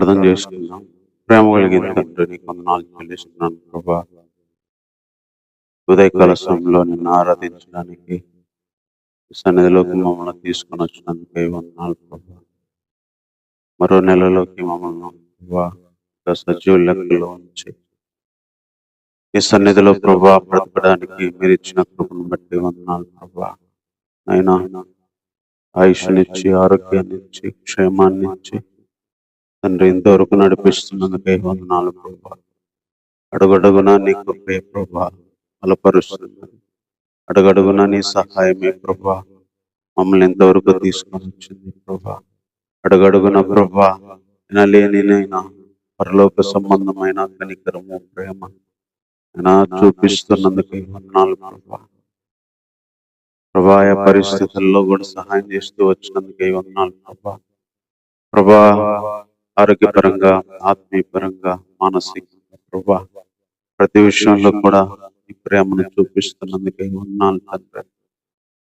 ప్రార్థన చేసుకుందాం. ప్రేమ కలిగిన తండ్రి, నీకు వందనాలు చెల్లిస్తున్నాను ప్రభా. ఉదయకాల సమయంలో నిన్ను ఆరాధించడానికి సన్నిధిలోకి మమ్మల్ని తీసుకొని వచ్చినందుకే వందనాలు ప్రభా. మరో నెలలోకి మమ్మల్ని ప్రభా సజీవ లెక్కలో ఉంచి ఈ సన్నిధిలో ప్రభా బ్రతకడానికి మీరు ఇచ్చిన కృపను బట్టి వందనాలు ప్రభా. అయినా ఆయుష్నిచ్చి, ఆరోగ్యాన్ని ఇచ్చి, క్షేమాన్ని ఇచ్చి తండ్రి ఇంతవరకు నడిపిస్తున్నందుకే వందనాలు ప్రభా. అడుగడుగునా నీ కృపే ప్రభా బలపరుస్తున్నది. అడుగడుగునా నీ సహాయమే ప్రభా మమ్మల్ని ఇంతవరకు తీసుకొని వచ్చింది ప్రభా. అడుగడుగున ప్రభా వినలేనినైనా పరలోక సంబంధమైన కనికరము, ప్రేమ అయినా చూపిస్తున్నందుకే వందనాలు ప్రభా. ప్రభా పరిస్థితుల్లో కూడా సహాయం చేస్తూ వచ్చినందుకే వందనాలు ప్రభా. ప్రభా ఆరోగ్యపరంగా, ఆత్మీయపరంగా, మానసికంగా ప్రభా ప్రతి విషయంలో కూడా నీ ప్రేమను చూపిస్తున్నందుకే వందనాలు తండ్రి.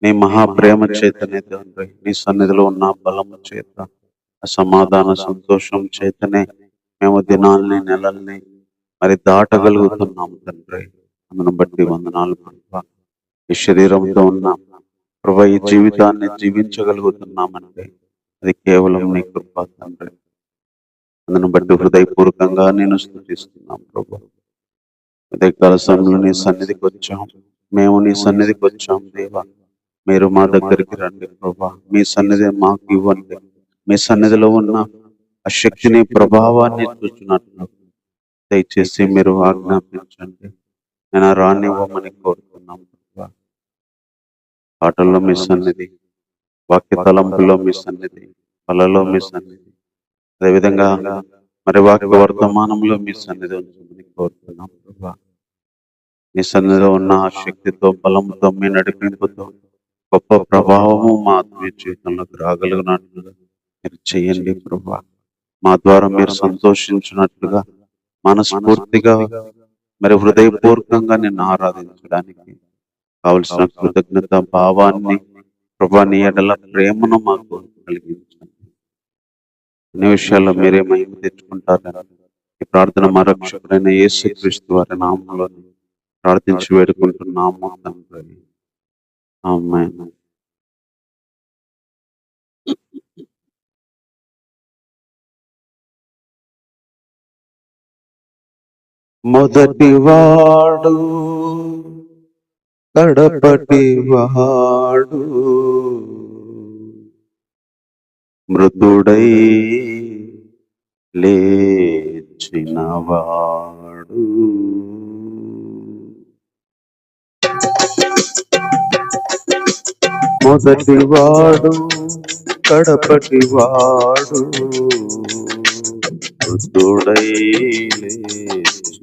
నీ మహాప్రేమ చేతనే తండ్రి, నీ సన్నిధిలో ఉన్న బలము చేత, సమాధాన సంతోషం చేతనే మేము దినాల్ని, నెలల్ని మరి దాటగలుగుతున్నాము తండ్రి. అందును బట్టి వందనాలు ప్రభా. ఈ శరీరంతో ఉన్న ప్రభా ఈ జీవితాన్ని జీవించగలుగుతున్నామంటే అది కేవలం నీ కృప తండ్రి. అందును బట్టి హృదయపూర్వకంగా నేను స్తుతిస్తున్నాం ప్రభా. ఉదయకాల సమయంలో నీ సన్నిధికి వచ్చాం, మేము నీ సన్నిధికి వచ్చాం దేవా. మీరు మా దగ్గరికి రండి ప్రభా. మీ సన్నిధి మాకు ఇవ్వండి. మీ సన్నిధిలో ఉన్న ఆ శక్తిని, ప్రభావాన్ని చూసినట్లు దయచేసి మీరు ఆజ్ఞాపించండి. నేను రానివ్వమని కోరుతున్నాం ప్రభా. పాటల్లో మీ సన్నిధి, వాక్య తలంపులో మీ సన్నిధి, కళలో మీ సన్నిధి, అదేవిధంగా మరి వాక్య వర్తమానంలో మీ సన్నిధి ఉంచమని కోరుతున్నాం ప్రభా. మీ సన్నిధిలో ఉన్న ఆ శక్తితో, బలంతో, మీ నడిపింపుతో గొప్ప ప్రభావము మా ఆత్మీయ జీవితంలోకి రాగలిగినట్లుగా మీరు చేయండి ప్రభా. మా ద్వారా మీరు సంతోషించినట్లుగా మనస్ఫూర్తిగా మరి హృదయపూర్వకంగా నిన్ను ఆరాధించడానికి కావలసిన కృతజ్ఞత భావాన్ని ప్రభా, నీ ఎడల ప్రేమను మాకు కలిగించండి. అన్ని విషయాల్లో మీరే మహిమ తెచ్చుకుంటారని ఈ ప్రార్థన మా రక్షకుడైన యేసుక్రీస్తు వారి నామంలో ప్రార్థించి వేడుకుంటున్నాము తండ్రి. ఆమేన్. మొదటివాడు కడపటివాడు మృతుడై లేచినవాడు. మొదటివాడు కడపటివాడు మృతుడై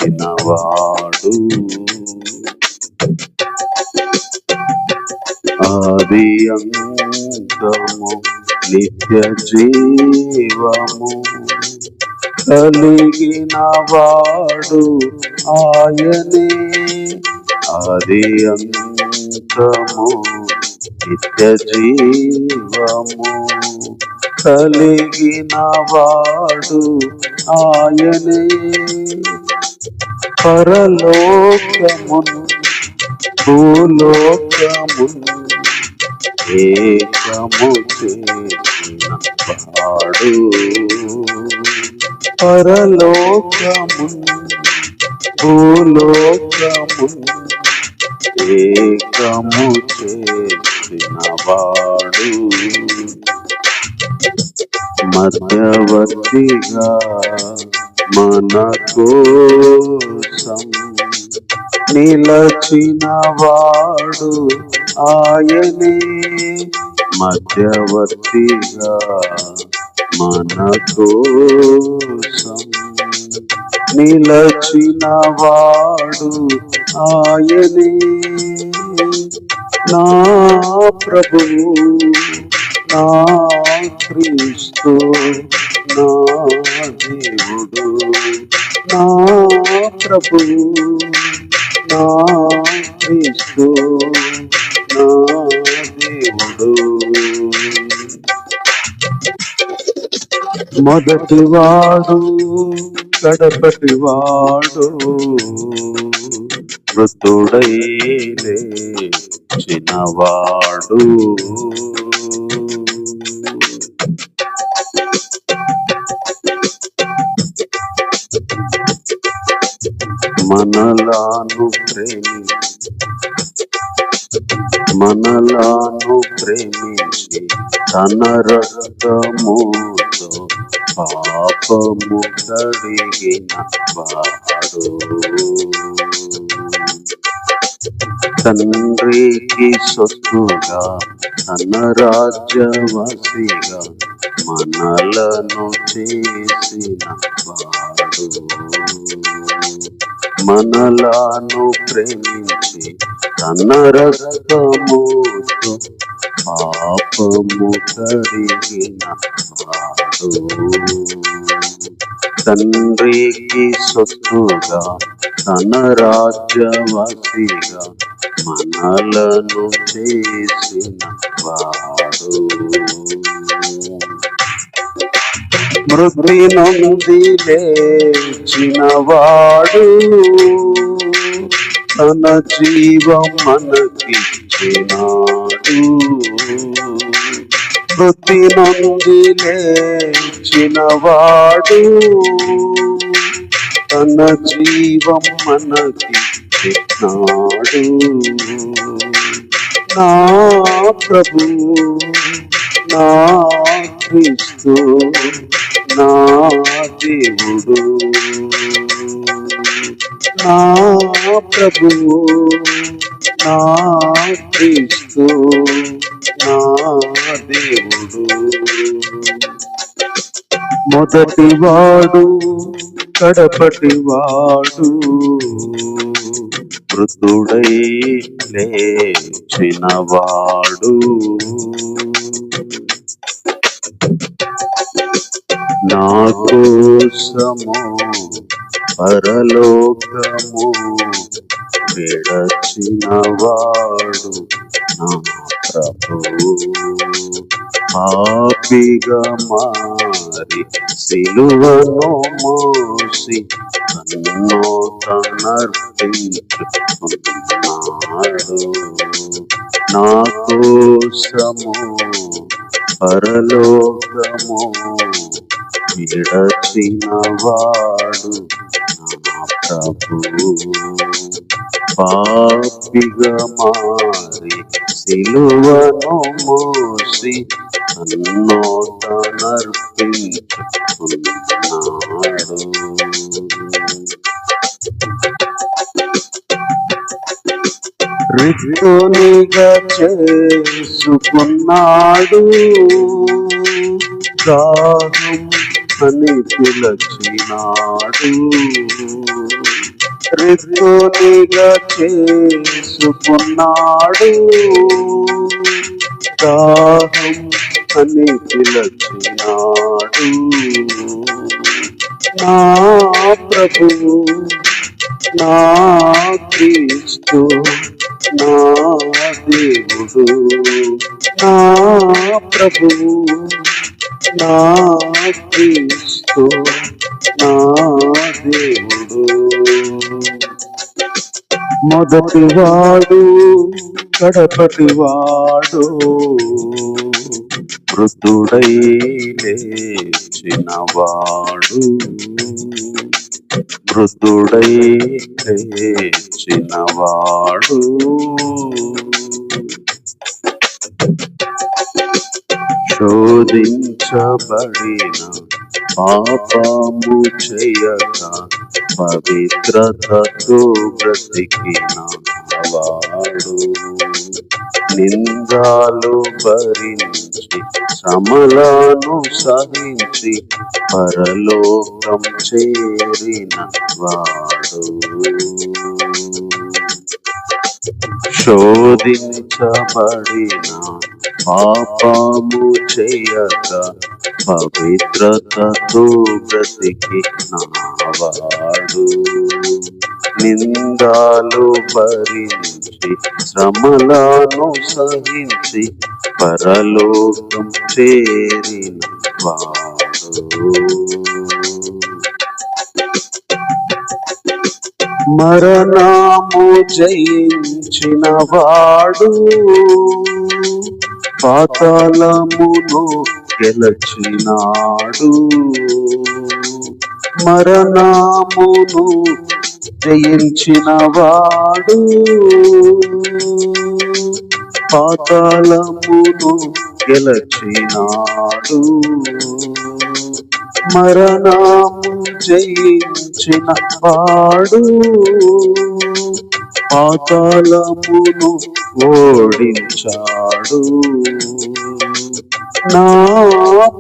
లేచినవాడు. ఆది అంతము నిత్య జీవము కలిగిన వాడు ఆయనే. ఆది అంతము నిత్య జీవము కలిగిన వాడు ఆయనే. పరలోకమును భూలోకమును ఏకము చేసిన వాడు. పరలోకమును భూలోకమును ఏకము చేసిన వాడు. మధ్యవర్తిగా మన కోసం నిలచిన వాడు ఆయనే. మధ్యవర్తిగా మన కోసం నిలచిన వాడు ఆయనే. నా ప్రభువు, నా క్రీస్తు, నా దేవుడు. నా ప్రభువు, నా క్రీస్తు, నా దేవుడు. మొదటివాడు కడపటివాడు మృతుడై లేచినవాడు మనలాను ప్రేమించి తన రక్తముతో పాపము కడిగిన వాడు తండ్రికి సొత్తుగా తన రాజ్యవాసిగా మనలను చేసిన వాడు మనలను ప్రేమించి తన రక్తముతో పాపము కడిగిన వాడు తండ్రికి సొత్తుగా తన రాజ్యవాసిగా మనలను చేసిన వాడు మృతి నుండి లేచినవాడు తన జీవం మనకిచ్చినాడు మృతి నుండి లేచినవాడు తన జీవం మనకిచ్చినాడు నా ప్రభు నా క్రీస్తు నా దేవుడు నా ప్రభువు నా క్రీస్తు నా దేవుడు మొదటివాడు కడపటివాడు మృతుడై లేచినవాడు నా కోసము పరలోకము విడచినవాడు నా ప్రభువు పాపిగా మారి సిలువను మోసి నన్ను తనర్పించుకున్నాడు నా కోసము పరలోకము విడచినవాడు నా ప్రభువు పాపిగా మారి సిలువను మోసి నన్ను తనర్పించుకున్నాడు రిక్తునిగా చేసుకున్నాడు దాహం అని పిలచినాడు రిక్తునిగా చేసుకున్నాడు దాహం అని పిలచినాడు నా ప్రభువు నా క్రీస్తు నా దేవుడు నా ప్రభువు నా క్రీస్తు నా దేవుడు మొదటివాడు కడపటివాడు మృతుడై లేచినవాడు మృతుడై లేచినవాడు శోధించబడిన పాపము చేయక పవిత్రతతో బ్రతికిన వాడు నిందాలు భరించి శ్రమలను సహించి పరలోకం చేరిన వాడు శోధించబడిన పాపము చేయక పవిత్రతతో బ్రతికినవాడు నిందాలు భరించి శ్రమలను సహించి పరలోకం చేరిన వాడు మరణము జయించిన వాడు, పాతాళమును గెలచినాడు. మరణమును జయించిన వాడు, పాతాళమును గెలచినాడు. మరణము జయించిన వాడు, పాతాళమును ఓడించాడు. నా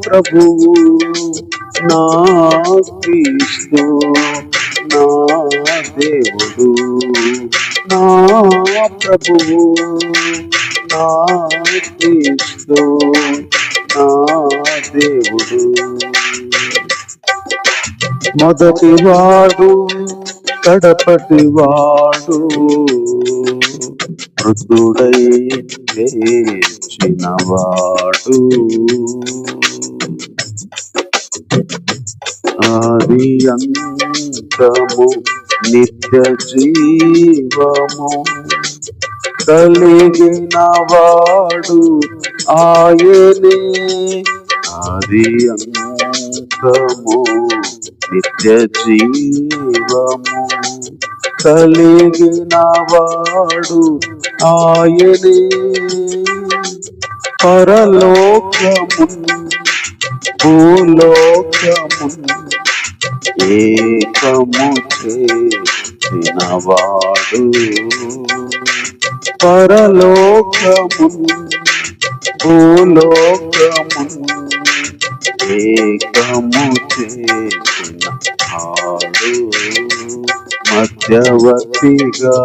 ప్రభువు, నా క్రీస్తు, నా దేవుడు, నా ప్రభువు, నా క్రీస్తు, నా దేవుడు. మొదటివాడు కడపటివాడు, మృతుడై లేచినవాడు. ఆది అంతము నిత్య జీవము కలిగిన వాడు ఆయనే. ఆది అంతము నిత్య జీవము కలిగిన వాడు ఆయనే. పరలోకము భూలోకము ఏకము చేసినవాడు. పరలోకము భూలోకము ఏకము చేసినవాడు. మధ్యవర్తిగా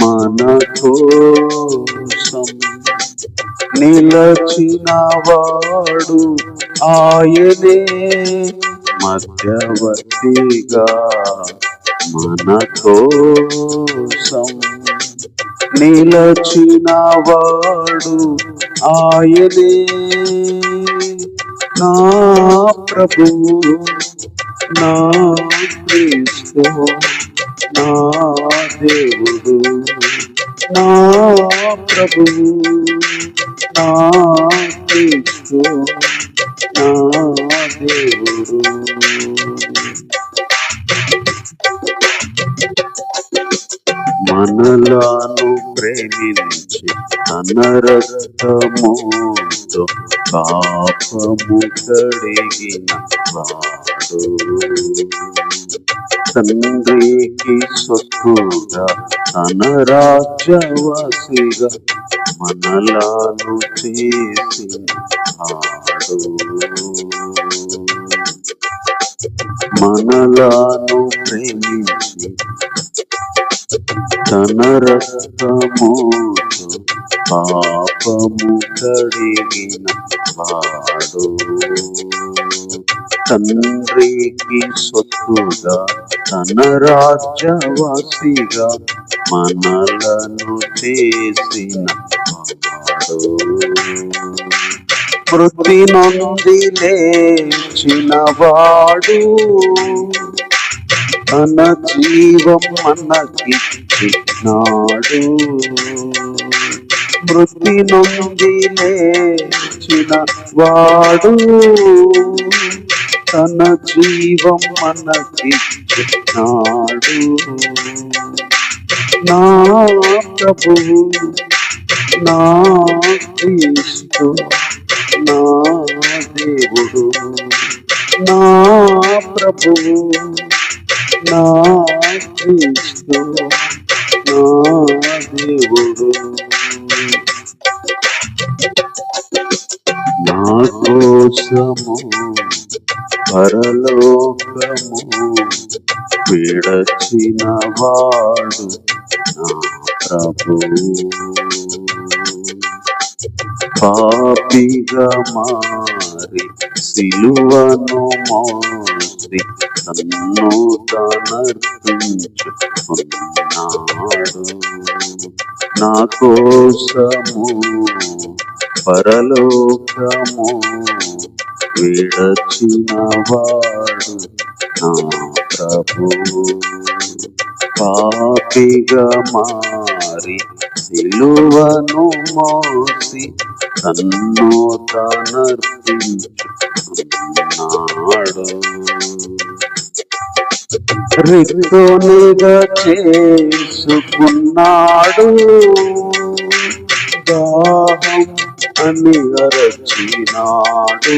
మన కోసం నిలచినవాడు ఆయనే. మధ్యవర్తిగా మన కోసం నిలచినవాడు ఆయనే. నా ప్రభువు, నా క్రీస్తు, నా దేవుడు, నా ప్రభువు, నా క్రీస్తు, నా దేవుడు. మనలను ప్రేమించి తన రక్తముతో పాపము కడిగిన వాడు, తండ్రికి సొత్తుగా తన రాజ్యవాసిగా మనలను చేసిన వాడు. మనలను ప్రేమించి తన రక్తముతో పాపము కడిగిన వాడు, తండ్రికి సొత్తుగా తన రాజ్యవాసిగా మనలను చేసిన వాడు. మృతి నొంది లేచిన వాడు, తన జీవం మనకిచ్చినాడు. మృతి నొంది లేచిన వాడు, తన జీవం మనకిచ్చినాడు. నా ప్రభువు, నా క్రీస్తు, నా దేవుడు, నా ప్రభువు, నా క్రీస్తు, నా దేవుడు. నా కోసము పరలోకము విడచిన వాడు నా ప్రభువు. పాపిగా మారి సిలువను మోసి తన్ను తనర్పించుకున్నాడు. నా కోసము పరలోకము విడచిన వాడు నా ప్రభువు. పాపిగా మారి సిలువను మోసి తన్ను తనర్పించుకున్నాడు. రిక్తునిగా చేసుకున్నాడు, దాహం అని అరచినాడు.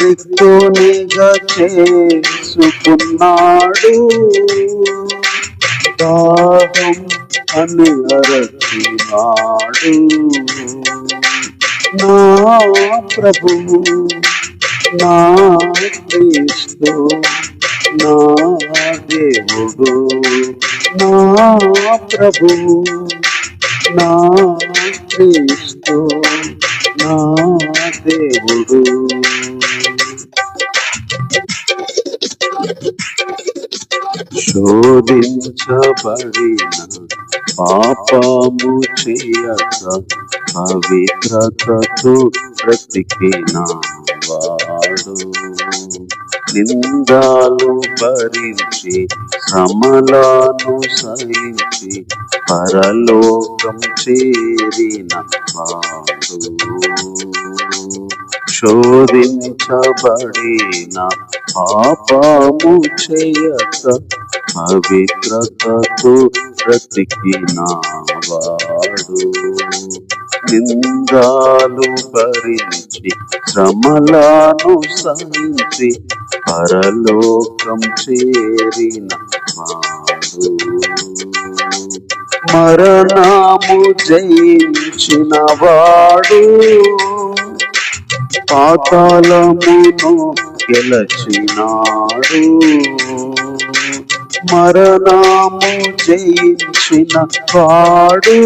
రిక్తునిగా చేసుకున్నాడు, దాహం అని అరచినాడు. నా ప్రభువు, నా క్రీస్తు, నా దేవుడు, నా ప్రభువు, నా క్రీస్తు, నా దేవుడు. శోధించబడిన పాపము చేయక పవిత్రతతో బ్రతికిన వాడు, నిందాలు భరించి శ్రమలను సహించి పరలోకం చేరిన వాడు. శోధించబడిన పాపము చేయక పవిత్రతతో బ్రతికిన వాడు, నిందాలు భరించి శ్రమలను సహించి పరలోకం చేరిన వాడు. మరణము జయించిన వాడు, పాతాళమును గెలచినాడు. మరణము జయించిన వాడు,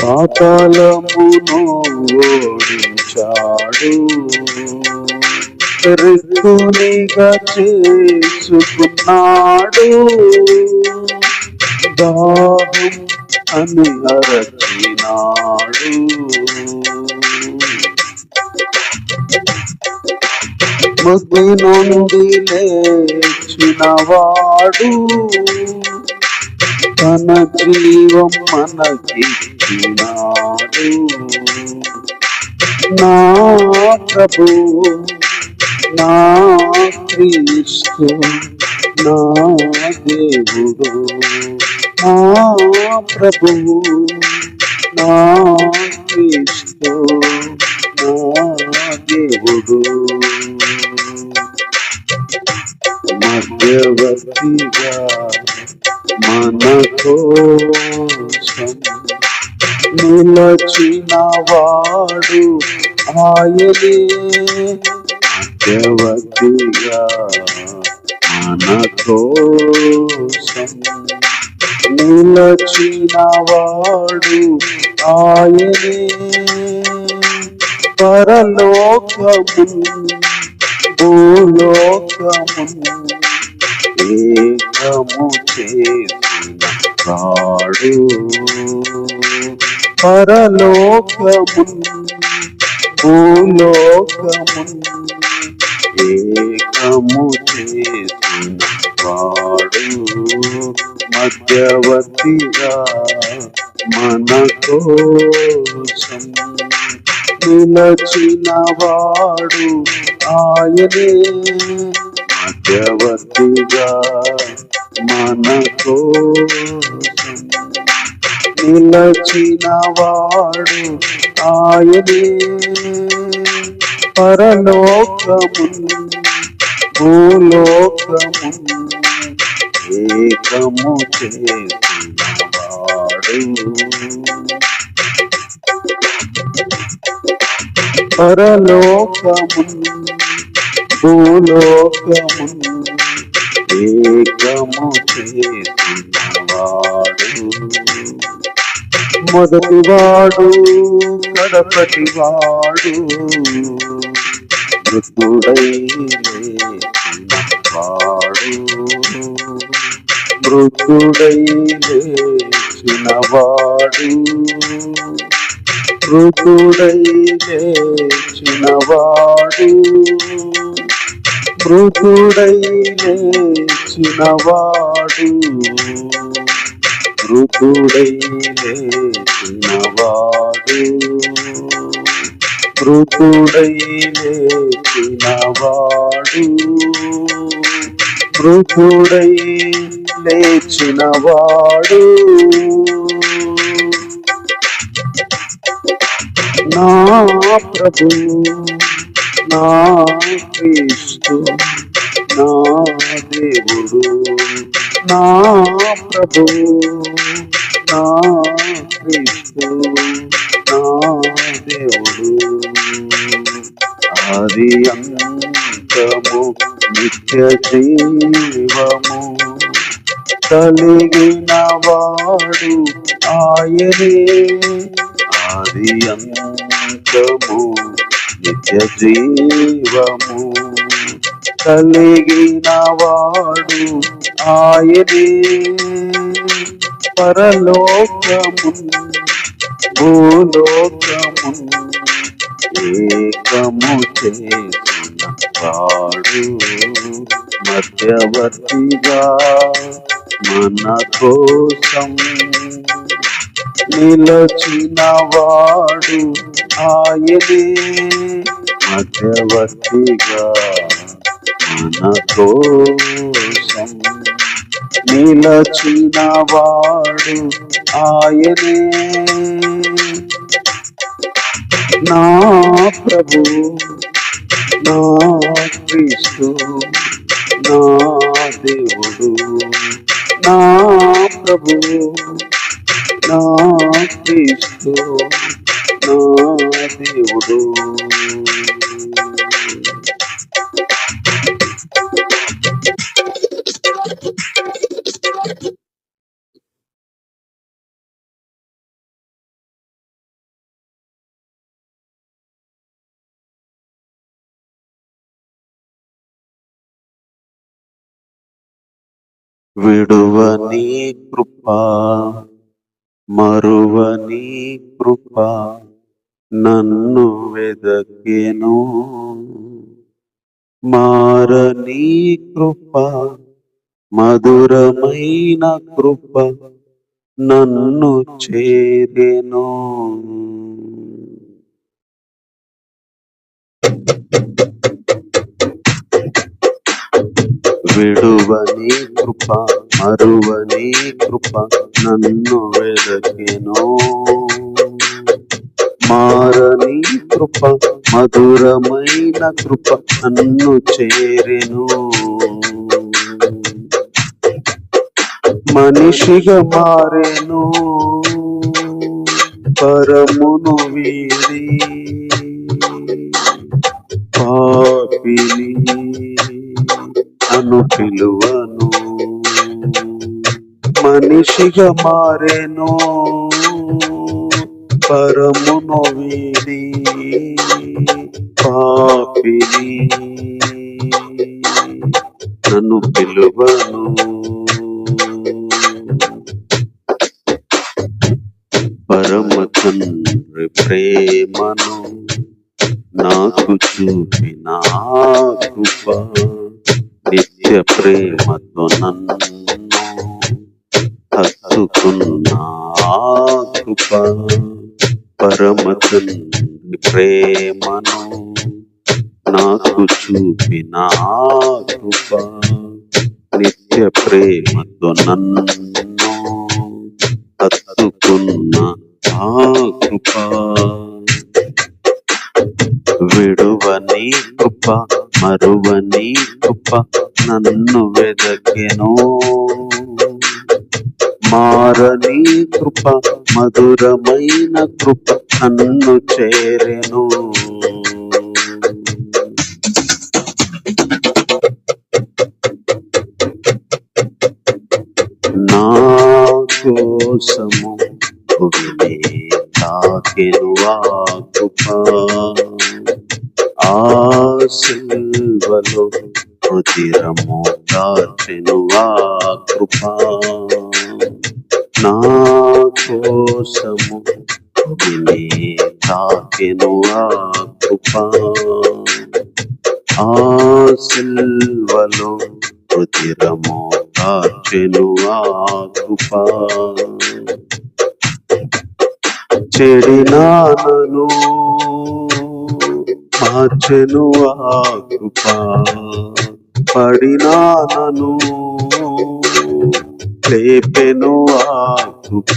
పాతాళమును ఓడించాడు. రిక్తునిగా చేసుకున్నాడు, దాహం అని అరచినాడు. మృతి నుండి లేచిన వాడు, తన జీవం మనకిచ్చినాడు. నా ప్రభువు, నా క్రీస్తు, నా దేవుడు, నా ప్రభువు, నా క్రీస్తు, నా దేవుడు. మధ్యవర్తిగా మన కోసం నిలచిన వాడు ఆయనే. మధ్యవర్తిగా మన కోసం నిలచిన వాడు ఆయనే. పరలోకము భూలోకము ఏకము చేసిన వాడు. పరలోకము భూలోకము ఏకము చేసిన వాడు. మధ్యవర్తిగా మన కోసం నిలచిన వాడు ఆయనే. మధ్యవర్తిగా మన కోసం నిలచిన వాడు ఆయనే. పరలోకము భూలోకము ఏకము చేసిన వాడు. పరలోకము భూలోకము ఏకము చేసిన వాడు. మొదటివాడు కడపటివాడు, మృతుడై లేచిన వాడు. మృతుడై లేచిన వాడు. మృతుడై లేచినవాడు, మృతుడై లేచినవాడు, మృతుడై లేచినవాడు, మృతుడై లేచినవాడు, మృతుడై లేచినవాడు, నా ప్రభు నా క్రీస్తు నా దేవుడు, నా ప్రభు నా క్రీస్తు నా దేవుడు, ఆది అంతము నిత్య జీవము కలిగిన వాడు ఆయనే, ఆది అంతము నిత్య జీవము కలిగిన వాడు ఆయనే, పరలోకము భూలోకము ఏకము చేసిన వాడు, మధ్యవర్తిగా మన కోసం నిలచిన వాడు ఆయనే, మధ్యవర్తిగా మన కోసం నిలచిన వాడు ఆయనే, నా ప్రభు నా క్రీస్తు నా దేవుడు, నా ప్రభు నా క్రీస్తు నా దేవుడు. విడువని కృపా మరువని కృపా నన్ను వెదకెను, మారని కృప మధురమైన కృప నన్ను చేరెను, విడువని కృప మరువని కృప నన్ను వెదకెను, మారని కృప మధురమైన కృప నన్ను చేరెను, మనిషిగా మారెను పరమును వీడి, పాపిని అను పిలువను, మనిషిగా మారెను పరమును వీడి, పాపిని నన్ను పిలువను, పరమ తండ్రి ప్రేమను నాకు చూపిన కృప, నిత్య ప్రేమతో నన్ను హత్తుకున్న కృప, పరమ తండ్రి ప్రేమను నాకు చూపిన కృప, నిత్య ప్రేమతో నన్ను హత్తుకున్న కృప, విడువని కృప మరువని కృప నన్ను వెదకెను, మారని కృప మధురమైన కృప నన్ను చేరెను, నా కోసము భూమిని తాకెను ఆ కృప, ఆ సిల్వలో రుధిరము దాచెను ఆ కృప, నా కోసము భూమిని తాకెను ఆ కృప, ఆ సిల్వలో రుధిరము కార్చెను ఆ కృప, చెడినానను మార్చెను ఆ కృప, పడినానను లేపెను ఆ కృప,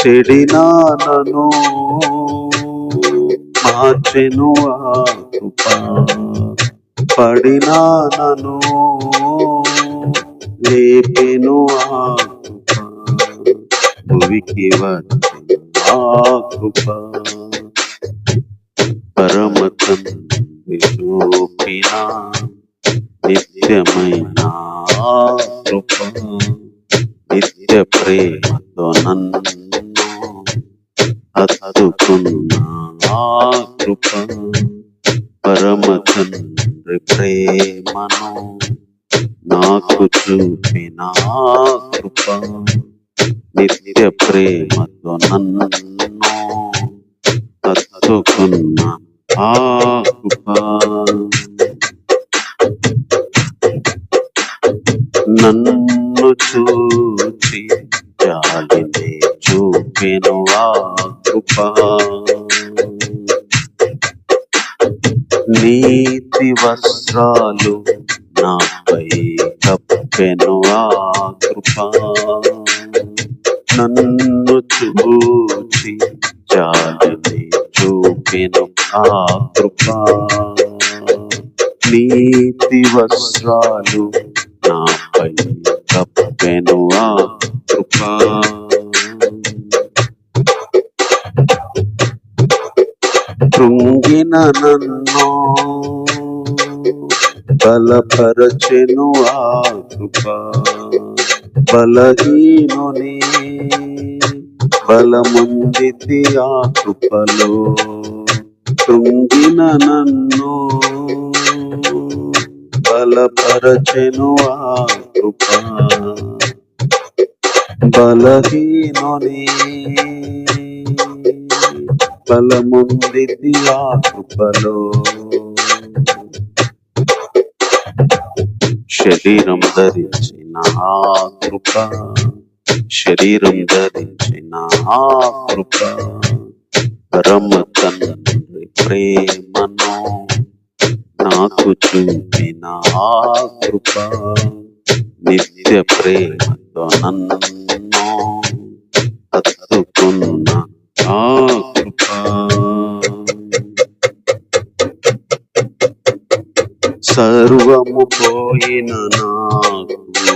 చెడినానను మార్చెను ఆ కృప, పడినానను లేపెను ఆ కృప, భువికి వచ్చిన ఆ కృప, పరమ తండ్రి చూపిన నిత్యమైన ఆ కృప, నిత్య ప్రేమతో నన్ను హత్తుకున్న ఆ కృప, పరమ తండ్రి ప్రేమను నాకు చూపిన ఆ కృప, నిత్య ప్రేమతో నన్ను హత్తుకున్న ఆ కృప, నన్ను చూచి జాలిని చూపెను ఆ కృప, నీతి వస్త్రాలు నాపై కప్పెను ఆ కృప, నన్ను చూచి జాలిని చూపెను ఆ కృప, నీతి వస్త్రాలు నాపై కప్పెను ఆ కృప, కృంగిన నన్ను బలపరచెను ఆ కృప, బలహీనుని బలముందితి ఆ కృపలో, కృంగిన నన్ను బలపరచెను ఆ కృప, బలహీనుని బలముందితి ఆ కృపలో, శరీరం ధరించిన ఆ కృప, శరీరం ధరించిన ఆ కృప, పరమ తండ్రి ప్రేమను నాకు చూపిన ఆ కృప, నిత్య ప్రేమతో నన్ను హత్తుకున్న ఆ కృప, సర్వము పోయిన నాకు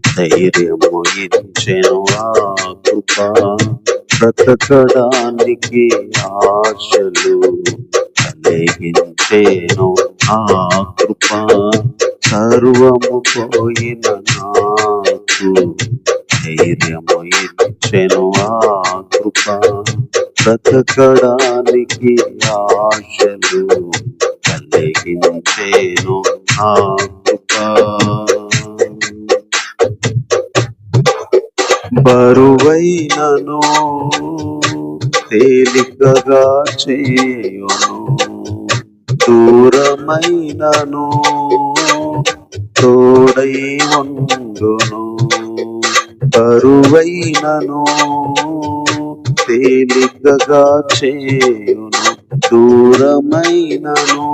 ధైర్యము ఇచ్చెను ఆ కృప, బ్రతకడానికి ఆశలు కలిగించెను ఆ కృప, సర్వము పోయిన నాకు ధైర్యము ఇచ్చెను ఆ కృప, బ్రతకడానికి ఆశలు కలిగించెను ఆ కృప, బరువైనను తేలికగా చేయును, దూరమైనను తోడై ఉండును, బరువైనను తేలికగా చేయును, దూరమైనను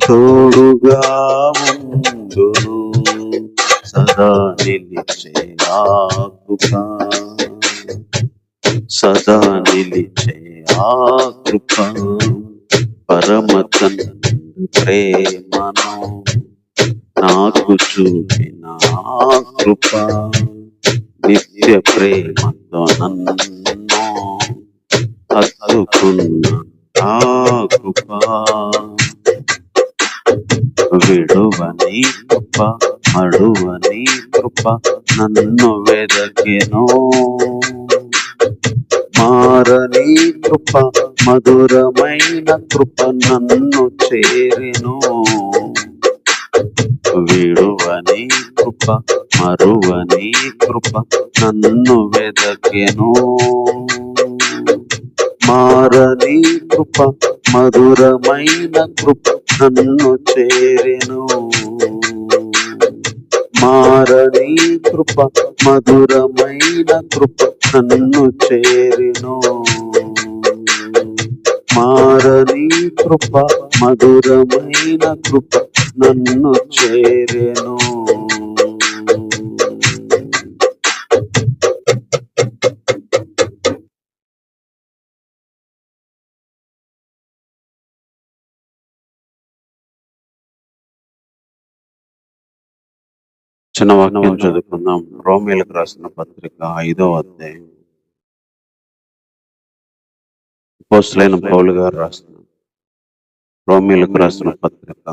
తోడుగా ఉండును, సదా నిలిచే ఆ కృప, సదా నిలిచే ఆ కృప, పరమ తండ్రి ప్రేమను నాకు చూపిన ఆ కృప, నిత్య ప్రేమతో నన్ను హత్తుకున్న ఆ కృప, విడువని కృప మడువని కృప నన్ను వెదకెను, మారని కృప మధురమైన కృప నన్ను చేరెను, విడువని కృప మరువని కృప నన్ను వెదకెను, మారని కృప మధురమైన కృప నన్ను చేరెను. మారని కృప మధురమైన కృప నన్ను చేరెను. మారని కృప మధురమైన కృప నన్ను చేరెను. చిన్న వాక్యం చదువుకుందాం. రోమీయులకు రాసిన పత్రిక 5వ అధ్యాయం. అపోస్తలుడైన పౌలు గారు రాసిన రోమీయులకు రాసిన పత్రిక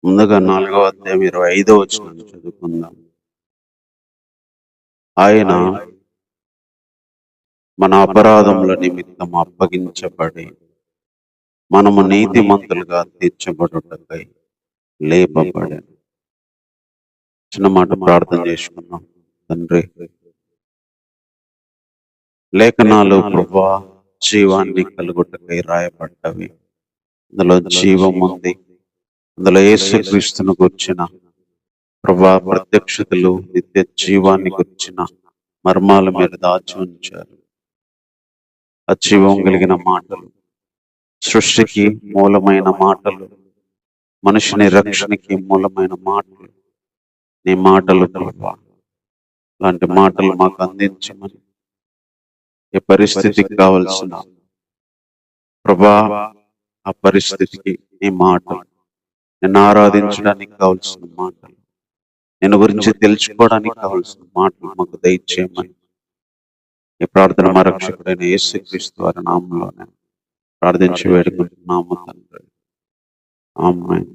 ముందుగా 4వ అధ్యాయం 25వ వచనం చదువుకుందాం. ఆయన మన అపరాధముల నిమిత్తం అప్పగించబడి మనము నీతిమంతులుగా తీర్చబడుటకై లేపబడాను. చిన్న మాట ప్రార్థన చేసుకున్నాం. తండ్రి, లేఖనాలు ప్రభువా జీవాన్ని కలుగుటకై రాయబడ్డవి. అందులో జీవం ఉంది. అందులో యేసుక్రీస్తును గుర్చిన ప్రభువా ప్రత్యక్షతలు, నిత్య జీవాన్ని గుర్చిన మర్మాల మీద దాచి ఉంచారు. ఆ జీవం కలిగిన మాటలు, సృష్టికి మూలమైన మాటలు, మనిషిని రక్షణకి మూలమైన మాటలు, నీ మాటలు ప్రభువా. లాంటి మాటలు మాకు అందించమని, ఏ పరిస్థితికి కావలసిన ప్రభా ఆ పరిస్థితికి నీ మాటలు, నిన్ను ఆరాధించడానికి కావలసిన మాటలు, నేను గురించి తెలుసుకోవడానికి కావలసిన మాటలు మాకు దయచేయమని ఈ ప్రార్థన మా రక్షకుడైన యేసుక్రీస్తు వారి నామములోనే ప్రార్థించి వేడుకుంటున్నాము తండ్రి. ఆమేన్.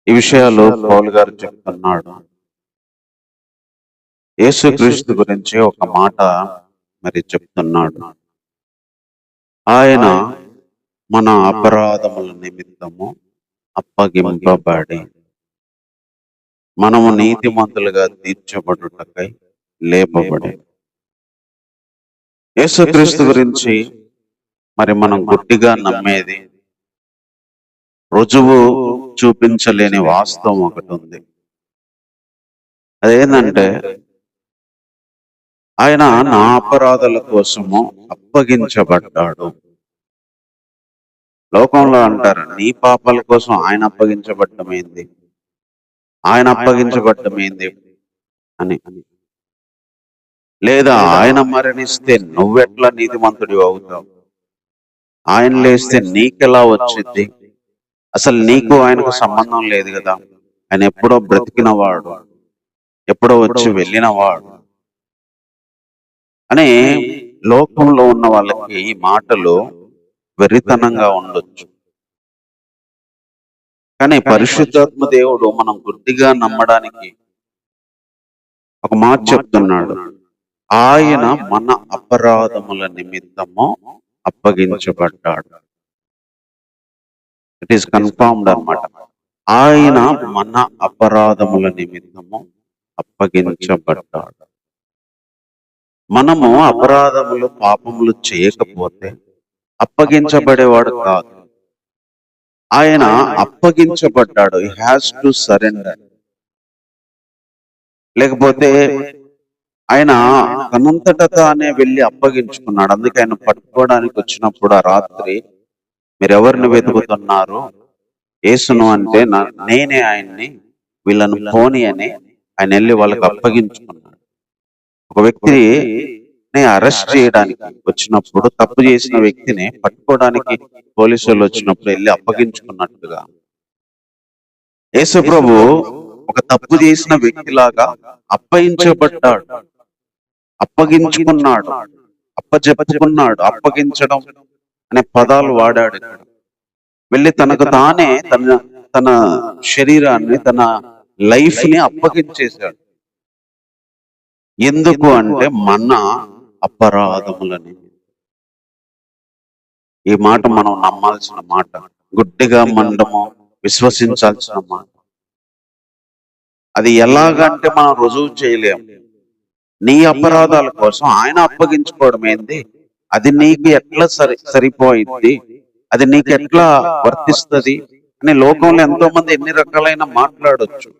ఈ విషయాలు పౌలు గారు చెప్తున్నాడు. యేసుక్రీస్తు గురించి ఒక మాట మరి చెప్తున్నాడు. ఆయన మన అపరాధముల నిమిత్తము అప్పగింపబడి మనము నీతిమంతులుగా తీర్చబడుటకై లేపబడి. యేసుక్రీస్తు గురించి మరి మనం గుడ్డిగా నమ్మేది, రుజువు చూపించలేని వాస్తవం ఒకటి ఉంది. అదేంటంటే ఆయన నా అపరాధాల కోసము అప్పగించబడ్డాడు. లోకంలో అంటారు, నీ పాపాల కోసం ఆయన అప్పగించబడ్డమైంది, ఆయన అప్పగించబడ్డమైంది అని. లేదా ఆయన మరణిస్తే నువ్వెట్లా నీతిమంతుడి అవుతావు, ఆయన లేస్తే నీకెలా వచ్చింది, అసలు నీకు ఆయనకు సంబంధం లేదు కదా, ఆయన ఎప్పుడో బ్రతికినవాడు, ఎప్పుడో వచ్చి వెళ్ళినవాడు అని లోకంలో ఉన్న వాళ్ళకి ఈ మాటలు వెర్రితనంగా ఉండొచ్చు. కానీ పరిశుద్ధాత్మ దేవుడు మనం గుడ్డిగా నమ్మడానికి ఒక మాట చెప్తున్నాడు. ఆయన మన అపరాధముల నిమిత్తము అప్పగించబడ్డాడు. ఇట్ ఈస్ కన్ఫర్మ్డ్ అన్నమాట. ఆయన మన అపరాధముల నిమిత్తము అప్పగించబడ్డాడు. మనము అపరాధములు, పాపములు చేయకపోతే అప్పగించబడేవాడు కాదు. ఆయన అప్పగించబడ్డాడు. హి హ్యాస్ టు సరెండర్. లేకపోతే ఆయన తనంతట తానే వెళ్ళి అప్పగించుకున్నాడు. అందుకే ఆయన పట్టుకోవడానికి వచ్చినప్పుడు ఆ రాత్రి, మీరెవరిని వెతుకుతున్నారు? యేసును అంటే నేనే ఆయన్ని, వీళ్ళను పోని అని ఆయన వెళ్ళి వాళ్ళకి అప్పగించుకున్నాడు. ఒక వ్యక్తిని అరెస్ట్ చేయడానికి వచ్చినప్పుడు, తప్పు చేసిన వ్యక్తిని పట్టుకోవడానికి పోలీసు వాళ్ళు వచ్చినప్పుడు వెళ్ళి అప్పగించుకున్నట్టుగా యేసు ప్రభు ఒక తప్పు చేసిన వ్యక్తిలాగా అప్పగించబడ్డాడు, అప్పగించుకున్నాడు, అప్పచెప్పుకున్నాడు. అప్పగించడం అనే పదాలు వాడాడు ఇక్కడ. వెళ్ళి తనకు తానే తన శరీరాన్ని, తన లైఫ్ ని అప్పగించేశాడు. ఎందుకు అంటే మన అపరాధములని. ఈ మాట మనం నమ్మాల్సిన మాట, గుడ్డిగా మనము విశ్వసించాల్సిన మాట. అది ఎలాగంటే మనం రుజువు చేయలేము. నీ అపరాధాల కోసం ఆయన అప్పగించుకోవడం ఏంది? అది నీకు ఎట్లా సరిపోయింది? అది నీకు ఎట్లా వర్తిస్తుంది అని లోకంలో ఎంతో మంది ఎన్ని రకాలైన మాట్లాడొచ్చు.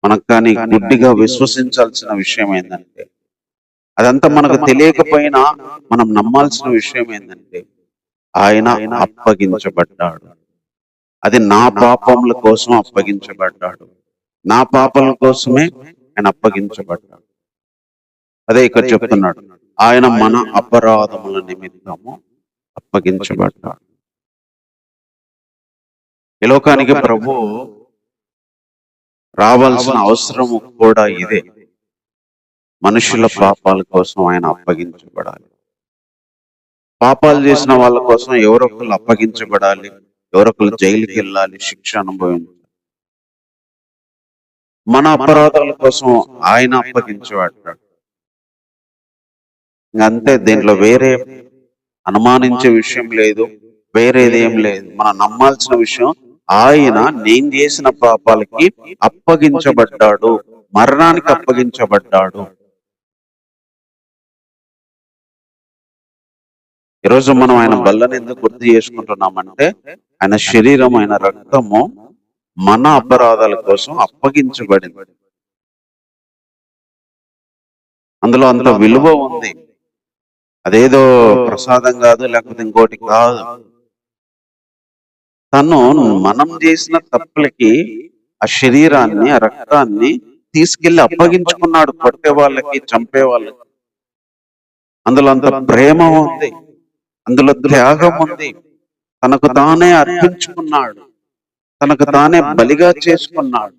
మనకు కానీ గుడ్డిగా విశ్వసించాల్సిన విషయం ఏంటంటే, అదంతా మనకు తెలియకపోయినా మనం నమ్మాల్సిన విషయం ఏంటంటే, ఆయన అప్పగించబడ్డాడు. అది నా పాపముల కోసం అప్పగించబడ్డాడు. నా పాపల కోసమే ఆయన అప్పగించబడ్డాడు. అదే ఇక్కడ చెప్తున్నాడు, ఆయన మన అపరాధముల నిమిత్తము అప్పగించబడ్డాడు. ఈ లోకానికి ప్రభు రావాల్సిన అవసరము కూడా ఇదే. మనుషుల పాపాల కోసం ఆయన అప్పగించబడాలి. పాపాలు చేసిన వాళ్ళ కోసం ఎవరొకరు అప్పగించబడాలి, ఎవరొకరు జైలుకి వెళ్ళాలి, శిక్ష అనుభవించాలి. మన అపరాధాల కోసం ఆయన అప్పగించబడ్డాడు. అంతే, దీంట్లో వేరే అనుమానించే విషయం లేదు, వేరేదేం లేదు. మనం నమ్మాల్సిన విషయం, ఆయన నేను చేసిన పాపాలకి అప్పగించబడ్డాడు, మరణానికి అప్పగించబడ్డాడు. ఈరోజు మనం ఆయన బల్లని ఎందుకు గుర్తు చేసుకుంటున్నామంటే, ఆయన శరీరం, ఆయన రక్తము మన అపరాధాల కోసం అప్పగించబడింది. అందులో అంత విలువ ఉంది. అదేదో ప్రసాదం కాదు, లేకపోతే ఇంకోటి కాదు. తను మనం చేసిన తప్పులకి ఆ శరీరాన్ని, ఆ రక్తాన్ని తీసుకెళ్లి అప్పగించుకున్నాడు, కొట్టే వాళ్ళకి, చంపే వాళ్ళకి. అందులో అంత ప్రేమ ఉంది, అందులో త్యాగం ఉంది. తనకు తానే అర్పించుకున్నాడు, తనకు తానే బలిగా చేసుకున్నాడు,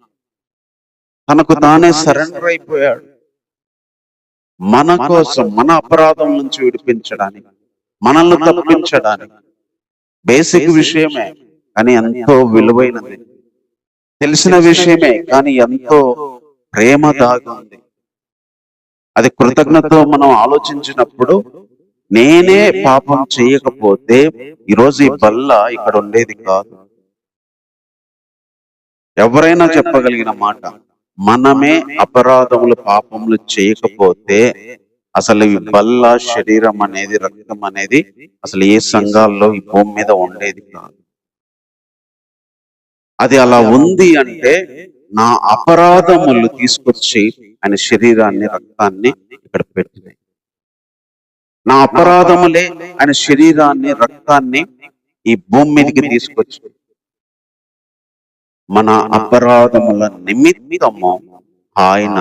తనకు తానే సరెండర్ అయిపోయాడు. మన కోసం, మన అపరాధం నుంచి విడిపించడానికి, మనల్ని తప్పించడానికి. బేసిక్ విషయమే, కానీ ఎంతో విలువైనది. తెలిసిన విషయమే, కానీ ఎంతో ప్రేమ దాగి ఉంది. అది కృతజ్ఞతతో మనం ఆలోచించినప్పుడు, నేనే పాపం చేయకపోతే ఈరోజు ఈ బల్ల ఇక్కడ ఉండేది కాదు. ఎవరైనా చెప్పగలిగిన మాట, మనమే అపరాధములు, పాపములు చేయకపోతే అసలు ఈ బల్ల, శరీరం అనేది, రక్తం అనేది అసలు ఏ సంఘాల్లో ఈ భూమి మీద ఉండేది కాదు. అది అలా ఉంది అంటే, నా అపరాధములు తీసుకొచ్చి ఆయన శరీరాన్ని, రక్తాన్ని ఇక్కడ పెట్టినాయి. నా అపరాధములే ఆయన శరీరాన్ని, రక్తాన్ని ఈ భూమి మీదకి తీసుకొచ్చి మన అపరాధముల నిమిత్తము ఆయన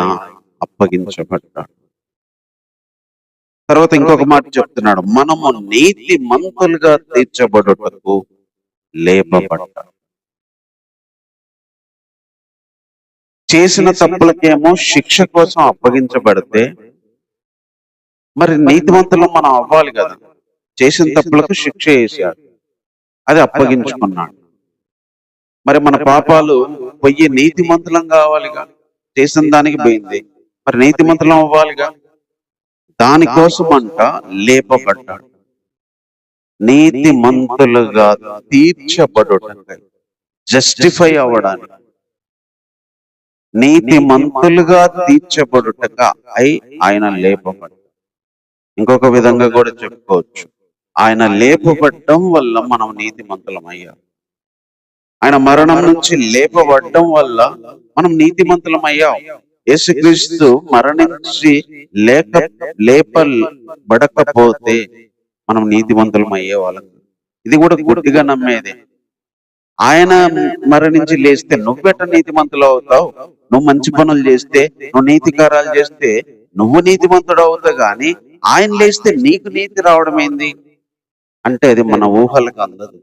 అప్పగించబడ్డాడు. తర్వాత ఇంకొక మాట చెప్తున్నాడు, మనము నీతి మంతులుగా తీర్చబడుటకు లేపబడ్డాడు. చేసిన తప్పులకేమో శిక్ష కోసం అప్పగించబడితే, మరి నీతిమంతులు మనం అవ్వాలి కదా. చేసిన తప్పులకు శిక్ష వేశాడు, అది అప్పగించుకున్నాడు. మరి మన పాపాలు పోయి నీతిమంతులం కావాలిగా. చేసిన దానికి పోయింది, మరి నీతిమంతులం అవ్వాలిగా. దానికోసం అంట లేపబడ్డాడు. నీతిమంతులుగా తీర్చబడుటకై, జస్టిఫై అవ్వడానికి, నీతిమంతులుగా తీర్చబడుటక అయి ఆయన లేపబడ్డాడు. ఇంకొక విధంగా కూడా చెప్పుకోవచ్చు, ఆయన లేపబడ్డం వల్ల మనం నీతిమంతులం అయ్యాం. ఆయన మరణం నుంచి లేపబడ్డం వల్ల మనం నీతిమంతులం అయ్యాం. యేసుక్రీస్తు మరణించి లేపబడకపోతే మనం నీతిమంతులం అయ్యేవాళ్ళం. ఇది కూడా గుడ్డిగా నమ్మేదే. ఆయన మరణించి లేస్తే నువ్వెట నీతిమంతులు అవుతావు? నువ్వు మంచి పనులు చేస్తే, నువ్వు నీతికారాలు చేస్తే నువ్వు నీతిమంతుడు అవుతావు, గాని ఆయన లేస్తే నీకు నీతి రావడం ఏంది అంటే అది మన ఊహలకు అందదు.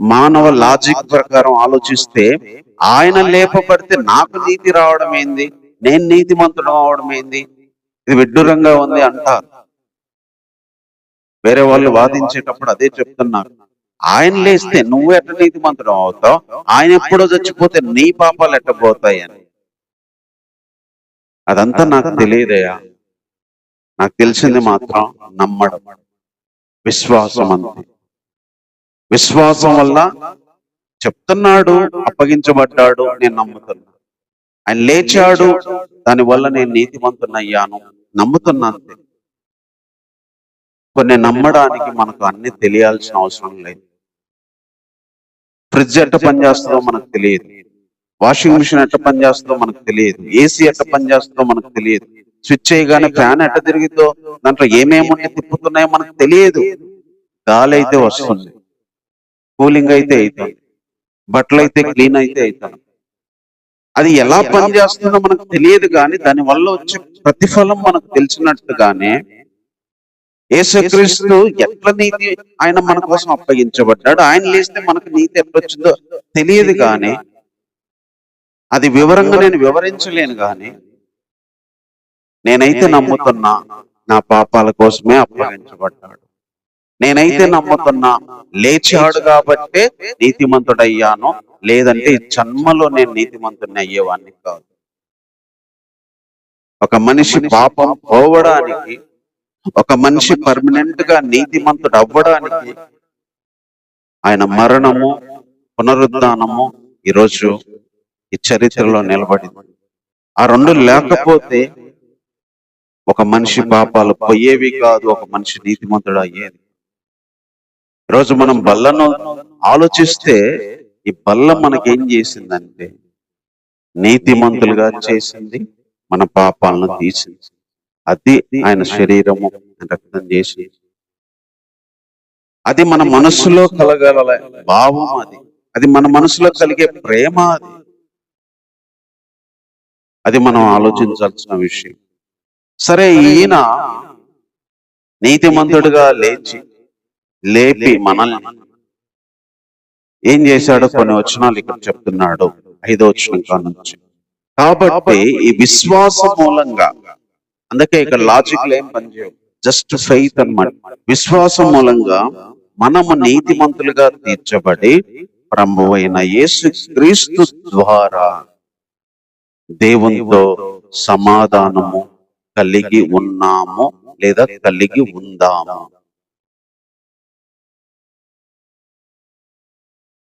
మానవ లాజిక్ ప్రకారం ఆలోచిస్తే, ఆయన లేపబడితే నాకు నీతి రావడం ఏంది, నేను నీతిమంతుడు అవడం ఏంది, ఇది విడ్డూరంగా ఉంది అంటారు. వేరే వాళ్ళు వాదించేటప్పుడు అదే చెప్తున్నారు. ఆయన లేస్తే నువ్వు ఎట్ట నీతిమంతుడు అవుతావు, ఆయన ఎప్పుడో చచ్చిపోతే నీ పాపాలు ఎట్టబోతాయి అని. అదంతా నాకు తెలియదయా. నాకు తెలిసింది మాత్రం నమ్మడం, విశ్వాసం అంతే. విశ్వాసం వల్ల చెప్తున్నాడు, అప్పగించబడ్డాడు, నేను నమ్ముతున్నా. ఆయన లేచాడు, దానివల్ల నేను నీతిమంతునయ్యాను, నమ్ముతున్నా అంతే. కొన్ని నమ్మడానికి మనకు అన్ని తెలియాల్సిన అవసరం లేదు. ఫ్రిడ్జ్ ఎట్ట పనిచేస్తుందో మనకు తెలియదు, వాషింగ్ మిషన్ ఎట్ట పనిచేస్తుందో మనకు తెలియదు, ఏసీ ఎట్ట పనిచేస్తుందో మనకు తెలియదు, స్విచ్ చేయగానే ఫ్యాన్ ఎట్ట తిరిగిద్దో, దాంట్లో ఏమేమి తిప్పుతున్నాయో మనకు తెలియదు. గాలి అయితే వస్తుంది, కూలింగ్ అయితే అవుతుంది, బట్టలు అయితే క్లీన్ అయితే అవుతుంది. అది ఎలా పనిచేస్తుందో మనకు తెలియదు, కానీ దాని వల్ల వచ్చే ప్రతిఫలం మనకు తెలిసినట్టుగానే యేసుక్రీస్తు ఎట్ల నీతి ఆయన మన కోసం అప్పగించబడ్డాడు, ఆయన లేస్తే మనకు నీతి ఎట్లొచ్చిందో తెలియదు, కానీ అది వివరంగా నేను వివరించలేను. కానీ నేనైతే నమ్ముతున్నా నా పాపాల కోసమే అప్పగించబడ్డాడు, నేనైతే నమ్ముతున్నా లేచాడు కాబట్టే నీతిమంతుడయ్యాను, లేదంటే ఈ జన్మలో నేను నీతిమంతుడిని అయ్యేవాడిని కాదు. ఒక మనిషి పాపం పోవడానికి, ఒక మనిషి పర్మనెంట్ గా నీతిమంతుడు అవ్వడానికి ఆయన మరణము, పునరుద్ధానము ఈరోజు ఈ చరిత్రలో నిలబడింది. ఆ రెండు లేకపోతే ఒక మనిషి పాపాలు పోయేవి కాదు, ఒక మనిషి నీతిమంతుడు అయ్యేది. ఈరోజు మనం బల్లను ఆలోచిస్తే ఈ బల్ల మనకేం చేసిందంటే నీతిమంతులుగా చేసింది, మన పాపాలను తీసింది. అది ఆయన శరీరము రక్తం చేసి, అది మన మనస్సులో కలగల భావం, అది మన మనసులో కలిగే ప్రేమ, అది మనం ఆలోచించాల్సిన విషయం. సరే, ఈయన నీతిమంతుడిగా లేపి మనల్ని ఏం చేశాడో కొన్ని వచనాలు ఇక్కడ చెప్తున్నాడు. 5వ వచనం నుంచి, కాబట్టి ఈ విశ్వాసం మూలంగా, అందుకే ఇక్కడ లాజిక్లు ఏం పనిచేయవు, జస్ట్ ఫెయిత్ అన్నమాట. విశ్వాసం మూలంగా మనము నీతిమంతులుగా తీర్చబడి ప్రభువైన యేసుక్రీస్తు ద్వారా దేవునితో సమాధానము కలిగి ఉన్నాము, లేదా కలిగి ఉందాము.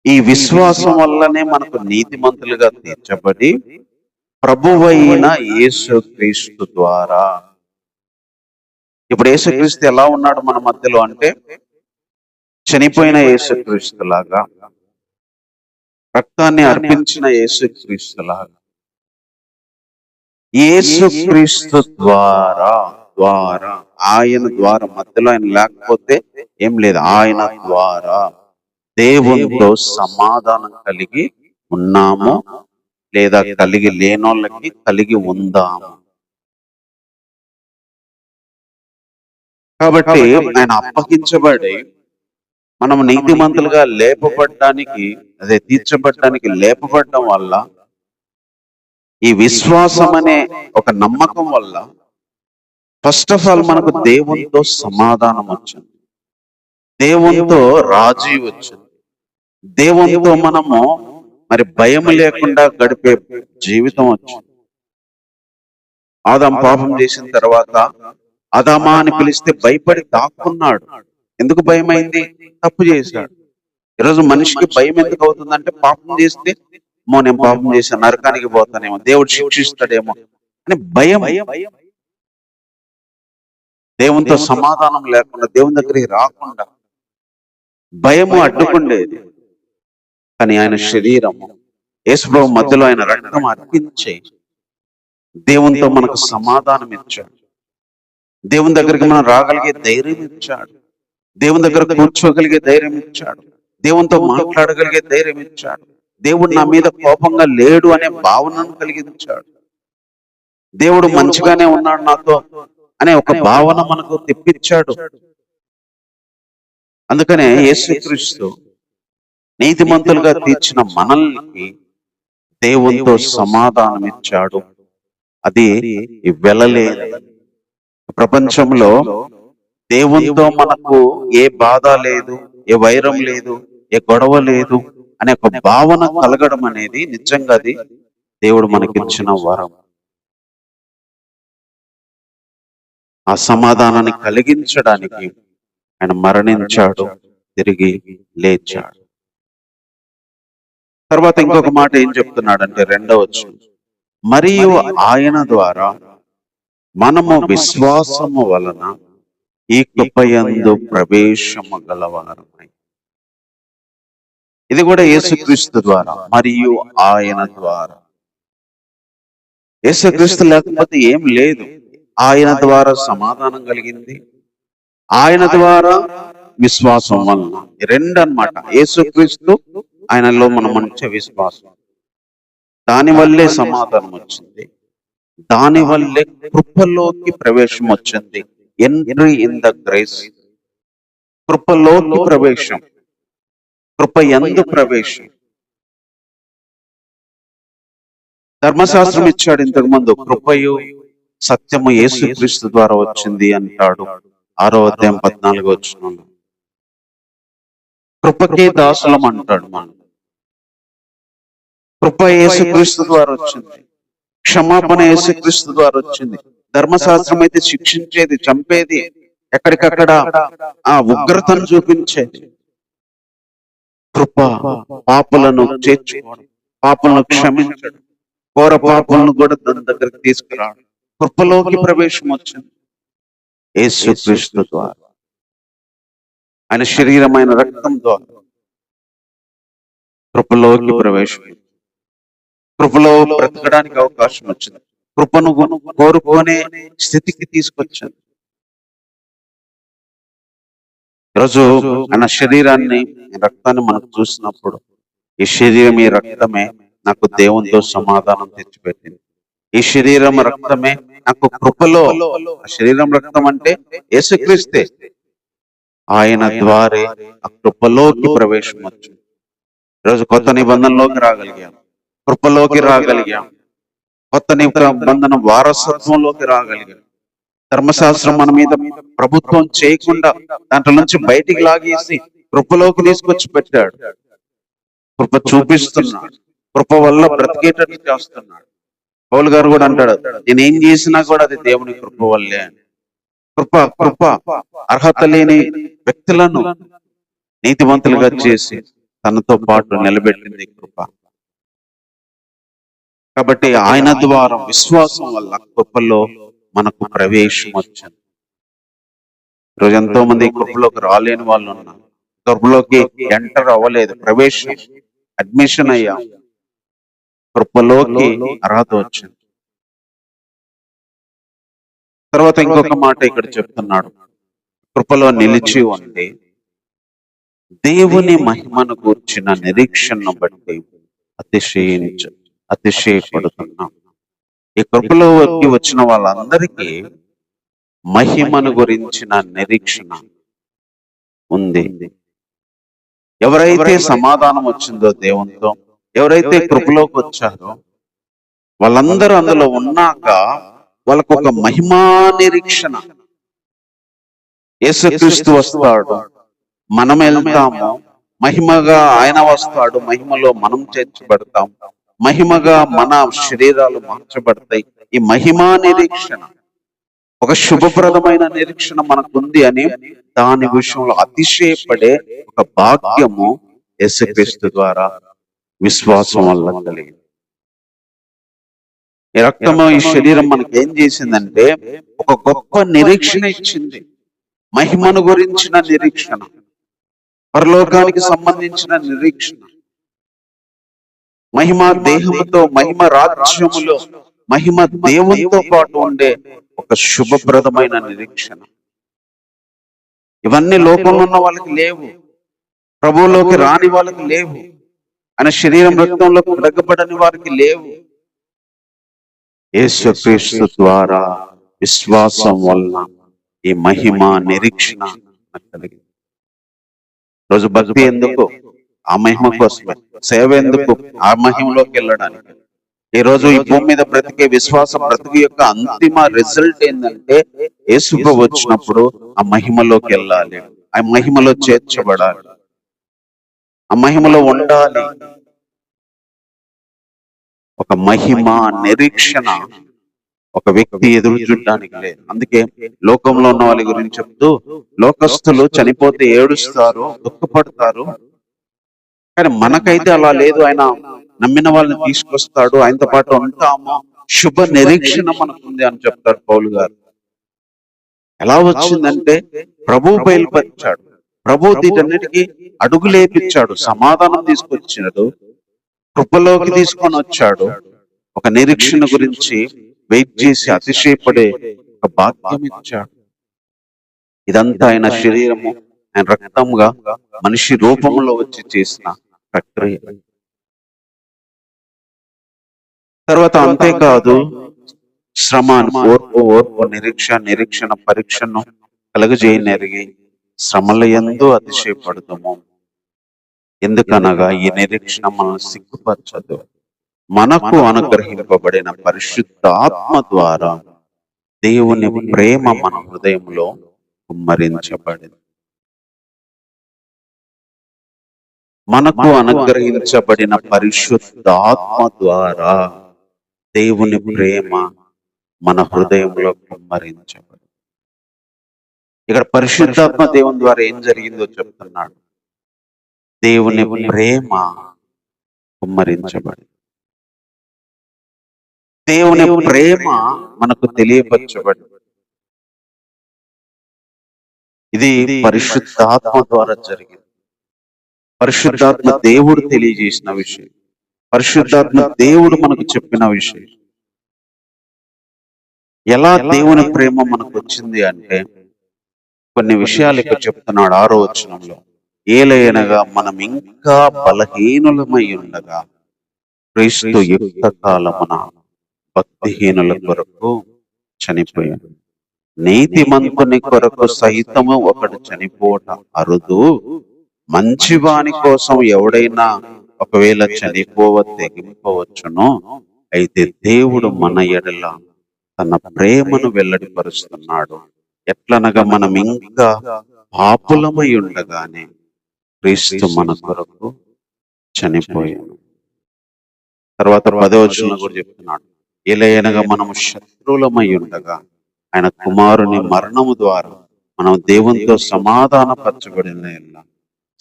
ఈ విశ్వాసం వల్లనే మనకు నీతిమంతులుగా తీర్చబడి ప్రభువైన యేసుక్రీస్తు ద్వారా. ఇప్పుడు యేసుక్రీస్తు ఎలా ఉన్నాడు మన మధ్యలో అంటే, చనిపోయిన యేసుక్రీస్తు లాగా, రక్తాన్ని అర్పించిన యేసుక్రీస్తు లాగా. యేసుక్రీస్తు ద్వారా, ఆయన ద్వారా, మధ్యలో ఆయన లేకపోతే ఏం లేదు, ఆయన ద్వారా దేవునితో సమాధానం కలిగి ఉన్నాము, లేదా కలిగి లేనోళ్ళకి కలిగి ఉందాము. కాబట్టి ఆయన అప్పగించబడి మనం నీతిమంతులుగా లేపబడ్డానికి, అదే తీర్చబడ్డానికి లేపబడడం వల్ల, ఈ విశ్వాసం అనే ఒక నమ్మకం వల్ల ఫస్ట్ ఆఫ్ ఆల్ మనకు దేవునితో సమాధానం వచ్చింది, దేవునితో రాజీ వచ్చింది, దేవునితో మనము మరి భయం లేకుండా గడిపే జీవితం వచ్చింది. ఆదాం పాపం చేసిన తర్వాత ఆదామా అని పిలిస్తే భయపడి దాక్కున్నాడు. ఎందుకు భయం అయింది? తప్పు చేశాడు. ఈరోజు మనిషికి భయం ఎందుకు అవుతుందంటే, పాపం చేస్తే నేను పాపం చేశాను, నరకానికి పోతానేమో, దేవుడు శిక్షిస్తాడేమో అని భయం. దేవునితో సమాధానం లేకుండా, దేవుని దగ్గరికి రాకుండా భయము అడ్డుకుండేది. కానీ ఆయన శరీరము, యేసుప్రభు మధ్యలో ఆయన రక్తం అర్పించి దేవునితో మనకు సమాధానం ఇచ్చాడు, దేవుని దగ్గరికి మనం రాగలిగే ధైర్యం ఇచ్చాడు, దేవుని దగ్గర కూర్చోగలిగే ధైర్యం ఇచ్చాడు, దేవునితో మాట్లాడగలిగే ధైర్యం ఇచ్చాడు, దేవుడు నా మీద కోపంగా లేడు అనే భావనను కలిగించాడు, దేవుడు మంచిగానే ఉన్నాడు నాతో అనే ఒక భావన మనకు తెప్పించాడు. అందుకనే యేసుక్రీస్తు నీతిమంతులుగా తీర్చిన మనల్ని దేవునితో సమాధానం ఇచ్చాడు. అది వెలలేదు. ప్రపంచంలో దేవునితో మనకు ఏ బాధ లేదు, ఏ వైరం లేదు, ఏ గొడవ లేదు అనే ఒక భావన కలగడం అనేది నిజంగా అది దేవుడు మనకిచ్చిన వరం. ఆ సమాధానాన్ని కలిగించడానికి ఆయన మరణించాడు, తిరిగి లేచాడు. తర్వాత ఇంకొక మాట ఏం చెప్తున్నాడంటే, 2వ వచనం, మరియు ఆయన ద్వారా మనము విశ్వాసము వలన ఈ కృపయందు ప్రవేశము గలవారమై. ఇది కూడా యేసుక్రీస్తు ద్వారా, మరియు ఆయన ద్వారా. యేసుక్రీస్తు లేకపోతే ఏం లేదు. ఆయన ద్వారా సమాధానం కలిగింది, ఆయన ద్వారా విశ్వాసం వలన. రెండు అన్నమాట. యేసుక్రీస్తు, ఆయనలో మనం ఉంచే విశ్వాసం, దాని వల్లే సమాధానం వచ్చింది, దాని వల్లే కృపలోకి ప్రవేశం వచ్చింది. Entry in the grace. కృపలోకి ప్రవేశం, కృప యందు ప్రవేశం. ధర్మశాస్త్రం ఇచ్చాడు ఇంతకు ముందు, కృపయు సత్యము యేసుక్రీస్తు ద్వారా వచ్చింది అంటాడు 6వ అధ్యాయం 14వ వచనంలో. కృపకే దాసులం అంటాడు. మనం కృప యేసుక్రీస్తు ద్వారా వచ్చింది, క్షమాపణ యేసుక్రీస్తు ద్వారా వచ్చింది. ధర్మశాస్త్రం అయితే శిక్షించేది, చంపేది, ఎక్కడికక్కడ ఆ ఉగ్రతను చూపించేది. కృప పాపులను చేర్చుకోవడం, పాపులను క్షమించడం, ఘోర పాపులను కూడా దాని దగ్గరికి తీసుకురావడం. కృపలోకి ప్రవేశం వచ్చింది యేసుక్రీస్తు ద్వారా, ఆయన శరీరమైన రక్తం ద్వారా కృపలోకి ప్రవేశం. కృపలో బ్రతకడానికి అవకాశం వచ్చింది. కృపను కోరుకునే స్థితికి తీసుకొచ్చింది. ఈరోజు ఆయన శరీరాన్ని, రక్తాన్ని మనకు చూసినప్పుడు, ఈ శరీరం, ఈ రక్తమే నాకు దేవునితో సమాధానం తెచ్చిపెట్టింది. ఈ శరీరం రక్తమే నాకు కృపలో, శరీరం రక్తం అంటే యేసుక్రీస్తే, ఆయన ద్వారా ఆ కృపలోకి ప్రవేశం వచ్చింది. ఈరోజు కొత్త నిబంధనలోకి రాగలిగాం, కృపలోకి రాగలిగాం, కొత్త నిబంధన వారసత్వంలోకి రాగలిగాం. ధర్మశాస్త్రం మన మీద ప్రభుత్వం చేయకుండా దాంట్లో నుంచి బయటికి లాగేసి కృపలోకి తీసుకొచ్చి పెట్టాడు. కృప చూపిస్తున్నాడు, కృప వల్ల బ్రతికేటట్టు చేస్తున్నాడు. పౌలు గారు కూడా అంటాడు, నేనేం చేసినా కూడా అది దేవుని కృప వల్లే అని. కృప అర్హత లేని వ్యక్తులను నీతివంతులుగా చేసి తనతో పాటు నిలబెట్టింది కృప. కాబట్టి ఆయన ద్వారా విశ్వాసం వల్ల కృపలో మనకు ప్రవేశం వచ్చింది. ఈరోజు ఎంతో మంది కృపలోకి రాలేని వాళ్ళు ఉన్నారు. కృపలోకి ఎంటర్ అవ్వలేదు, ప్రవేశం, అడ్మిషన్ అయ్యాం, కృపలోకి అర్హత వచ్చింది. తర్వాత ఇంకొక మాట ఇక్కడ చెప్తున్నాడు, కృపలో నిలిచి ఉండి దేవుని మహిమను కూర్చిన నిరీక్షణను బట్టి అతిశయపడుతున్నాం. ఈ కృపలోకి వచ్చిన వాళ్ళందరికీ మహిమను గురించిన నిరీక్షణ ఉంది. ఎవరైతే సమాధానం వచ్చిందో దేవునితో, ఎవరైతే కృపలోకి వచ్చారో వాళ్ళందరూ అందులో ఉన్నాక వాళ్ళకు ఒక మహిమా నిరీక్షణ. యేసుక్రీస్తు వస్తాడు, మనం వెళ్తాము, మహిమగా ఆయన వస్తాడు, మహిమలో మనం చేర్చబడతాం, మహిమగా మన శరీరాలు మార్చబడతాయి. ఈ మహిమా నిరీక్షణ, ఒక శుభప్రదమైన నిరీక్షణ మనకుంది అని దాని విషయంలో అతిశయపడే ఒక భాగ్యము యేసుక్రీస్తు ద్వారా విశ్వాసం వల్ల కలిగింది. ఈ రక్తము, ఈ శరీరం మనకి ఏం చేసిందంటే ఒక గొప్ప నిరీక్షణ ఇచ్చింది. మహిమను గురించిన నిరీక్షణ, పరలోకానికి సంబంధించిన నిరీక్షణ, మహిమ దేహముతో, మహిమ రాజ్యములో, మహిమ దేవునితో పాటు ఉండే ఒక శుభప్రదమైన నిరీక్షణ. ఇవన్నీ లోకంలో ఉన్న వాళ్ళకి లేవు, ప్రభువులోకి రాని వాళ్ళకి లేవు, ఆయన శరీరం రక్తంలోకి కడగబడని వారికి లేవు. యేసుక్రీస్తు ద్వారా విశ్వాసం వల్ల ఈ మహిమ నిరీక్షణ కలిగింది. రోజు భక్తి ఎందుకు? ఆ మహిమ కోసమే. సేవ ఎందుకు? ఆ మహిమలోకి వెళ్ళడానికి. ఈ రోజు ఈ భూమి మీద బ్రతికే విశ్వాస బ్రతుకు యొక్క అంతిమ రిజల్ట్ ఏంటంటే యేసు వచ్చినప్పుడు ఆ మహిమలోకి వెళ్ళాలి, ఆ మహిమలో చేర్చబడాలి, ఆ మహిమలో ఉండాలి. ఒక మహిమ నిరీక్షణ ఒక వ్యక్తి ఎదురు చూడడానికి లేదు. అందుకే లోకంలో ఉన్న వాళ్ళ గురించి చెప్తూ, లోకస్తులు చనిపోతే ఏడుస్తారు, దుఃఖపడతారు, కానీ మనకైతే అలా లేదు. ఆయన నమ్మిన వాళ్ళని తీసుకొస్తాడు, ఆయనతో పాటు ఉంటాము, శుభ నిరీక్షణ మనకుంది అని చెప్తారు పౌలు గారు. ఎలా వచ్చిందంటే ప్రభు బయలుపరిచాడు, ప్రభు వీటన్నిటికీ అడుగులేపించాడు, సమాధానం తీసుకొచ్చినాడు, కృపలోకి తీసుకొని వచ్చాడు. ఒక నిరీక్షణ గురించి వెయిట్ చేసి అతిశయపడే ఒక భాగ్యం ఇచ్చాడు. ఇదంతా ఆయన శరీరము, ఆయన రక్తంగా మనిషి రూపంలో వచ్చి చేసిన ప్రక్రియ. తర్వాత అంతేకాదు, శ్రమ, ఓర్పు, నిరీక్షణ పరీక్షను కలుగజేయనెరిగి శ్రమల యందు అతిశయపడతాము. ఎందుకనగా ఈ నిరీక్షణ మనల్ని సిగ్గుపరచదు. మనకు అనుగ్రహింపబడిన పరిశుద్ధాత్మ ద్వారా దేవుని ప్రేమ మన హృదయంలో కుమ్మరించబడింది. మనకు అనుగ్రహించబడిన పరిశుద్ధాత్మ ద్వారా దేవుని ప్రేమ మన హృదయంలో కుమ్మరించబడింది. ఇక్కడ పరిశుద్ధాత్మ దేవుని ద్వారా ఏం జరిగిందో చెప్తున్నాడు. దేవుని ప్రేమ కుమ్మరించబడింది. దేవుని ప్రేమ మనకు తెలియపరచబడింది. ఇది పరిశుద్ధాత్మ ద్వారా జరిగింది. పరిశుద్ధాత్మ దేవుడు తెలియజేసిన విషయం, పరిశుద్ధాత్మ దేవుడు మనకు చెప్పిన విషయం. ఎలా దేవుని ప్రేమ మనకు వచ్చింది అంటే కొన్ని విషయాలు ఇక్కడ చెప్తున్నాడు 6వ వచనంలో. ఏలయనగా మనం ఇంకా బలహీనులమై ఉండగా క్రీస్తు యుక్త కాలమున భక్తిహీనుల కొరకు చనిపోయాడు. నీతిమంతుని కొరకు సహితము ఒకడు చనిపోవటం అరుదు. మంచివాని కోసం ఎవడైనా ఒకవేళ తెగింపవచ్చును. అయితే దేవుడు మన ఎడల తన ప్రేమను వెల్లడిపరుస్తున్నాడు. ఎట్లనగా మనం ఇంకా పాపులమై ఉండగానే క్రీస్తు మన కొరకు చనిపోయాడు. తర్వాత 10వ వచనంలో కూడా చెప్తున్నాడు, ఏలయనగా మనము శత్రువులమై ఉండగా ఆయన కుమారుని మరణము ద్వారా మనం దేవునితో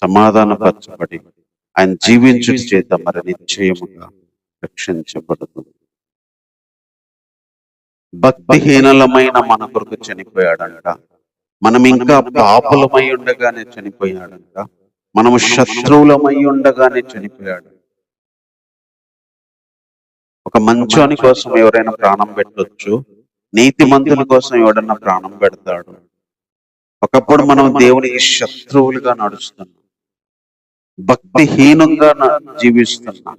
సమాధానపరచబడి ఆయన జీవించుట చేత మరి నిశ్చయముగా రక్షించబడుతుంది. భక్తిహీనులమైన మన కొరకు చనిపోయాడంట. మనం ఇంకా పాపులమై ఉండగానే చనిపోయాడంట. మనము శత్రువులమై ఉండగానే చనిపోయాడు. ఒక మంచోని కోసం ఎవరైనా ప్రాణం పెట్టొచ్చు, నీతిమంతుని కోసం ఎవడన్నా ప్రాణం పెడతాడు. ఒకప్పుడు మనం దేవునికి శత్రువులుగా నడుస్తున్నాం, భక్తిహీనంగా జీవిస్తున్నాం,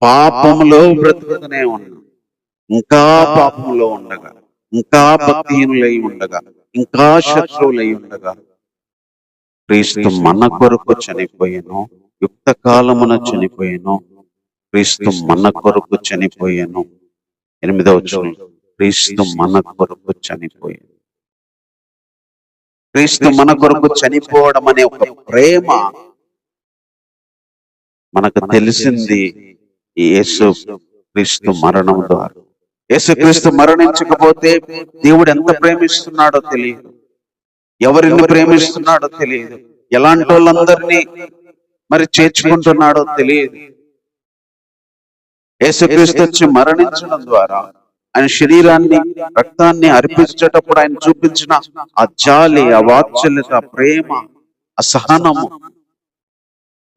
పాపంలో బ్రతుకుతూనే ఉన్నాం. ఇంకా పాపంలో ఉండగా, ఇంకా భక్తిహీనులై ఉండగా, ఇంకా శత్రువులై ఉండగా క్రీస్తు మన కొరకు చనిపోయాను, యుక్త కాలమున చనిపోయాను. క్రీస్తు మన కొరకు చనిపోయాను. 8వ వచనం, క్రీస్తు మన కొరకు చనిపోయాను. క్రీస్తు మన కొరకు చనిపోవడం అనే ఒక ప్రేమ మనకు తెలిసింది యేసు క్రీస్తు మరణం ద్వారా. యేసుక్రీస్తు మరణించకపోతే దేవుడు ఎంత ప్రేమిస్తున్నాడో తెలియదు, ఎవరిని ప్రేమిస్తున్నాడో తెలియదు, ఎలాంటి వాళ్ళందరినీ మరి చేర్చుకుంటున్నాడో తెలియదు. యేసుక్రీస్తు వచ్చి మరణించడం ద్వారా ఆయన శరీరాన్ని, రక్తాన్ని అర్పించేటప్పుడు ఆయన చూపించిన ఆ జాలి, ఆ వాత్సల్యత, ఆ ప్రేమ, ఆ సహనము.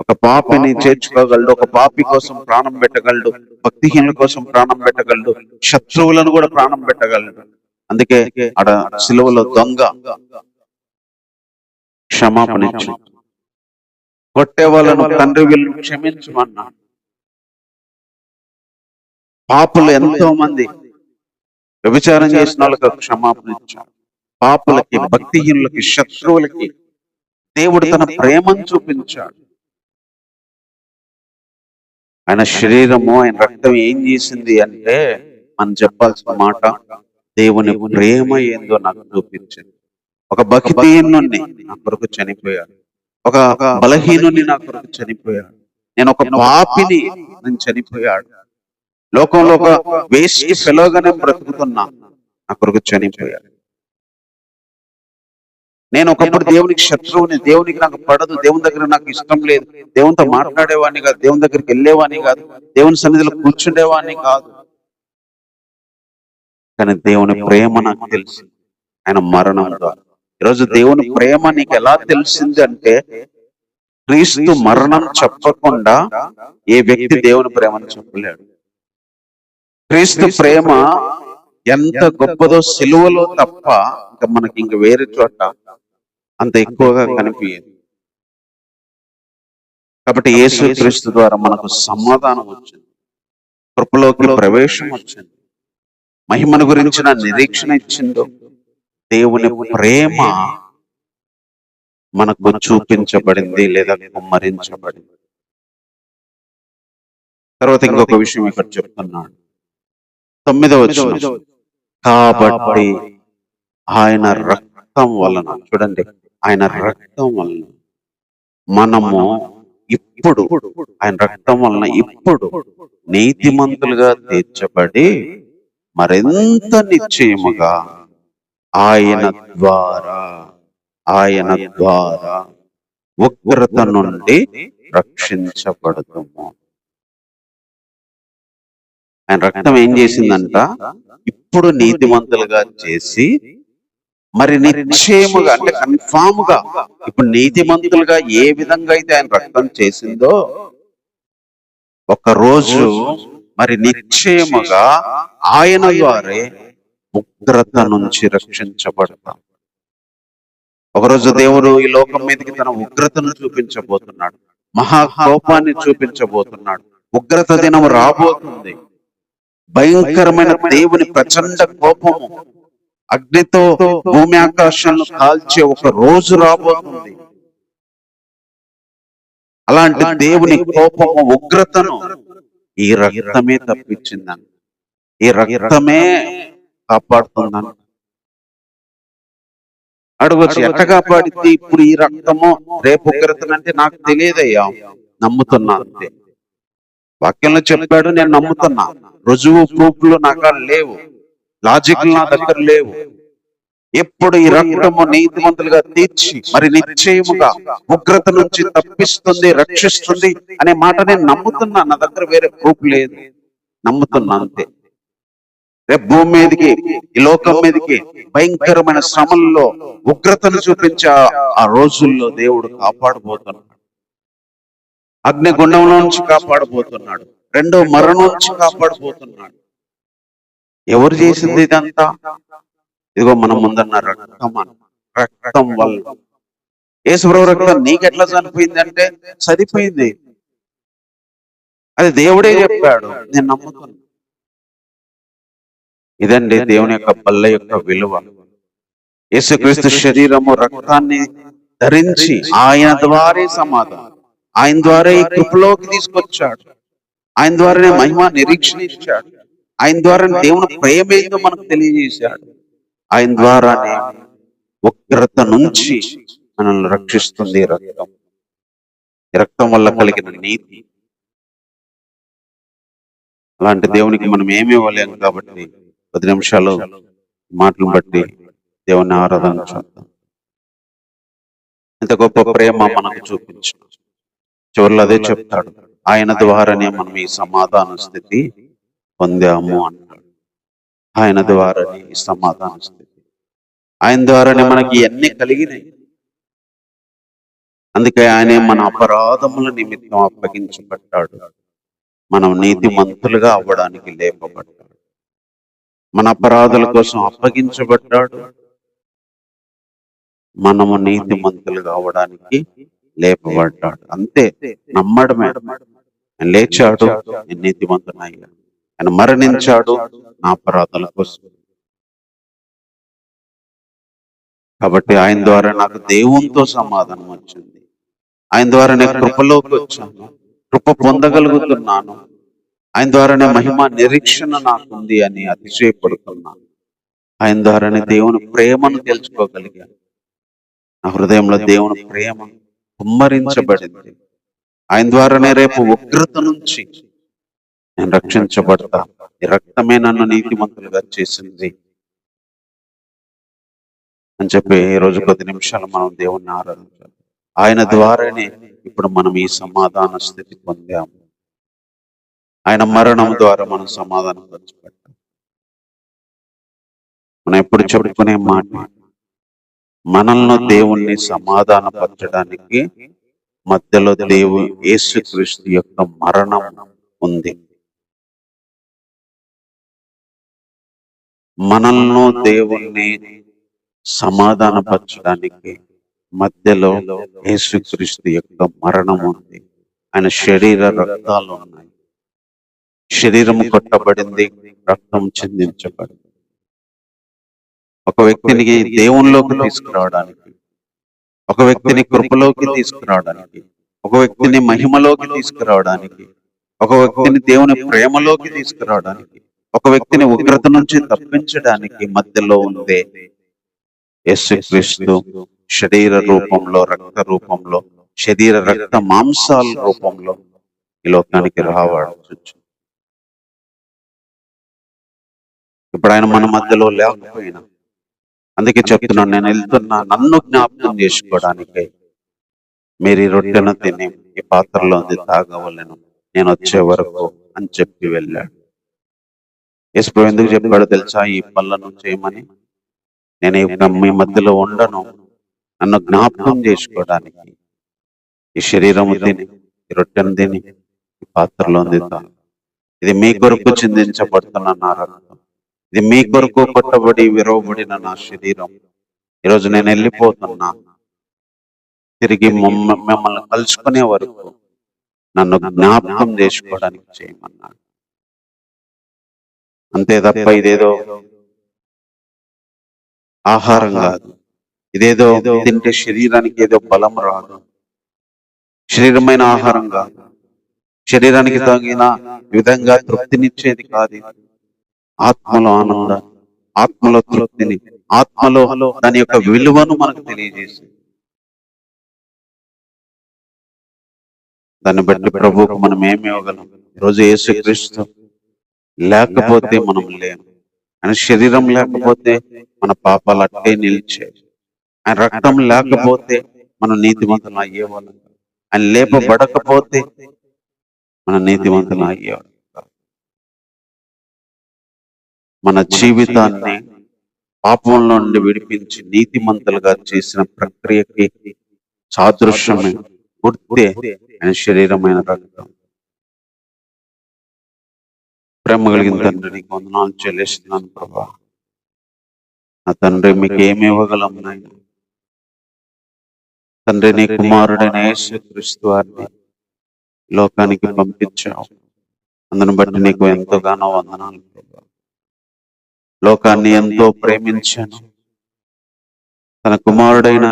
ఒక పాపిని చేర్చుకోగలడు, ఒక పాపి కోసం ప్రాణం పెట్టగలడు, భక్తిహీనుల కోసం ప్రాణం పెట్టగలడు, శత్రువులను కూడా ప్రాణం పెట్టగలడు. అందుకే ఆడ సిలువలో దొంగ క్షమాపణ ఇచ్చి, కొట్టే వాళ్ళను తండ్రి వీళ్ళను క్షమించమన్నాడు. పాపులు ఎంతో మంది వ్యభిచారం చేసిన వాళ్ళకి క్షమాపణ ఇచ్చాడు. పాపులకి, భక్తిహీనులకి, శత్రువులకి దేవుడు తన ప్రేమను చూపించాడు. ఆయన శరీరము, ఆయన రక్తం ఏం చేసింది అంటే మనం చెప్పాల్సిన మాట, దేవుని ప్రేమ ఏందో నాకు చూపించింది. ఒక భక్తిహీనుని నా కొరకు చనిపోయాడు, ఒక బలహీనుని నా కొరకు చనిపోయాడు, నేను ఒక పాపిని నేను చనిపోయాడు, లోకంలో ఒక వేస్ట్ ఫెలోగానే బ్రతుకుతున్నా, నా కొరకు చనిపోయాడు. నేను ఒకప్పుడు దేవునికి శత్రువుని, దేవునికి నాకు పడదు, దేవుని దగ్గర నాకు ఇష్టం లేదు, దేవునితో మాట్లాడేవాడిని కాదు, దేవుని దగ్గరికి వెళ్ళేవాడిని కాదు, దేవుని సన్నిధిలో కూర్చుండేవాడిని కాదు. కానీ దేవుని ప్రేమ నాకు తెలుసు ఆయన మరణం ద్వారా. ఈరోజు దేవుని ప్రేమ నీకు ఎలా తెలిసింది అంటే, క్రీస్తు మరణం చెప్పకుండా ఏ వ్యక్తి దేవుని ప్రేమను చెప్పలేడు. క్రీస్తు ప్రేమ ఎంత గొప్పదో సిలువలో తప్ప ఇంకా మనకి ఇంక వేరే చోట అంత ఎక్కువగా కనిపించదు. కాబట్టి యేసు క్రీస్తు ద్వారా మనకు సమాధానం వచ్చింది, కృపలోకి ప్రవేశం వచ్చింది, మహిమను గురించిన నిరీక్షణ ఇచ్చిందో. దేవుని ప్రేమ మనకు చూపించబడింది లేదా కుమ్మరించబడింది. తర్వాత ఇంకొక విషయం ఇక్కడ చెప్తున్నాడు, 9వ వచనం. కాబట్టి ఆయన రక్తం వలన, చూడండి, ఆయన రక్తం వలన మనము ఇప్పుడు, ఆయన రక్తం వలన ఇప్పుడు నీతిమంతులుగా తీర్చబడి మరింత నిశ్చయముగా ఆయన ద్వారా ఉగ్రత నుండి రక్షించబడుతాము. ఆయన రక్తం ఏం చేసిందంట? ఇప్పుడు నీతిమంతులుగా చేసి మరి నిశ్చయముగా, అంటే కన్ఫామ్ గా, ఇప్పుడు నీతిమంతులుగా ఏ విధంగా అయితే ఆయన రక్తం చేసిందో, ఒక రోజు మరి నిశ్చయముగా ఆయన ద్వారే ఉగ్రత నుంచి రక్షించబడతాం. ఒకరోజు దేవుడు ఈ లోకం మీదకి తన ఉగ్రతను చూపించబోతున్నాడు, మహాకోపాన్ని చూపించబోతున్నాడు. ఉగ్రత దినం రాబోతుంది. భయంకరమైన దేవుని ప్రచండ కోపము, అగ్నితో భూమి ఆకాశాలను కాల్చే ఒక రోజు రాబోతుంది. అలాంటి దేవుని కోపము, ఉగ్రతను ఈ రక్తమే తప్పించిందని, ఈ రక్తమే కాపాడుతుందని. అడగొచ్చు, ఎట్ట కాపాడితే ఇప్పుడు ఈ రక్తము రేపు ఉగ్రతనంటే నాకు తెలియదయ్యా, నమ్ముతున్నా అంతే. వాక్యంలో చెప్పాడు, నేను నమ్ముతున్నా. రుజువు ప్రూఫ్లు నాకు లేవు, లాజిక్లు నా దగ్గర లేవు. ఎప్పుడు ఈ రక్తము నీతిమంతులుగా తీర్చి మరి నిశ్చయముగా ఉగ్రత నుంచి తప్పిస్తుంది, రక్షిస్తుంది అనే మాట నేను నమ్ముతున్నా. నా దగ్గర వేరే ప్రూఫ్ లేదు, నమ్ముతున్నా అంతే. రేపు భూమి మీదకి, ఈ లోకం మీదకి భయంకరమైన శ్రమల్లో ఉగ్రతను చూపించే ఆ రోజుల్లో దేవుడు కాపాడబోతున్నాడు. అగ్నిగుండంలో నుంచి కాపాడబోతున్నాడు, రెండో మరణం నుంచి కాపాడబోతున్నాడు. ఎవరు చేసింది ఇదంతా? ఇదిగో మనం ముందన్న రక్తం వల్ల. యేసుప్రభు రక్తం నీకెట్లా చనిపోయింది అంటే, సరిపోయింది. అది దేవుడే చెప్పాడు, నేను నమ్ముతున్నా. ఇదండి దేవుని యొక్క బల్ల యొక్క విలువ. యేసుక్రీస్తు శరీరము రక్తాన్ని ధరించి ఆయన ద్వారే సమాధానం, ఆయన ద్వారా ఈ కృపలోకి తీసుకొచ్చాడు, ఆయన ద్వారానే మహిమ నిరీక్షణ ఇచ్చాడు, ఆయన ద్వారా దేవుని ప్రేమ ఏందో మనకు తెలియజేశాడు, ఆయన ద్వారానే ఉగ్రత నుంచి మనల్ని రక్షిస్తుంది రక్తం. రక్తం వల్ల కలిగిన నీతి. అలాంటి దేవునికి మనం ఏమి ఇవ్వలేము. కాబట్టి 10 నిమిషాలు మాటలు బట్టి దేవుని ఆరాధన చేద్దాం. ఇంత గొప్ప ప్రేమ మనకు చూపించు. చివరిలో అదే చెప్తాడు, ఆయన ద్వారానే మనం ఈ సమాధాన స్థితి పొందాము అంటాడు. ఆయన ద్వారానే ఈ సమాధాన స్థితి, ఆయన ద్వారానే మనకి ఇవన్నీ కలిగినాయి. అందుకే ఆయనే మన అపరాధముల నిమిత్తం అప్పగించబడ్డాడు, మనం నీతిమంతులుగా అవ్వడానికి లేపబడ్డాడు. మన అపరాధుల కోసం అప్పగించబడ్డాడు, మనము నీతిమంతులుగా అవ్వడానికి లేపబడ్డాడు. అంతే, నమ్మడమే. ఆయన లేచాడు, నేను నీతిమంతునయ్యాను. ఆయన మరణించాడు నా అపరాధాల కోసం. కాబట్టి ఆయన ద్వారా నాకు దేవునితో సమాధానం వచ్చింది. ఆయన ద్వారా నేను కృపలోకి వచ్చాను, కృప పొందగలుగుతున్నాను. ఆయన ద్వారానే మహిమ నిరీక్షణ నాకుంది అని అతిశయపడుతున్నాను. ఆయన ద్వారానే దేవుని ప్రేమను తెలుసుకోగలిగాను. నా హృదయంలో దేవుని ప్రేమ కుమ్మరించబడింది. ఆయన ద్వారానే రేపు ఉగ్రత నుంచి నేను రక్షించబడతా. ఈ రక్తమే నన్ను నీతిమంతులుగా చేసింది అని చెప్పి ఈ రోజు 10 నిమిషాలు మనం దేవుణ్ణి ఆరాధించాలి. ఆయన ద్వారానే ఇప్పుడు మనం ఈ సమాధాన స్థితి పొందాము. ఆయన మరణం ద్వారా మనం సమాధానం పంచిపెట్టాం. మనం ఎప్పుడు చెప్పుకునే మాట, మనల్ని దేవుణ్ణి సమాధానపరచడానికి మధ్యలో యేసుక్రీస్తు యొక్క మరణం ఉంది. మనల్ని దేవుణ్ణి సమాధానపరచడానికి మధ్యలో యేసుక్రీస్తు యొక్క మరణం ఉంది. ఆయన శరీర రక్తాలు ఉన్నాయి. శరీరము కొట్టబడింది, రక్తం చిందించబడింది. ఒక వ్యక్తిని దేవునిలోకి తీసుకురావడానికి, ఒక వ్యక్తిని కృపలోకి తీసుకురావడానికి, ఒక వ్యక్తిని మహిమలోకి తీసుకురావడానికి, ఒక వ్యక్తిని దేవుని ప్రేమలోకి తీసుకురావడానికి, ఒక వ్యక్తిని ఉగ్రత నుంచి తప్పించడానికి మధ్యలో ఉందే యేసుక్రీస్తు శరీర రూపంలో, రక్త రూపంలో, శరీర రక్త మాంసాల రూపంలో ఈ లోకానికి రావాల్సి. ఇప్పుడు ఆయన మన మధ్యలో లేకపోయినా, అందుకే చెప్తున్నాను, నేను వెళ్తున్నా, నన్ను జ్ఞాపకం చేసుకోవడానికి మీరు ఈ రొట్టెను తిని ఈ పాత్రలో తాగవలను, నేను వచ్చే వరకు అని చెప్పి వెళ్ళాడు. యేసు ఎందుకు చెప్పాడో తెలుసా? ఈ పళ్ళను చేయమని. నేను మీ మధ్యలో ఉండను, నన్ను జ్ఞాపకం చేసుకోవడానికి ఈ శరీరము తిని, ఈ రొట్టెను తిని ఈ పాత్రలో తాగు. ఇది మీ కొరకు చిందించబడుతున్న నా రక్తం, ఇది మీ కొరకు కొట్టబడి విరవబడిన నా శరీరం. ఈరోజు నేను వెళ్ళిపోతున్నా, తిరిగి మిమ్మల్ని కలుసుకునే వరకు నన్ను జ్ఞాపకం చేసుకోవడానికి చేయమన్నాడు. అంతే తప్ప ఇదేదో ఆహారం కాదు, ఇదేదో తింటే శరీరానికి ఏదో బలం రాదు, శరీరమైన ఆహారం కాదు, శరీరానికి తగిన విధంగా తృప్తినిచ్చేది కాదు. ఆత్మలో ఆనందం, ఆత్మలో తృప్తిని, ఆత్మలో దాని యొక్క విలువను మనకు తెలియజేసి, దాన్ని బట్టి ప్రభువుకు మనం ఏమి ఇవ్వగలం? ఈరోజు యేసుక్రీస్తు లేకపోతే మనం లేము. ఆయన శరీరం లేకపోతే మన పాపాలు అట్టే నిలిచేవి. ఆయన రక్తం లేకపోతే మనం నీతిమంతులు అయ్యేవాళ్ళం. ఆయన లేపబడకపోతే మన నీతిమంతులు అయ్యేవాళ్ళం. మన జీవితాన్ని పాపంలో నుండి విడిపించి నీతిమంతులుగా చేసిన ప్రక్రియకి సాదృశ్యమే, గుర్తే ఆయన శరీరమైన రక్తం. ప్రేమ కలిగిన తండ్రి, నీకు వందనాలు చెల్లిస్తున్నాను ప్రభా. నా తండ్రి, మీకు ఏమి ఇవ్వగలం నాయన? తండ్రి, నీ కుమారుడైన యేసుక్రీస్తు వారిని లోకానికి పంపించావు. అందును బట్టి నీకు ఎంతగానో వందనాలు ప్రభా. లోకాన్ని ఎంతో ప్రేమించాను, తన కుమారుడైన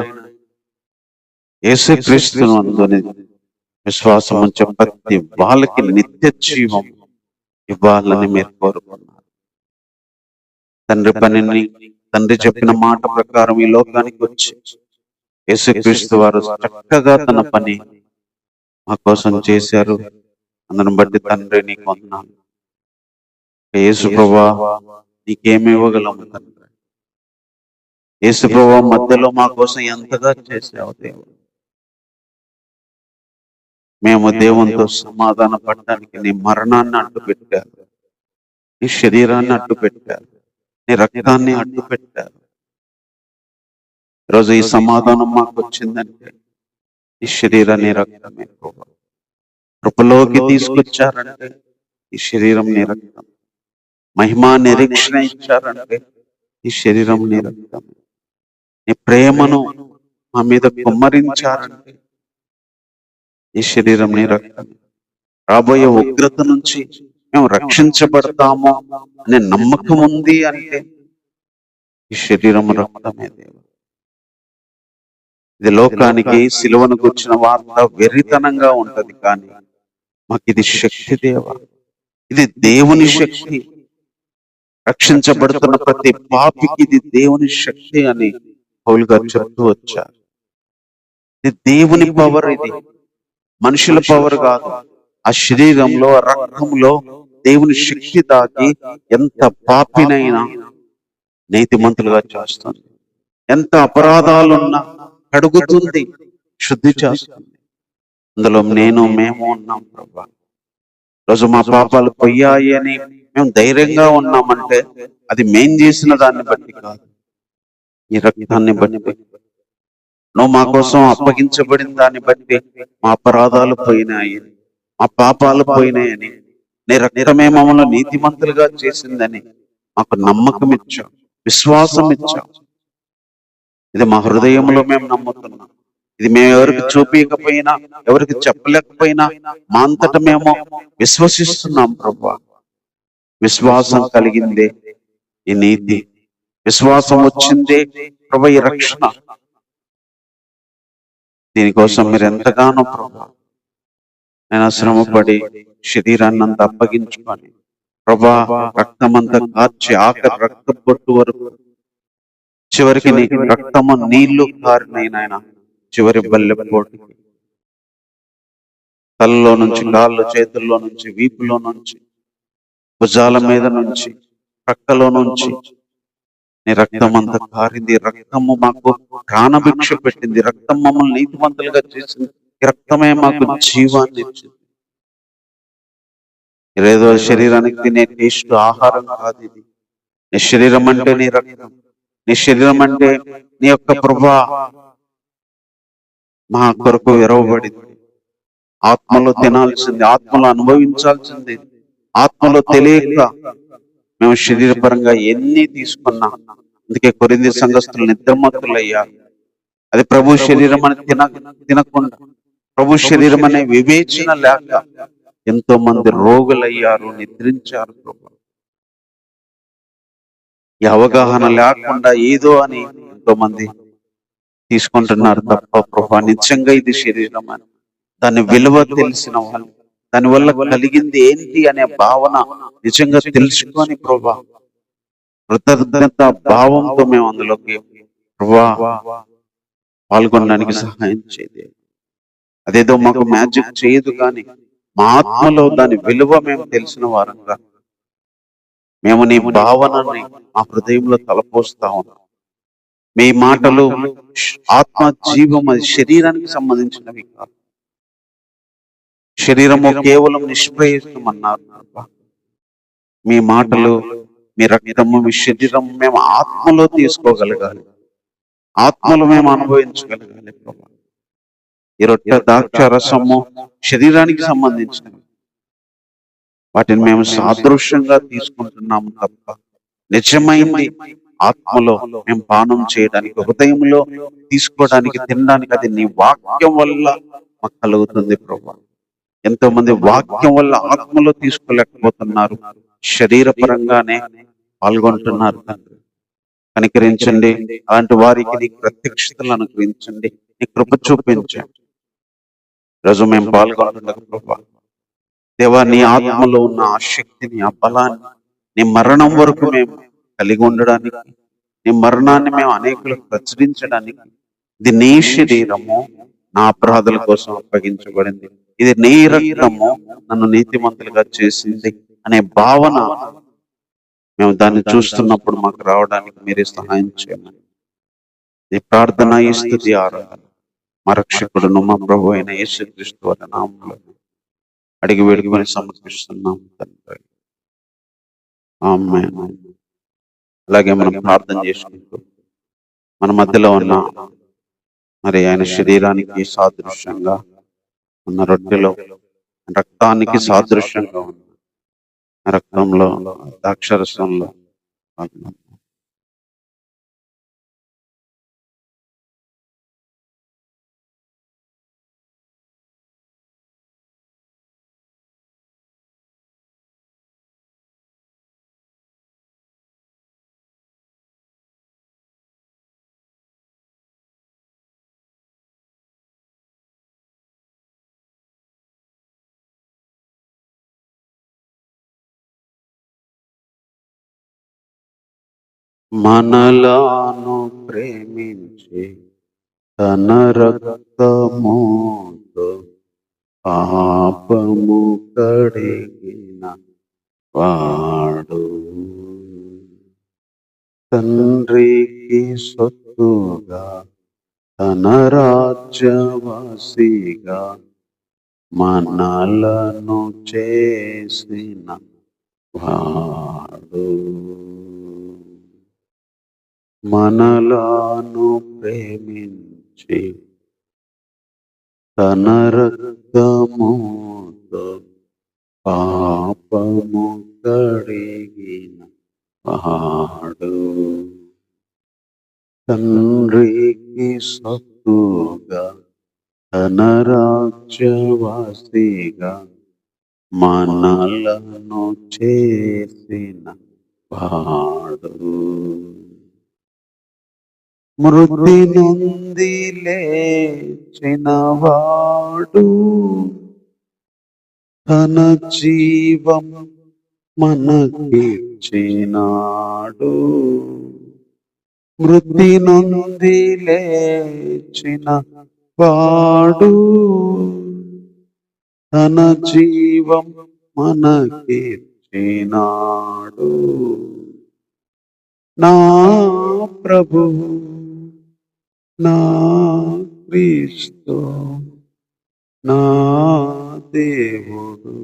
యేసుక్రీస్తును అందుని విశ్వాసం ఉంచే ప్రతి వాళ్ళకి నిత్య జీవం ఇవ్వాలని మీరు కోరుకున్నారు. తండ్రి పనిని, తండ్రి చెప్పిన మాట ప్రకారం ఈ లోకానికి వచ్చి యేసుక్రీస్తు వారు చక్కగా తన పని మా కోసం చేశారు. అందును బట్టి తండ్రి నీకు వందనాలు. యేసు ప్రభువా, నీకేమి ఇవ్వగలము తండ్రి? యేసు ప్రభువా, మధ్యలో మా కోసం ఎంతగా చేసావు దేవుడు. మేము దేవునితో సమాధాన పడడానికి నీ మరణాన్ని అడ్డు పెట్టారు, నీ శరీరాన్ని అడ్డు పెట్టారు, నీ రక్తాన్ని అడ్డు పెట్టారు. ఈరోజు ఈ సమాధానం మాకు వచ్చిందంటే ఈ శరీరాన్ని, రక్తమే ప్రభు. కృపలోకి తీసుకొచ్చారంటే ఈ శరీరం, నీ రక్తం. మహిమా నిరీక్షణ ఇచ్చారంటే ఈ శరీరం, నీ రక్తం. నీ ప్రేమను మా మీద కుమ్మరించారంటే ఈ శరీరం, నీ రక్తం. రాబోయే ఉగ్రత నుంచి మేము రక్షించబడతాము అనే నమ్మకం ఉంది అంటే ఈ శరీరం, రక్తమే దేవుడు. ఇది లోకానికి సిలువను కూర్చిన వార్త వెర్రితనంగా ఉంటది, కానీ మాకు ఇది శక్తి దేవ, ఇది దేవుని శక్తి. రక్షించబడుతున్న ప్రతి పాపికి ఇది దేవుని శక్తి అని పౌలు గారు చెప్తూ వచ్చారు. ఇది దేవుని పవర్, ఇది మనుషుల పవర్ కాదు. ఆ శరీరంలో, ఆ రక్తంలో దేవుని శక్తి దాగి ఎంత పాపినైనా నీతిమంతులుగా చేస్తుంది. ఎంత అపరాధాలున్నా కడుగుతుంది, శుద్ధి చేస్తుంది. అందులో మేము ఉన్నాం ప్రభా. రోజు మా పాపాలు పోయాయి అని మేము ధైర్యంగా ఉన్నామంటే అది మేం చేసిన దాన్ని బట్టి కాదు, నీ రక్తాన్ని బట్టి. నువ్వు మా కోసం అప్పగించబడిన దాన్ని బట్టి మా అపరాధాలు పోయినాయి, మా పాపాలు పోయినాయని, నీ రక్తమే మమ్మల్ని నీతిమంతులుగా చేసిందని మాకు నమ్మకం ఇచ్చావు, విశ్వాసం ఇచ్చావు. ఇది మా హృదయంలో మేము నమ్ముతున్నాం. ఇది మేము ఎవరికి చూపించకపోయినా, ఎవరికి చెప్పలేకపోయినా మా అంతటా మేము విశ్వసిస్తున్నాం ప్రభా. విశ్వాసం కలిగిందే ఈ నీతి, విశ్వాసం వచ్చిందే ప్రభా ఈ రక్షణ. దీనికోసం మీరు ఎంతగానో ప్రభా నేను శ్రమపడి శరీరాన్ని అంతా అప్పగించుకొని ప్రభా రక్తమంతా కార్చి ఆఖరి రక్త పొట్టు వరకు, చివరికి నీ రక్తము నీళ్లు కారినాయి నాయన. చివరి బల్లెపోటుకి తలలో నుంచి, కాళ్ళు చేతుల్లో నుంచి, వీపులో నుంచి, భుజాల మీద నుంచి, ప్రక్కలో నుంచి నీ రక్తం అంతా కారింది. రక్తము మాకు ప్రాణభిక్ష పెట్టింది. రక్తం మమ్మల్ని నీతిమంతులుగా చేసింది. ఈ రక్తమే మాకు జీవాన్ని ఇచ్చింది. ఏదో శరీరానికి తినే టేస్ట్ ఆహారం కాదు ఇది. నీ శరీరం అంటే నీ రక్తం, నీ శరీరం అంటే నీ యొక్క ప్రభా మా కొరకు విరవబడింది. ఆత్మలో తినాల్సింది, ఆత్మలో అనుభవించాల్సింది. ఆత్మలో తెలియక మేము శరీరపరంగా ఎన్ని తీసుకున్నా, అందుకే కొరింథీ సంఘస్థులు నిద్రమత్తులయ్యారు. అది ప్రభు శరీరం అని తినకుండా, ప్రభు శరీరం అనే వివేచన లేక ఎంతో మంది రోగులయ్యారు, నిద్రించారు ప్రభు. ఈ అవగాహన లేకుండా ఏదో అని ఎంతో మంది తీసుకుంటున్నారు తప్ప ప్రభా నిజంగా ఇది శరీరం అని, దాని విలువ తెలిసిన వాళ్ళు, దాని వల్ల కలిగింది ఏంటి అనే భావన నిజంగా తెలుసుకొని ప్రభా కృతజ్ఞత భావంతో మేము అందులోకి ప్రభా పాల్గొనడానికి సహాయం చేయదు. అదేదో మాకు మ్యాజిక్ చేయదు, కానీ మా ఆత్మలో దాని విలువ మేము తెలిసిన వారంగా మేము నీ భావనని మా హృదయంలో తలపోస్తా ఉన్నాం. మీ మాటలు ఆత్మ జీవం, అది శరీరానికి సంబంధించినవి కాదు. శరీరము కేవలం నిష్ప్రయోజనం అన్నారు. మీ మాటలు, మీ రక్తము, మీ శరీరం మేము ఆత్మలో తీసుకోగలగాలి, ఆత్మలో మేము అనుభవించగలగాలి ప్రభా. ఈ రొట్టె ద్రాక్ష రసము శరీరానికి సంబంధించినవి, వాటిని మేము సాదృశ్యంగా తీసుకుంటున్నాము తప్ప నిజమైంది ఆత్మలో మేము పానం చేయడానికి, హృదయంలో తీసుకోవడానికి, తినడానికి అది నీ వాక్యం వల్ల మాకు కలుగుతుంది ప్రభా. ఎంతో మంది వాక్యం వల్ల ఆత్మలో తీసుకోలేకపోతున్నారు, శరీరపరంగానే పాల్గొంటున్నారు. కనికరించండి, అలాంటి వారికి నీ ప్రత్యక్షతలు అనుగ్రహించండి, నీ కృప చూపించండి. ఈరోజు మేము పాల్గొంటున్నాం ప్రభా. దేవా, నీ ఆత్మలో ఉన్న ఆ శక్తిని, ఆ బలాన్ని నీ మరణం వరకు మేము కలిగి ఉండడానికి, నీ మరణాన్ని మేము అనేకులకు ప్రచురించడానికి, ఇది నీ శరీరము నా అపరాధాల కోసం అప్పగించబడింది, ఇది నీ రక్తము నన్ను నీతిమంతులుగా చేసింది అనే భావన మేము దాన్ని చూస్తున్నప్పుడు మాకు రావడానికి మీరే సహాయం చేయమని ఈ ప్రార్థన, ఈ స్తుతి, ఆరాధన మా రక్షకుడును మా ప్రభు అయిన యేసుక్రీస్తు వారి నామములో అడిగి వేడుకొని సమర్పిస్తున్నాం తండ్రి. ఆమేన్. అలాగే మనం ప్రార్థన చేసుకుంటూ మన మధ్యలో ఉన్న మరి ఆయన శరీరానికి సాదృశ్యంగా ఉన్న రొట్టెలో రక్తానికి సాదృశ్యంగా ఉన్న రక్తంలో, ద్రాక్షరసంలో మనలాను ప్రేమించి తన రక్తముతో పాపము కడిగిన వాడు, తండ్రికి సొత్తుగా తన రాజ్యవాసిగా మనలను చేసిన వాడు మనలను ప్రేమించి తన రక్తముతో పాపము కడిగిన వాడు తండ్రికి సత్తుగా తన రాజ్యవాసిగా మనలను చేసిన వాడు మృతి నుండి లేచిన వాడు తన జీవం మనకిచ్చినాడు మృతి నుండి లేచిన వాడు తన జీవం మనకిచ్చినాడు నా ప్రభు నా క్రీస్తు నా దేవుడు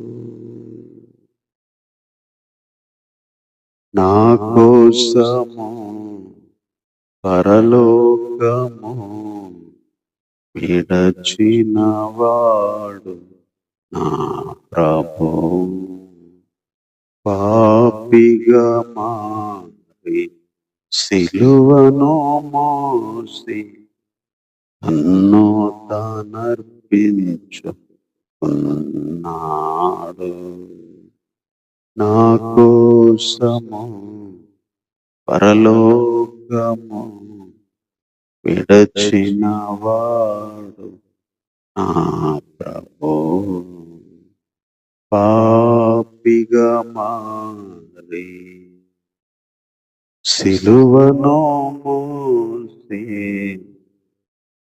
నా కోసము పరలోకము విడచినవాడు నా ప్రభు పాపిగా మారి సిలువను మోసి తన్ను తానర్పించుకున్నాడు నా కోసము పరలోకము విడచినవాడు నా ప్రభు పాపిగా మారి సిలువను మోసి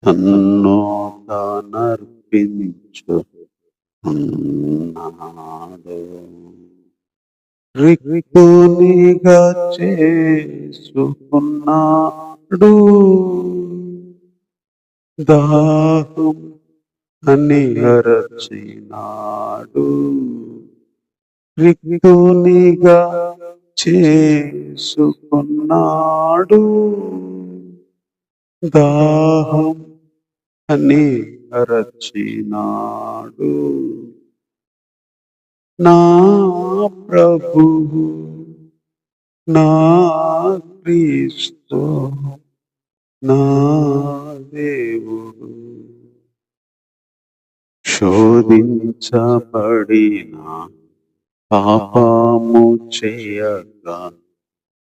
తన్ను తానర్పించుకున్నాడు రిక్తునిగా చేసుకున్నాడు దాహం అని అరచినాడు రిక్తునిగా చేసుకున్నాడు దాహం అని అరచినాడు నా ప్రభువు నా క్రీస్తు నా దేవుడు శోధించబడిన పాపము చేయగా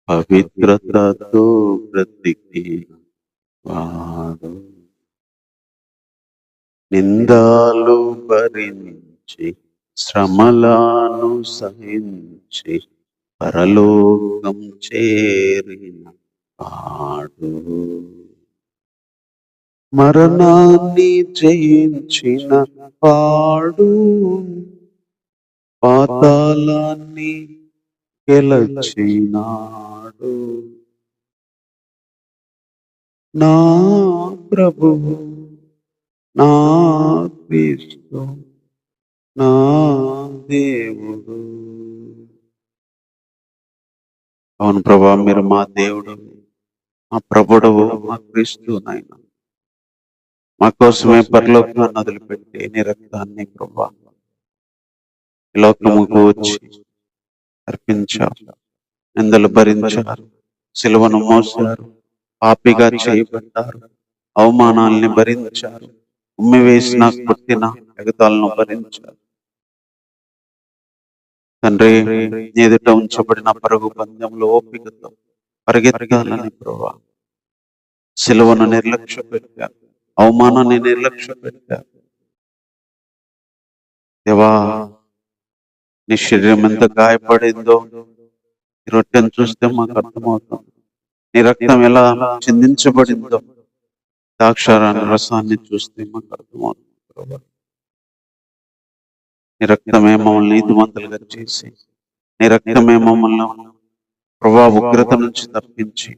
పవిత్రతతో బ్రతికిన వాడు నిందాలు భరించి శ్రమలను సహించి పరలోకం చేరిన వాడు మరణాన్ని జయించిన వాడు పాతాళాన్ని గెలచినాడు నా ప్రభువు నా క్రీస్తు నా దేవుడు అవును ప్రభా మీరు మా దేవుడు మా ప్రభుడవు మా క్రీస్తు నాయన మా కోసమే పరలోకాన్ని వదిలిపెట్టి నీ రక్తాన్ని ప్రభా ఈ లోకముకు వచ్చి అర్పించారు నిందలు భరించారు సిలువను మోసారు పాపిగా చేయబడ్డారు అవమానాల్ని భరించారు ఉమ్మి వేసిన కొట్టిన ఎగతాలను భరించారు తండ్రి ఎదుట ఉంచబడిన పరుగు పందెంలో ఓపికతో పరిగెత్తాలని ప్రభా సిలువను నిర్లక్ష్య పెట్టారు అవమానాన్ని నిర్లక్ష్య పెట్టారు దేవా నీ శరీరం ఎంత గాయపడిందో ఈ రొట్టెను చూస్తే మాకు అర్థమవుతుంది నీ రక్తం ఎలా చిందించబడిందో ద్రాక్షారాన్ని రసాన్ని చూస్తే మాకు అర్థమవుతుంది ప్రభా నీ రక్తమే మమ్మల్ని నీతిమంతులుగా చేసి నీ రక్తమే మమ్మల్ని ప్రభా ఉగ్రత నుంచి తప్పించి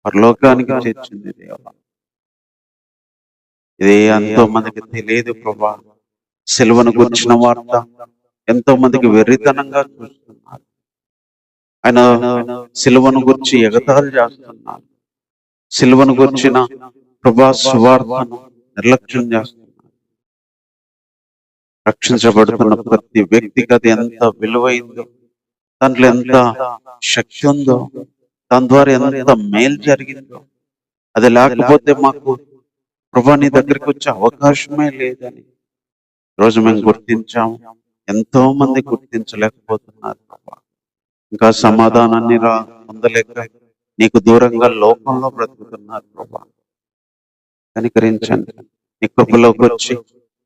పరలోకానికి చేర్చింది దేవా ఇదే ఎంతో మందికి తెలియదు ప్రభా సిలువను గురించిన వార్త ఎంతో మందికి వెర్రితనంగా చూస్తున్నారు ఆయన సిలువను గురించి ఎగతాళి చేస్తున్నారు. సిలువను గురించిన ప్రభా సువార్తను నిర్లక్ష్యం చేస్తున్నారు. రక్షించబడుతున్న ప్రతి వ్యక్తికి అది ఎంత విలువైందో, దాంట్లో ఎంత శక్తి ఉందో, దాని ద్వారా ఎంత మేలు జరిగిందో, అది లేకపోతే మాకు ప్రభా నీ దగ్గరికి వచ్చే అవకాశమే లేదని రోజు మేము గుర్తించాము. ఎంతో మంది గుర్తించలేకపోతున్నారు ప్రభా. ఇంకా సమాధానాన్ని పొందలేక నీకు దూరంగా లోకంలో బ్రతుకుతున్నారు ప్రభా. కనికరించండి. నీ కృపలోకి వచ్చి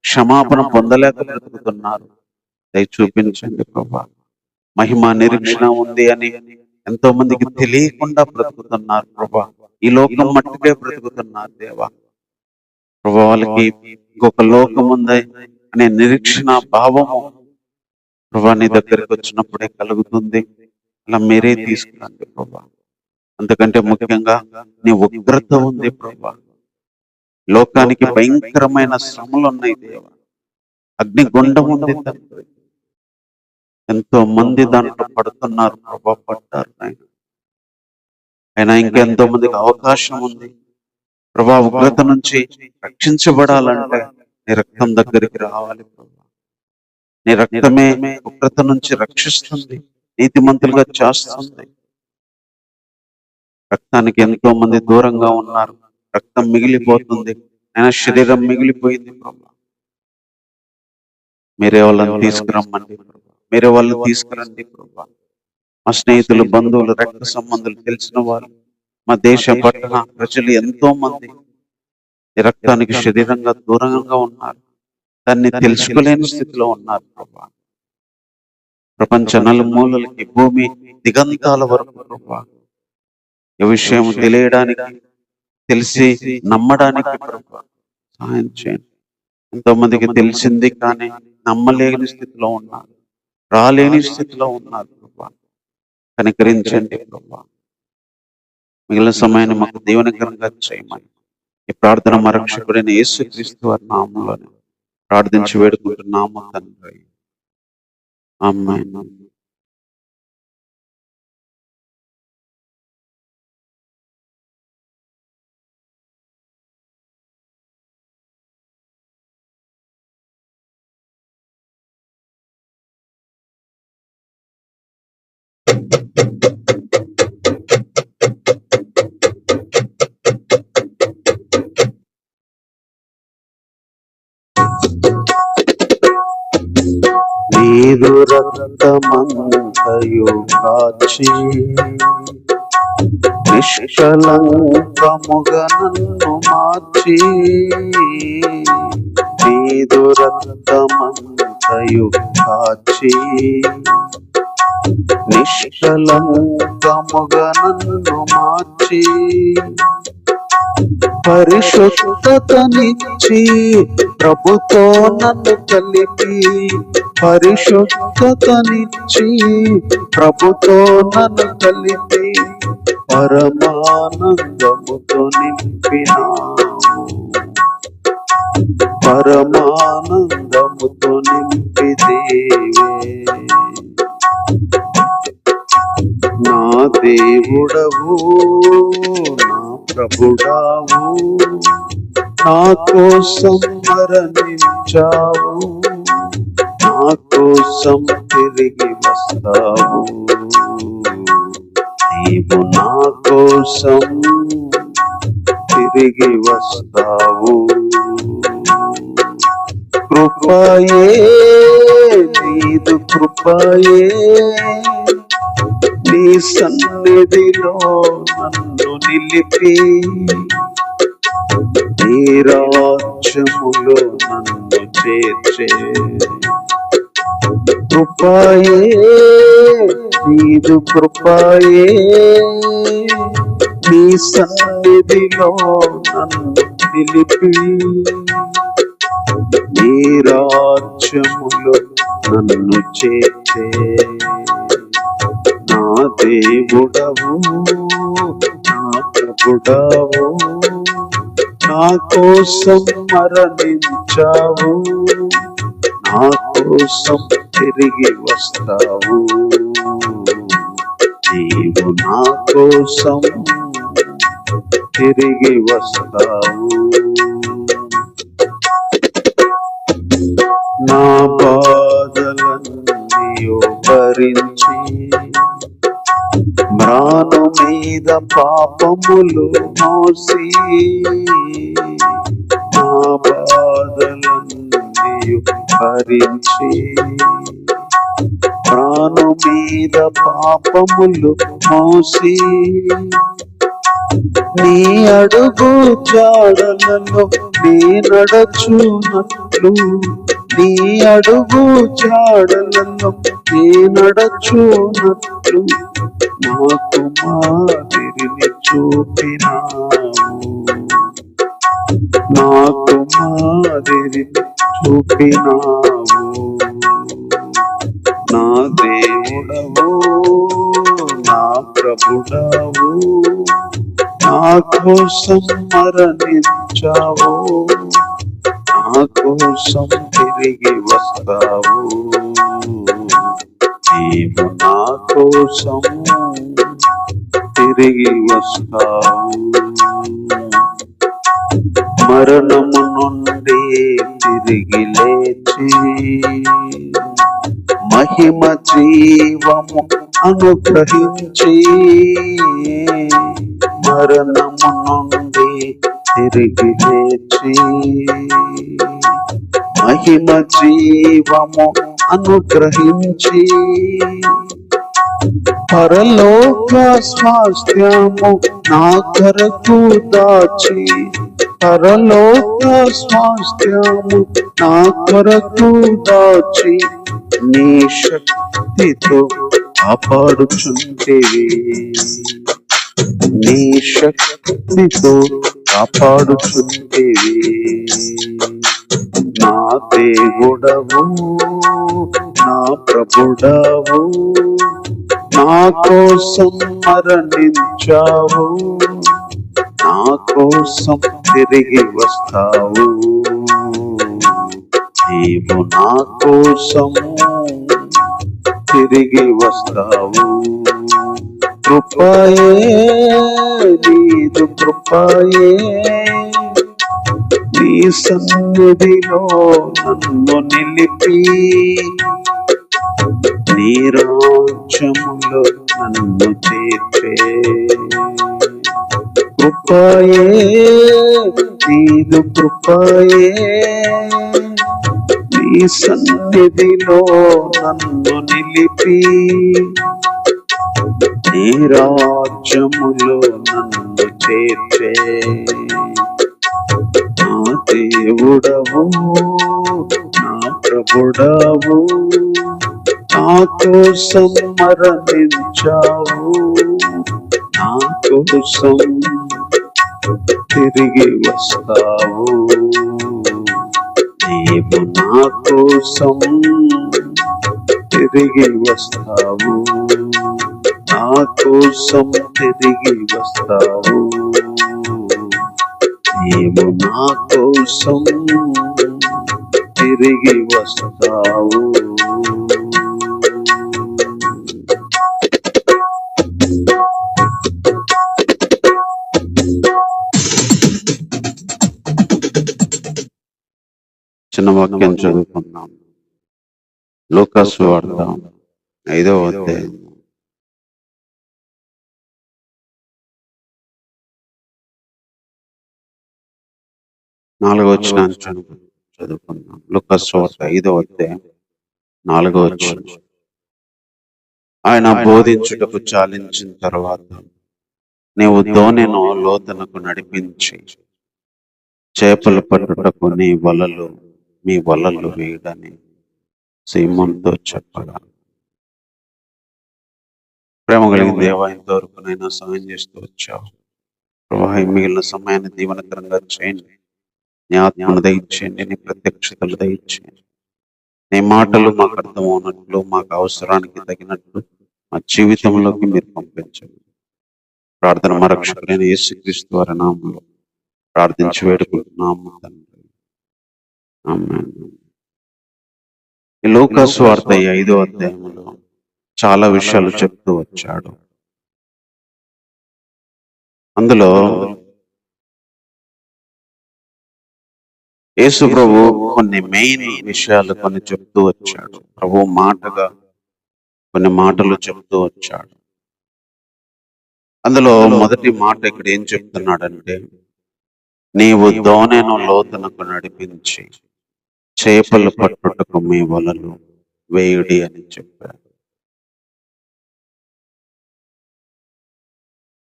క్షమాపణ పొందలేక బ్రతుకుతున్నారు. దయ చూపించండి ప్రభా. మహిమ నిరీక్షణ ఉంది అని ఎంతో మందికి తెలియకుండా బ్రతుకుతున్నారు ప్రభా. ఈ లోకం మట్టుకే బ్రతుకుతున్నారు దేవా. ప్రభా వాళ్ళకి ఇంకొక లోకం ఉంది అనే నిరీక్షణ భావము ప్రభా నీ దగ్గరికి వచ్చినప్పుడే కలుగుతుంది. అలా మీరే తీసుకురండి ప్రభా. అంతకంటే ముఖ్యంగా నీ ఉగ్రత ఉంది ప్రభా. లోకానికి భయంకరమైన శ్రమలు ఉన్నాయి దేవా. అగ్నిగుండం ఉంది తండ్రి. ఎంతో మంది దాంట్లో పడుతున్నారు ప్రభా, పడ్డారు ఆయన. అయినా ఇంకెంతో మందికి అవకాశం ఉంది ప్రభా. ఉగ్రత నుంచి రక్షించబడాలంటే నీ రక్తం దగ్గరికి రావాలి ప్రభా. నీ రక్తమే ఉగ్రత నుంచి రక్షిస్తుంది, నీతిమంతులుగా చేస్తుంది. రక్తానికి ఎంతో మంది దూరంగా ఉన్నారు. రక్తం మిగిలిపోతుంది, ఆయన శరీరం మిగిలిపోయింది ప్రభా. మీరే వాళ్ళని తీసుకురమ్మండి ప్రభా. మీరే వాళ్ళని తీసుకురండి ప్రభా. మా స్నేహితులు, బంధువులు, రక్త సంబంధులు, తెలిసిన వాళ్ళు, మా దేశ పట్టణ ప్రజలు ఎంతో మంది ఈ రక్తానికి శరీరంగా దూరంగా ఉన్నారు. దాన్ని తెలుసుకోలేని స్థితిలో ఉన్నారు ప్రభా. ప్రపంచ నలుమూలలకి, భూమి దిగంతాల వరకు ప్రభా ఈ విషయం తెలియడానికి, తెలిసి నమ్మడానికి ప్రభా సహాయం చేయండి. ఎంతో మందికి తెలిసింది కానీ నమ్మలేని స్థితిలో ఉన్నారు, రాలేని స్థితిలో ఉన్నారు ప్రభా. కనికరించండి ప్రభా. మిగిలిన సమయాన్ని మాకు దీవెనకరంగా చేయమని ఈ ప్రార్థన మా రక్షకుడైన యేసుక్రీస్తు వారి నామములోనే ప్రార్థించి వేడుకుంటున్నాము తండ్రి. ఆమేన్. నీదు రక్తమంతయు కాచి నిష్కళంకముగా నన్ను మార్చి, నీదు రక్తమంతయు కాచి నిష్కళంకముగా నన్ను మార్చి, పరిశుద్ధతనిచ్చి ప్రభుతో నన్ను కలిపి, పరిశుద్ధతనిచ్చి ప్రభుతో నన్ను కలిపి, పరమానందముతో నింపినావు, పరమానందముతో నింపి దేవే. నా దేవుడవు, నా ప్రభుడావు, నా కోసం మరణించావు, నా కోసం తిరిగి వస్తావు, నీవు నా కోసం తిరిగి వస్తావు. కృపయే, నీదు కృపయే, నీ సన్నిధిలో నన్ను నిలిపి, నీ రాజ్యములో నన్ను చేర్చే. కృపయే, నీదు కృపయే, నీ సన్నిధిలో నన్ను నిలిపి, నీ రాజ్యములో నన్ను చేర్చే. నా దేవుడవు, నా ప్రభుడవు, నా కోసం మరణించావు, నా కోసం తిరిగి వస్తావు, నీవు నా కోసం తిరిగి వస్తావు. నా బాధలన్నీ భరించి మ్రాను మీద పాపములు మోసి, నా బాధలన్నీ భరించి మ్రాను మీద పాపములు మోసి, నీ అడుగు జాడలలో నీ నడచునట్లు, నీ అడుగు జాడలలో నీ నడచునట్లు నాకు మాదిరిని చూపినావు, నాకు మాదిరిని చూపినావు. నా దేవుడవు, నా ప్రభుడవు, నా కోసం మరణించావు, నా కోసం తిరిగి వస్తావు. నీవు నా కోసం తిరిగి వస్తావు. మరణము నుండి తిరిగి లేచి మహిమ జీవము అనుగ్రహించి, మరణము నుండి తిరిగి లేచి మహిమ జీవము అనుగ్రహించి, పరలోక స్వాస్థ్యము నా కొరకు దాచి, పరలోక స్వాస్థ్యము నా కొరకు దాచి, నీ శక్తితో కాపాడుచుంటివి, నీ శక్తితో కాపాడుచుంటివి. నా దేవుడవు, నా ప్రభుడవు, నా కోసం మరణించావు, నా కోసం తిరిగి వస్తావు. నీవు నా కోసం తిరిగి వస్తావు. కృపయే, నీదు కృపయే, నీ సన్నిధిలో నన్ను నిలిపి, నీ రాజ్యములో నన్ను చేర్చే. కృపయే, నీదు కృపయే, నీ సన్నిధిలో నన్ను నిలిపి, నీ రాజ్యములో నన్ను చేర్చే. నా దేవుడవు, నా ప్రభుడవు, నా కోసం మరణించావు, నా కోసం తిరిగి వస్తావు. నీవు నా కోసం తిరిగి వస్తావు, నా కోసం తిరిగి వస్తావు. నీవు నా కోసం తిరిగి వస్తావు. చిన్న వాక్యం చదువుకున్నాం. లూకాసు వార్త 5వ అధ్యాయం 4వ వచనాన్ని చదువుకున్నాం. లూకాసు వార్త 5వ అధ్యాయం 4వ వచనం. ఆయన బోధించుటకు చాలించిన తర్వాత, నీవు దోణిను లోతునకు నడిపించి చేపలు పట్టుటకు మీ వలలు వేయడని సీమోనుతో చెప్పగా, ప్రేమ కలిగిన దేవా, ఇంతవరకు నైనా సహాయం చేస్తూ వచ్చావు. ప్రభా, మిగిలిన సమయాన్ని దీవనకరంగా చేయండి. నీ ఆత్మను దయచేయండి, నీ ప్రత్యక్షతలు దయచేయండి. నీ మాటలు మాకు అర్థమవునట్లు, మాకు అవసరానికి తగినట్లు మా జీవితంలోకి మీరు పంపించండి. ప్రార్థన మా రక్షకుడైన యేసుక్రీస్తు వారి నామములో ప్రార్థించి వేడుకుంటున్నాము తండ్రి. ఆమేన్. ఈ లూకాసు వార్త 5వ అధ్యాయంలో చాలా విషయాలు చెప్తూ వచ్చాడు. అందులో యేసు ప్రభు కొన్ని మెయిన్ విషయాలు కొన్ని చెప్తూ వచ్చాడు. ప్రభు మాటగా కొన్ని మాటలు చెప్తూ వచ్చాడు. అందులో మొదటి మాట ఇక్కడ ఏం చెప్తున్నాడంటే, నీవు దోణెను లోతునకు నడిపించి చేపలు పట్టుటకు మీ వలలు వేయుడి అని చెప్పాడు.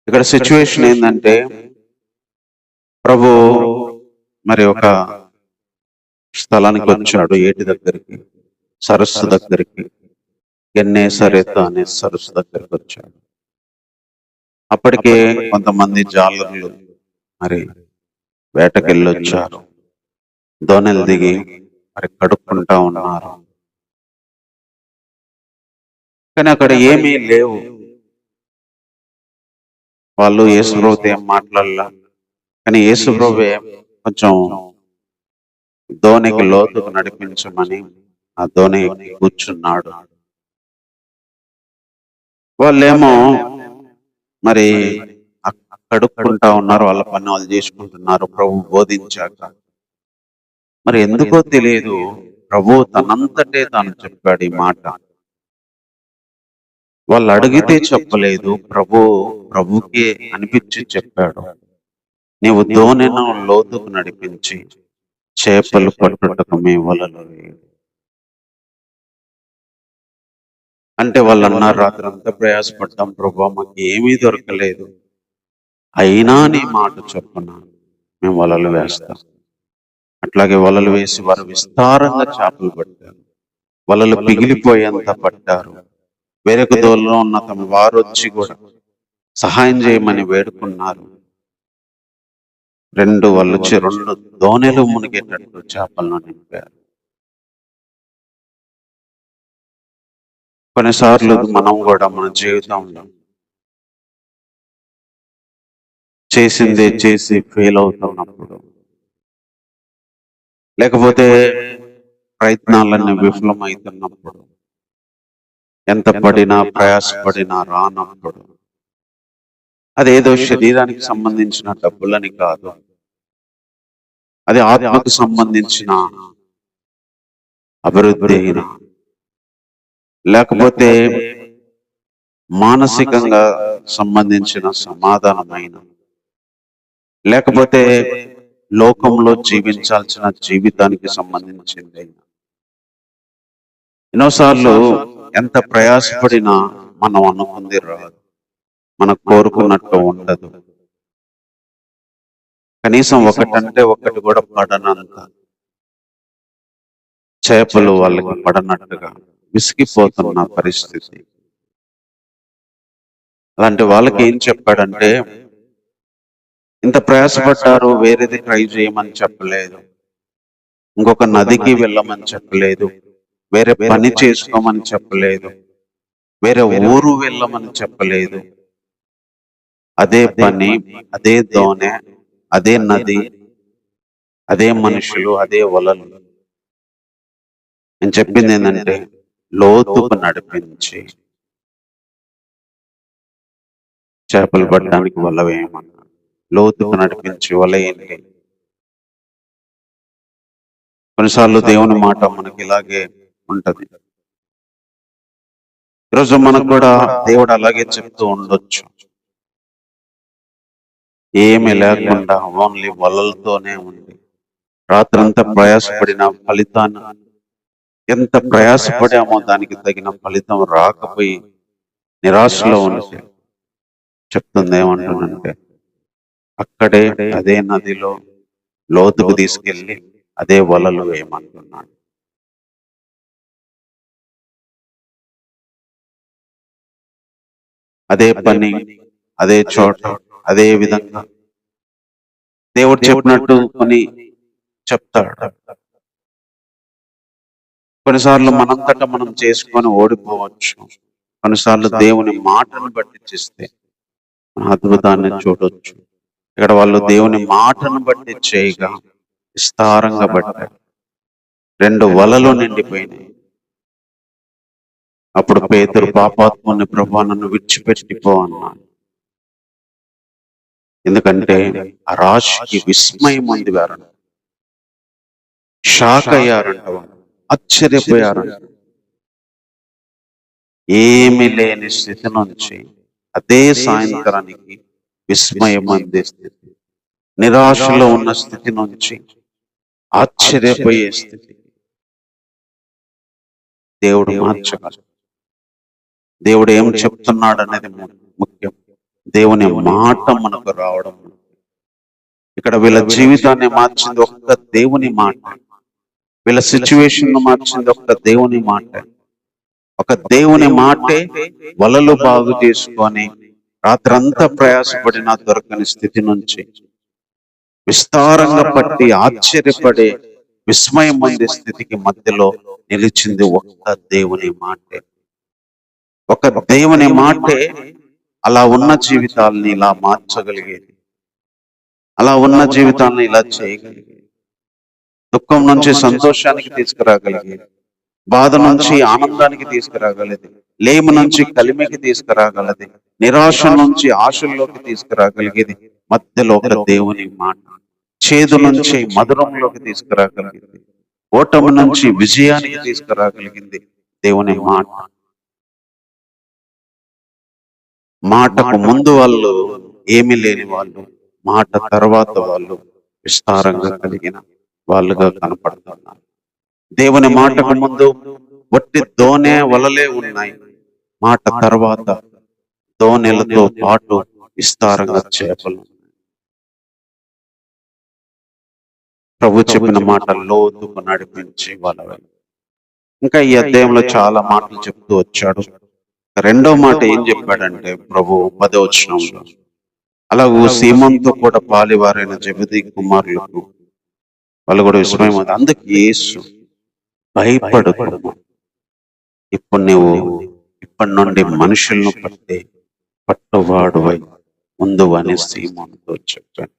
ఇక్కడ సిచ్యువేషన్ ఏంటంటే, ప్రభు మరి ఒక స్థలానికి వచ్చాడు, ఏటి దగ్గరికి, సరస్సు దగ్గరికి, గెన్నేసరెతు అనే సరస్సు దగ్గరికి వచ్చాడు. అప్పటికే కొంతమంది జాలర్లు మరి వేటకెళ్ళొచ్చారు, దోణెలు దిగి మరి కడుక్కుంటా ఉన్నారు. కానీ అక్కడ ఏమీ లేవు. వాళ్ళు యేసుప్రభుతో ఏం మాట్లాడలా. కానీ యేసుప్రభువే కొంచెం దోణికి లోతుకు నడిపించమని ఆ దోణి ఎక్కి కూర్చున్నాడు. వాళ్ళేమో మరి కడుక్కుంటా ఉన్నారు, వాళ్ళ పని వాళ్ళు చేసుకుంటున్నారు ప్రభు బోధించాక. మరి ఎందుకో తెలియదు, ప్రభు తనంతటే తాను చెప్పాడు ఈ మాట. వాళ్ళు అడిగితే చెప్పలేదు, ప్రభుకే అనిపించి చెప్పాడు. నీవు దోణెను లోతుకు నడిపించి చేపలు పట్టుటకు మీ వలలు వేయుడి. అంటే వాళ్ళు అన్నారు, రాత్రంతా ప్రయాసపడ్డాం ప్రభు, మాకు ఏమీ దొరకలేదు, అయినా నీ మాట చొప్పున మేము వలలు వేస్తాం. అట్లాగే వలలు వేసి వారు విస్తారంగా చేపలు పట్టారు. వలలు పిగిలిపోయేంత పట్టారు. వేరొక దోణిలో ఉన్న తమ వారు వచ్చి కూడా సహాయం చేయమని వేడుకున్నారు. రెండు దోణెలు మునిగేటట్టు చేపలను నింపారు. కొన్నిసార్లు మనం కూడా మన జీవితంలో చేసిందే చేసి ఫెయిల్ అవుతున్నప్పుడు, లేకపోతే ప్రయత్నాలన్నీ విఫలమవుతున్నప్పుడు, ఎంత పడినా ప్రయాసపడినా రానప్పుడు, అదేదో శరీరానికి సంబంధించిన డబ్బులని కాదు, అది ఆత్మకు సంబంధించిన అభివృద్ధి అయినా, లేకపోతే మానసికంగా సంబంధించిన సమాధానమైన, లేకపోతే లోకంలో జీవించాల్సిన జీవితానికి సంబంధించింది. ఎన్నోసార్లు ఎంత ప్రయాసపడినా మనం అనుకుంది రాదు, మనకు కోరుకున్నట్టు ఉండదు. కనీసం ఒకటంటే ఒకటి కూడా పడనంత, చేపలు వాళ్ళకి పడనట్టుగా విసిగిపోతున్న పరిస్థితి. అలాంటి వాళ్ళకి ఏం చెప్పాడంటే, ఇంత ప్రయాసపడ్డారు, వేరేది ట్రై చేయమని చెప్పలేదు, ఇంకొక నదికి వెళ్ళమని చెప్పలేదు, వేరే పని చేసుకోమని చెప్పలేదు, వేరే ఊరు వెళ్ళమని చెప్పలేదు. అదే పని, అదే దోణె, అదే నది, అదే మనుషులు, అదే వలలు. నేను చెప్పింది ఏంటంటే, లోతుకు నడిపించి చేపలు పట్టడానికి వల వేయమన్నా. లోతుకు నడిపించి వల ఏంటి? కొన్నిసార్లు దేవుని మాట మనకి ఇలాగే ఉంటది. ఈరోజు మనకు కూడా దేవుడు అలాగే చెప్తూ ఉండొచ్చు. ఏమి లేకుండా ఓన్లీ వలలతోనే ఉంది. రాత్రంతా ప్రయాసపడిన ఫలితాన్ని, ఎంత ప్రయాసపడామో దానికి తగిన ఫలితం రాకపోయి నిరాశలో ఉంటే చెప్తుంది ఏమంటుందంటే, అక్కడే అదే నదిలో లోతుకు తీసుకెళ్ళి అదే వలలు వేయమంటున్నాడు. అదే పని, అదే చోట, అదే విధంగా దేవుడు చెప్పినట్టు కొన్ని చెప్తాడు. కొన్నిసార్లు మనంతటా మనం చేసుకొని ఓడిపోవచ్చు. కొన్నిసార్లు దేవుని మాటను బట్టి చేస్తే అద్భుతాన్ని చూడొచ్చు. ఇక్కడ వాళ్ళు దేవుని మాటను బట్టి చేయగా విస్తారంగా పట్టారు. 2 వలలు నిండిపోయినాయి. అప్పుడు పేతురు పాపాత్ముని, ప్రభువా నన్ను విడిచిపెట్టిపో అన్నాడు. ఎందుకంటే ఆ రాశికి విస్మయం ఉంది వారంట, షాక్ అయ్యారంట, వాళ్ళు ఆశ్చర్యపోయారంట. ఏమీ లేని స్థితి నుంచి అదే సాయంత్రానికి విస్మయం అందే స్థితి, నిరాశలో ఉన్న స్థితి నుంచి ఆశ్చర్యపోయే స్థితి దేవుడు మార్చగలడు. దేవుడు ఏం చెప్తున్నాడు అనేది ముఖ్యం. దేవుని మాట మనకు రావడం. ఇక్కడ వీళ్ళ జీవితాన్ని మార్చింది ఒక్క దేవుని మాట, వీళ్ళ సిచ్యువేషన్ మార్చింది ఒక్క దేవుని మాట. ఒక దేవుని మాటే వలలు బాగు చేసుకొని రాత్రంతా ప్రయాసపడిన దొరకని స్థితి నుంచి విస్తారంగా పట్టి ఆశ్చర్యపడే విస్మయం పొందే స్థితికి మధ్యలో నిలిచింది ఒక్క దేవుని మాటే. ఒక దేవుని మాటే అలా ఉన్న జీవితాలని ఇలా మార్చగలిగేది, అలా ఉన్న జీవితాలను ఇలా చేయగలిగేది, దుఃఖం నుంచి సంతోషానికి తీసుకురాగలిగేది, బాధ నుంచి ఆనందానికి తీసుకురాగలది, లేము నుంచి కలిమికి తీసుకురాగలది, నిరాశ నుంచి ఆశల్లోకి తీసుకురాగలిగేది మధ్యలో ఒక దేవుని మాట. చేదు నుంచి మధురంలోకి తీసుకురాగలిగింది, ఓటమి నుంచి విజయానికి తీసుకురాగలిగింది దేవుని మాట. మాటకు ముందు వాళ్ళు ఏమీ లేని వాళ్ళు, మాట తర్వాత వాళ్ళు విస్తారంగా కలిగిన వాళ్ళుగా కనపడుతున్నారు. దేవుని మాటకు ముందు వట్టి దోనె వలలే ఉన్నాయి, మాట తర్వాత దోనెలతో పాటు విస్తారంగా చేపలు. ప్రభు చెప్పిన మాట లోతుకు నడిపించి వాళ్ళ. ఇంకా ఈ అధ్యాయంలో చాలా మాటలు చెప్తూ వచ్చాడు. రెండో మాట ఏం చెప్పాడంటే ప్రభు 10వ వచనంలో, అలాగూ సీమోనుతో కూడా పాలివారైన జెబెదయి కుమారులకు వాళ్ళు కూడా విస్మయం. అందుకు యేసు భయపడకు, ఇప్పుడు నువ్వు ఇప్పటి నుండి మనుషులను పట్టువాడువై ముందు అని సీమోనుతో చెప్పాడు.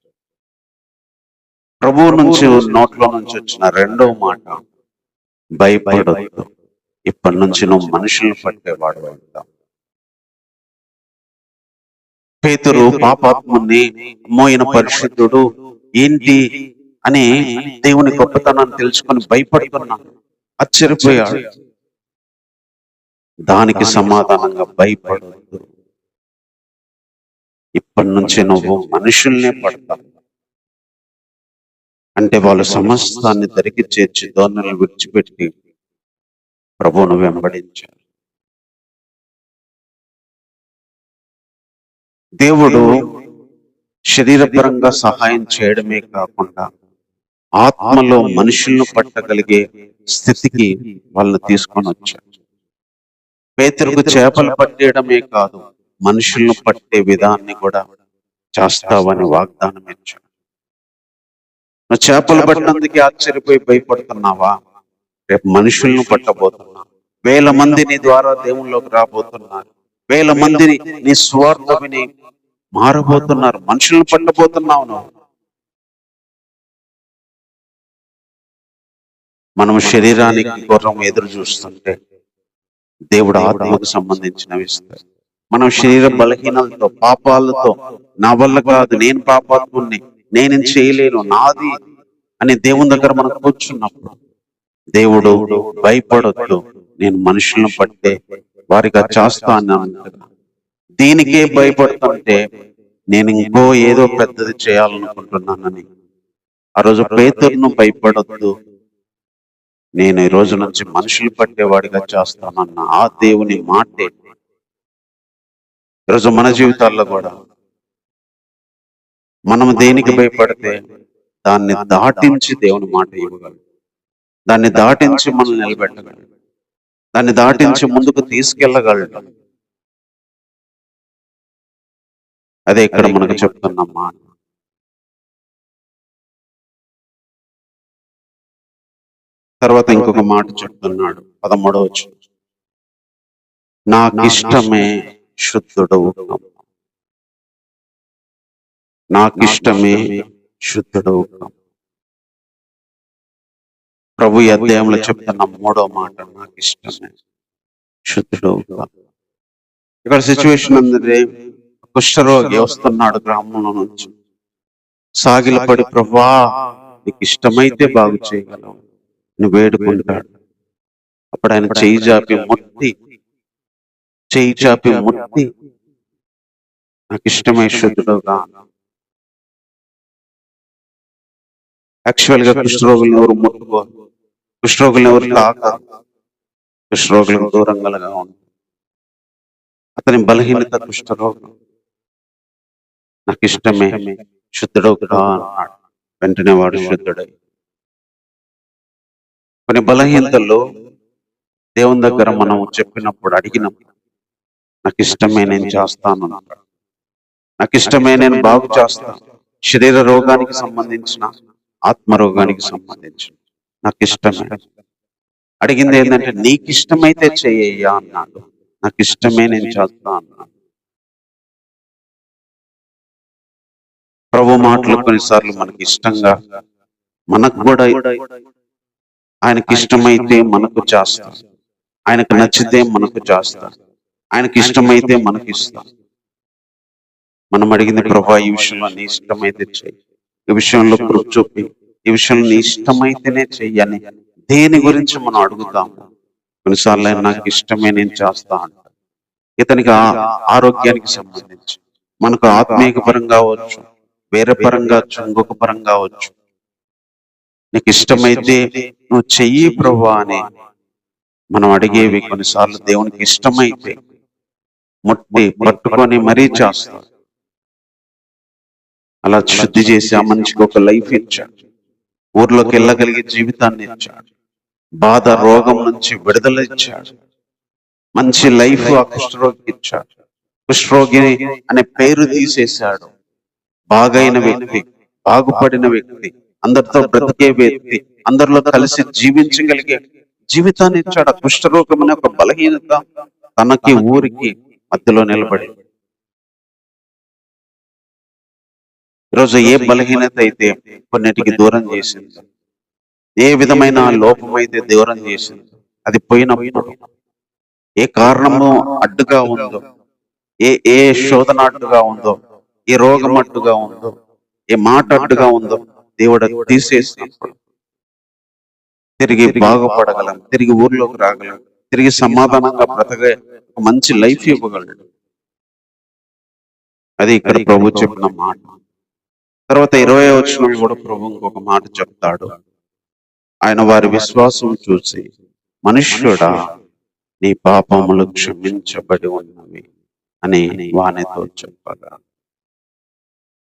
ప్రభువు నుంచి నోట్లో నుంచి వచ్చిన రెండో మాట భయపడొద్దు, ఇప్పటి నుంచి నువ్వు మనుషులను పట్టేవాడు అవుతావు. పేతురు పాపాత్ముని, మోయిన పరిశుద్ధుడు ఏంటి అని దేవుని గొప్పతనాన్ని తెలుసుకొని భయపడుతున్నాడు, ఆశ్చర్యపోయాడు. దానికి సమాధానంగా భయపడవద్దు, ఇప్పటి నుంచి నువ్వు మనుషుల్నే పడతావు. అంటే వాళ్ళు సమస్తాన్ని దరికి చేర్చి దోణలు విడిచిపెట్టి ప్రభువును వెంబడించారు. దేవుడు శరీరపరంగా సహాయం చేయడమే కాకుండా ఆత్మలో మనుషులను పట్టగలిగే స్థితికి వాళ్ళని తీసుకొని వచ్చాడు. పేతురుకు చేపలు పట్టేయడమే కాదు, మనుషులను పట్టే విధాన్ని కూడా చేస్తావని వాగ్దానం ఇచ్చాడు. నువ్వు చేపలు పట్టినందుకే ఆశ్చర్యపోయి భయపడుతున్నావా? రేపు మనుషులను పట్టబోతున్నా, 1000 మంది నీ ద్వారా దేవుళ్ళలోకి రాబోతున్నారు, 1000 మందిని నీ స్వార్థ విని మారబోతున్నారు, మనుషులను పట్టబోతున్నావు నువ్వు. మనం శరీరానికి గుర్రం ఎదురు చూస్తుంటే దేవుడు ఆత్మకు సంబంధించినవి ఇస్తాడు. మనం శరీర బలహీనలతో పాపాలతో నా వల్ల కాదు, నేను పాపాత్ముని, నేను చేయలేను, నాది అని దేవుని దగ్గర మనం కూర్చున్నప్పుడు దేవుడు భయపడొద్దు, నేను మనుషులను పట్టే వారిగా చేస్తా అన్నాను. దీనికే భయపడుతుంటే నేను ఇంకో ఏదో పెద్దది చేయాలనుకుంటున్నానని. ఆ రోజు పేతురును భయపడొద్దు, నేను ఈ రోజు నుంచి మనుషులు పట్టేవాడిగా చేస్తానన్న ఆ దేవుని మాటే ఈరోజు మన జీవితాల్లో కూడా మనం దేనికి భయపడితే దాన్ని దాటించి దేవుని మాట ఇవ్వగలడు, దాన్ని దాటించి మనల్ని నిలబెట్టగలడు, దాన్ని దాటించి ముందుకు తీసుకెళ్ళగలడు. అదే ఇక్కడ మనకు చెప్తున్న మాట. తర్వాత ఇంకొక మాట చెప్తున్నాడు 13వ వచనం, నాకిష్టమే శుద్ధుడవు, నాకిష్టమే శుద్ధుడవు. ప్రభు ఈ అధ్యాయంలో చెప్తున్న 3వ మాట, నాకు ఇష్టమే శుద్ధుడవు. ఇక్కడ సిచ్యువేషన్ అందరే కుష్ఠరోగి వస్తున్నాడు గ్రామంలో నుంచి. సాగిలపడి, ప్రభువా నీకు ఇష్టమైతే బాగు చేయగలవు అని వేడుకుంటాడు. అప్పుడు ఆయన చేయి చాపి ముట్టి నాకు ఇష్టమై శుద్ధుడుగా. యాక్చువల్ గా కుష్ఠరోగులను ఎవరు ముట్టుకోరు, కుష్ఠరోగులను ఎవరు తాకరు, కుష్ఠరోగులకు దూరంగా ఉంటారు. అతని బలహీనత కుష్ఠరోగం. నాకు ఇష్టమే, శుద్ధుడుగా అన్నాడు. వెంటనే వాడు శుద్ధుడై. కొన్ని బలహీనతలు దేవుని దగ్గర మనం చెప్పినప్పుడు, అడిగినప్పుడు, నాకు ఇష్టమే నేను చేస్తాను అన్నాడు. నాకు ఇష్టమే నేను బాగు చేస్తాను. శరీర రోగానికి సంబంధించిన, ఆత్మ రోగానికి సంబంధించిన నాకు ఇష్టమే. అడిగింది ఏంటంటే, నీకు ఇష్టమైతే చెయ్యయ్యా అన్నాడు. నాకు ఇష్టమే నేను చేస్తా అన్నాడు. ప్రభు మాటలు కొన్నిసార్లు మనకి ఇష్టంగా, మనకు కూడా ఆయనకి ఇష్టమైతే మనకు చేస్తాం, ఆయనకు నచ్చితే మనకు చేస్తాం, ఆయనకి ఇష్టమైతే మనకి ఇస్తాం. మనం అడిగింది, ప్రభా ఈ విషయంలో నీ ఇష్టమైతే చెయ్యి, ఈ విషయంలో కృప చూపి, ఈ విషయంలో నీ ఇష్టమైతేనే చెయ్యని దేని గురించి మనం అడుగుతాము. కొన్నిసార్లు నాకు ఇష్టమే నేను చేస్తా అంట. ఇతనికి ఆరోగ్యానికి సంబంధించి, మనకు ఆత్మీయ పరంగా అవచ్చు, వేరే పరంగా వచ్చు, ఇంకొక పరంగా అవచ్చు. నీకు ఇష్టమైతే నువ్వు చెయ్యి ప్రభువా అని మనం అడిగేవి కొన్నిసార్లు దేవునికి ఇష్టమైతే ముట్టి పట్టుకొని మరీ చేస్తాం. అలా శుద్ధి చేసి ఆ మనిషికి ఒక లైఫ్ ఇచ్చాడు, ఊర్లోకి వెళ్ళగలిగే జీవితాన్ని ఇచ్చాడు, బాధ రోగం నుంచి విడుదల ఇచ్చాడు, మంచి లైఫ్ ఆ కుష్ఠరోగికి ఇచ్చాడు. కుష్ఠరోగిని అనే పేరు తీసేశాడు. బాగైన వ్యక్తి, బాగుపడిన వ్యక్తి, అందరితో బ్రతికే వ్యక్తి, అందరిలో కలిసి జీవించగలిగే జీవితాన్ని ఇచ్చాడు. ఆ కుష్ఠరోగం అనే ఒక బలహీనత తనకి ఊరికి మధ్యలో నిలబడి, ఈరోజు ఏ బలహీనత అయితే కొన్నిటికి దూరం చేసింది, ఏ విధమైన లోపం అయితే దూరం చేసింది, అది పోయినప్పుడు ఏ కారణము అడ్డుగా ఉందో, ఏ శోధన అడ్డుగా ఉందో, ఏ రోగం అడ్డుగా ఉందో, ఏ మాట అడ్డుగా ఉందో దేవుడు తీసేసినప్పుడు తిరిగి బాగుపడగలం, తిరిగి ఊర్లోకి రాగలం, తిరిగి సమాధానంగా బ్రతకే ఒక మంచి లైఫ్ ఇవ్వగలడు. అది ఇక్కడ ప్రభు చెప్పిన మాట. తర్వాత 20వ వచనంలో కూడా ప్రభు ఇంకొక మాట చెప్తాడు. ఆయన వారి విశ్వాసం చూసి, మనుష్యుడా నీ పాపములు క్షమించబడి ఉన్నవి అని వానితో చెప్పగా.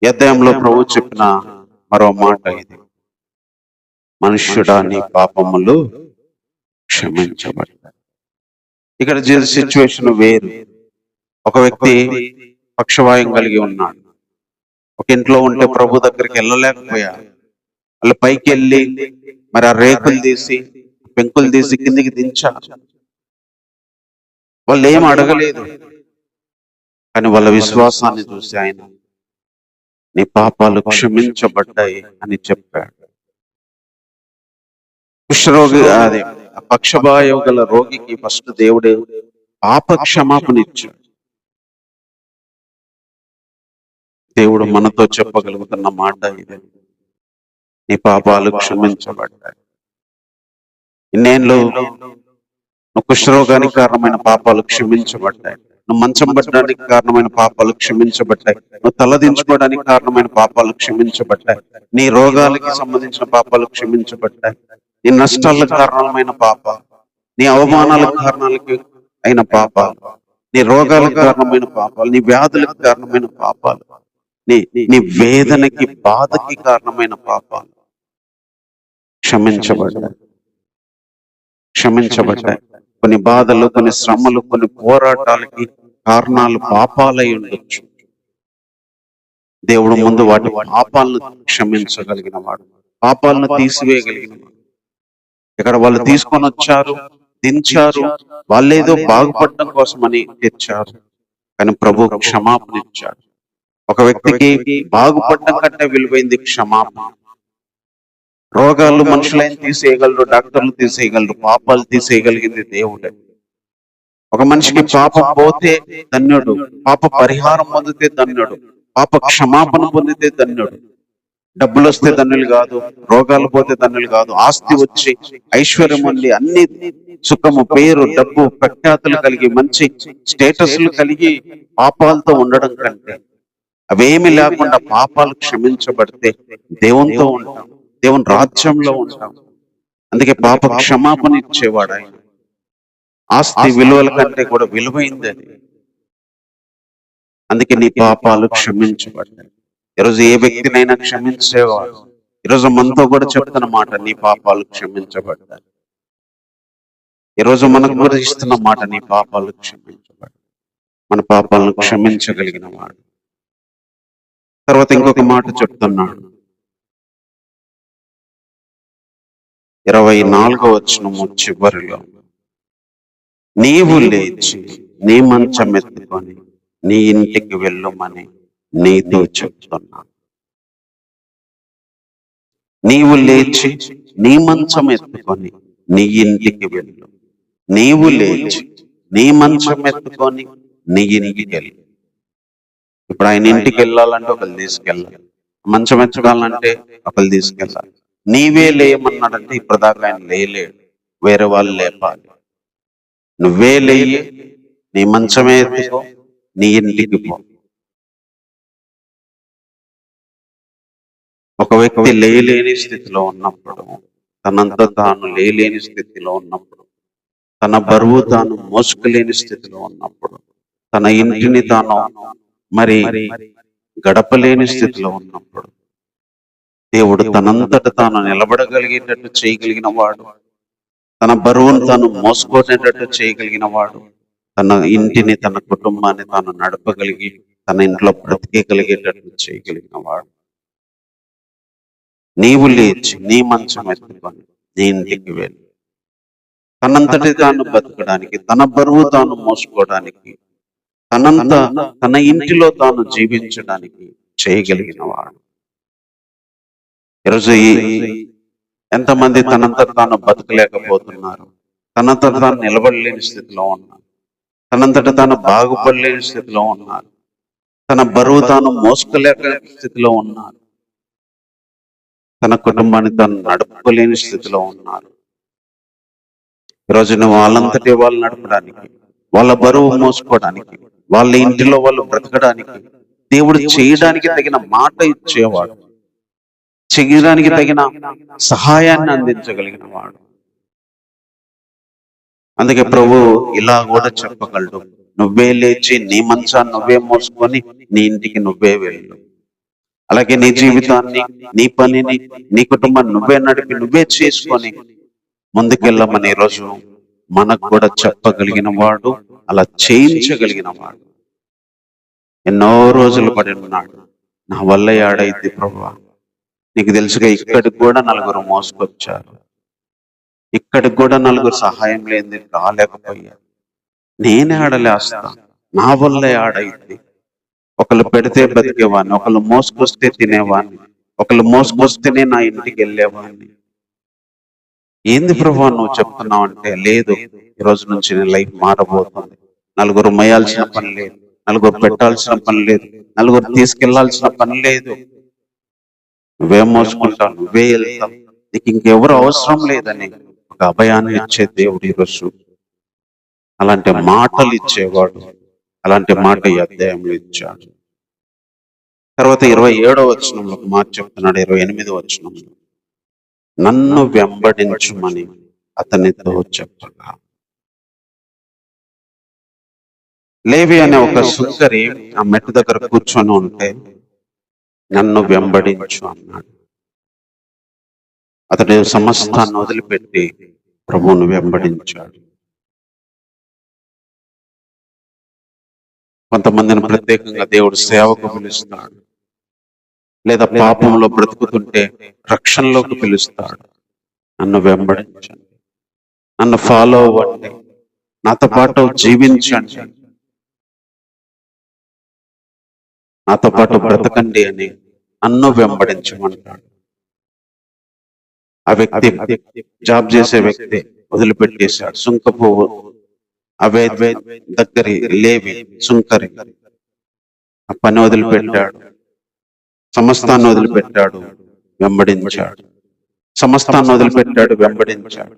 ఈ అధ్యాయంలో ప్రభు చెప్పిన మరో మాట ఇది, మనుష్యుడా నీ పాపములు క్షమించబడ్డాయి. ఇక్కడ సిచ్యువేషన్ వేరు. ఒక వ్యక్తి పక్షవాయం కలిగి ఉన్నాడు. ఒక ఇంట్లో ఉంటే ప్రభు దగ్గరికి వెళ్ళలేకపోయారు. వాళ్ళు పైకి వెళ్ళి మరి ఆ రేకులు తీసి, పెంకులు తీసి కిందికి దించారు. వాళ్ళు ఏం అడగలేదు, కానీ వాళ్ళ విశ్వాసాన్ని చూసి ఆయన నీ పాపాలు క్షమించబడ్డాయి అని చెప్పాడు. కుష్ఠరోగి అదే పక్షవాయువు గల రోగికి ఫస్ట్ దేవుడు పాప క్షమాపణ ఇచ్చాడు. దేవుడు మనతో చెప్పగలుగుతున్న మాట ఇది, నీ పాపాలు క్షమించబడ్డాయి. ఇన్నేళ్ళు నువ్వు కుష్ఠరోగానికి కారణమైన పాపాలు క్షమించబడ్డాయి, నువ్వు మంచం పట్టడానికి కారణమైన పాపాలు క్షమించబడ్డాయి, నువ్వు తలదించుకోవడానికి కారణమైన పాపాలు క్షమించబడ్డాయి, నీ రోగాలకి సంబంధించిన పాపాలు క్షమించబడ్డాయి, నీ నష్టాలకు కారణమైన పాపాలు, నీ అవమానాలకు కారణాలకి అయిన పాపాలు, నీ రోగాలకు కారణమైన పాపాలు, నీ వ్యాధులకు కారణమైన పాపాలు, నీ వేదనకి బాధకి కారణమైన పాపాలు క్షమించబడ్డాయి. కొన్ని బాధలు, కొన్ని శ్రమలు, కొన్ని పోరాటాలకి కారణాలు పాపాలై ఉండొచ్చు. దేవుడు ముందు వాటి పాపాలను క్షమించగలిగిన వాడు, పాపాలను తీసివేయగలిగిన వాడు. ఇక్కడ వాళ్ళు తీసుకొని వచ్చారు, దించారు, వాళ్ళేదో బాగుపడటం కోసమని తెచ్చారు, కానీ ప్రభు క్షమాపణ ఇచ్చాడు. ఒక వ్యక్తికి బాగుపడటం కంటే విలువైంది క్షమాపణ. రోగాలు మనుషులైన తీసేయగలరు, డాక్టర్లు తీసేయగలరు, పాపాలు తీసేయగలిగింది దేవుడే. ఒక మనిషికి పాపం పోతే ధన్యుడు, పాప పరిహారం పొందితే ధన్యుడు, పాప క్షమాపణ పొందితే ధన్యుడు. డబ్బులు వస్తే ధన్యులు కాదు, రోగాలు పోతే ధన్యులు కాదు, ఆస్తి వచ్చి ఐశ్వర్యం ఉండి అన్ని సుఖము, పేరు, డబ్బు, ప్రఖ్యాతులు కలిగి మంచి స్టేటస్లు కలిగి పాపాలతో ఉండడం కంటే అవేమి లేకుండా పాపాలు క్షమించబడితే దేవునితో ఉంటాం, దేవుని రాజ్యంలో ఉంటాం. అందుకే పాప క్షమాపణ ఇచ్చేవాడు ఆయన. ఆస్తి విలువల కంటే కూడా విలువైంది అది. అందుకే నీ పాపాలు క్షమించబడ్డాయి. ఈరోజు ఏ వ్యక్తినైనా క్షమించేవాడు. ఈరోజు మనతో కూడా చెప్తున్న మాట, నీ పాపాలు క్షమించబడ్డాయి. ఈరోజు మనకు కూడా ఇస్తున్న మాట, నీ పాపాలు క్షమించబడ్డాయి. మన పాపాలను క్షమించగలిగిన వాడు. తర్వాత ఇంకొక మాట చెప్తున్నాడు, 24వ వచనము చివరిలో, నీవు లేచి నీ మంచం ఎత్తుకొని నీ ఇంటికి వెళ్ళమని నీతో చెప్తున్నా. నీవు లేచి నీ మంచం ఎత్తుకొని నీ ఇంటికి వెళ్ళు. నీవు లేచి నీ మంచం ఎత్తుకొని నీ ఇంటికి వెళ్ళు. ఇప్పుడు ఆయన ఇంటికి వెళ్ళాలంటే ఒకరు తీసుకెళ్ళాలి, మంచం ఎత్తుకోవాలంటే ఒకరు తీసుకెళ్ళాలి. నీవే లేయమన్నాడంటే ఇప్పటిదాకా ఆయన లేలేడు, వేరే వాళ్ళు లేపాలి. నువ్వే లేయి, నీ మంచమే ఎత్తుకో, నీ ఇంటికి పో. ఒక వ్యక్తి లేలేని స్థితిలో ఉన్నప్పుడు, తనంతా తాను లేలేని స్థితిలో ఉన్నప్పుడు, తన బరువు తాను మోసుకులేని స్థితిలో ఉన్నప్పుడు, తన ఇంటిని తాను మరి గడపలేని స్థితిలో ఉన్నప్పుడు, దేవుడు తనంతట తాను నిలబడగలిగేటట్టు చేయగలిగిన వాడు, తన బరువును తాను మోసుకునేటట్టు చేయగలిగిన వాడు, తన ఇంటిని, తన కుటుంబాన్ని తాను నడపగలిగి తన ఇంట్లో బ్రతికేయగలిగేటట్టు చేయగలిగిన వాడు. నీవు లేచి నీ మంచం ఎత్తుకొని నీ ఇంటికి వెళ్ళి, తనంతటి తాను బతకడానికి, తన బరువు తాను మోసుకోవడానికి, తన ఇంటిలో తాను జీవించడానికి చేయగలిగిన వాడు. ఈరోజు ఎంతమంది తనంతట తాను బతకలేకపోతున్నారు, తనంతట తాను నిలబడలేని స్థితిలో ఉన్నారు, తనంతట తాను బాగుపడలేని స్థితిలో ఉన్నారు, తన బరువు తాను మోసుకోలేక స్థితిలో ఉన్నారు, తన కుటుంబాన్ని తాను నడుపుకోలేని స్థితిలో ఉన్నారు. ఈరోజు నువ్వు వాళ్ళంతటి వాళ్ళు నడపడానికి, వాళ్ళ బరువు మోసుకోవడానికి, వాళ్ళ ఇంటిలో వాళ్ళు బ్రతకడానికి దేవుడు చేయడానికి తగిన మాట ఇచ్చేవాడు, చేయడానికి తగిన సహాయాన్ని అందించగలిగిన వాడు. అందుకే ప్రభు ఇలా కూడా చెప్పగలడు, నువ్వే లేచి నీ మంచాన్ని నువ్వే మోసుకొని నీ ఇంటికి నువ్వే వెళ్ళు. అలాగే నీ జీవితాన్ని, నీ పనిని, నీ కుటుంబాన్ని నువ్వే నడిపి నువ్వే చేసుకొని ముందుకెళ్ళమని ఈరోజు మనకు కూడా చెప్పగలిగిన వాడు, అలా చేయించగలిగిన వాడు. ఎన్నో రోజులు పడి ఉన్నాడు, నా వల్ల ఏడైంది ప్రభువా. నీకు తెలుసుగా, ఇక్కడికి కూడా నలుగురు మోసుకొచ్చారు, ఇక్కడికి కూడా నలుగురు సహాయం లేని రాలేకపోయారు. నేనే ఆడలేస్తా, నా వల్ల ఆడైంది. ఒకళ్ళు పెడితే బతికేవాడిని, ఒకళ్ళు మోసుకొస్తే తినేవాడిని, ఒకళ్ళు మోసుకొస్తేనే నా ఇంటికి వెళ్ళేవాడిని. ఏంది ప్రభు నువ్వు చెప్తున్నావు అంటే, లేదు, ఈ రోజు నుంచి నీ లైఫ్ మారబోతుంది. నలుగురు మోయాల్సిన పని లేదు, నలుగురు పెట్టాల్సిన పని లేదు, నలుగురు తీసుకెళ్లాల్సిన పని లేదు. నువ్వే మోసుకుంటావు, నువ్వే వెళ్తావు, నీకు ఇంకెవరు అవసరం లేదని ఒక అభయాన్ని ఇచ్చే దేవుడు ఈరోజు. అలాంటి మాటలు ఇచ్చేవాడు, అలాంటి మాట ఈ అధ్యాయంలో ఇచ్చాడు. తర్వాత 27వ వచనంలో ఒక మాట చెప్తున్నాడు, 28వ వచనంలో, నన్ను వెంబడించుమని అతనితో చెప్పగా. లేవి అనే ఒక సుందరి ఆ మెట్టు దగ్గర కూర్చొని ఉంటే, నన్ను వెంబడించు అన్నాడు. అతడు సమస్తాన్ని వదిలిపెట్టి ప్రభువును వెంబడించాడు. కొంతమందిని ప్రత్యేకంగా దేవుడు సేవకు పిలుస్తాడు, లేదా పాపంలో బ్రతుకుతుంటే రక్షణలోకి పిలుస్తాడు. నన్ను వెంబడించండి, నన్ను ఫాలో అవ్వండి, నాతో పాటు జీవించండి, నాతో పాటు బ్రతకండి అని నన్ను వెంబడించమంటాడు. ఆ వ్యక్తి, జాబ్ చేసే వ్యక్తి వదిలిపెట్టేశాడు. సుంకపు అవే దగ్గరి లేవి సుంకరి ఆ పని వదిలిపెట్టాడు, సమస్తాన్ని వదిలిపెట్టాడు, వెంబడించాడు. సమస్తాన్ని వదిలిపెట్టాడు, వెంబడించాడు.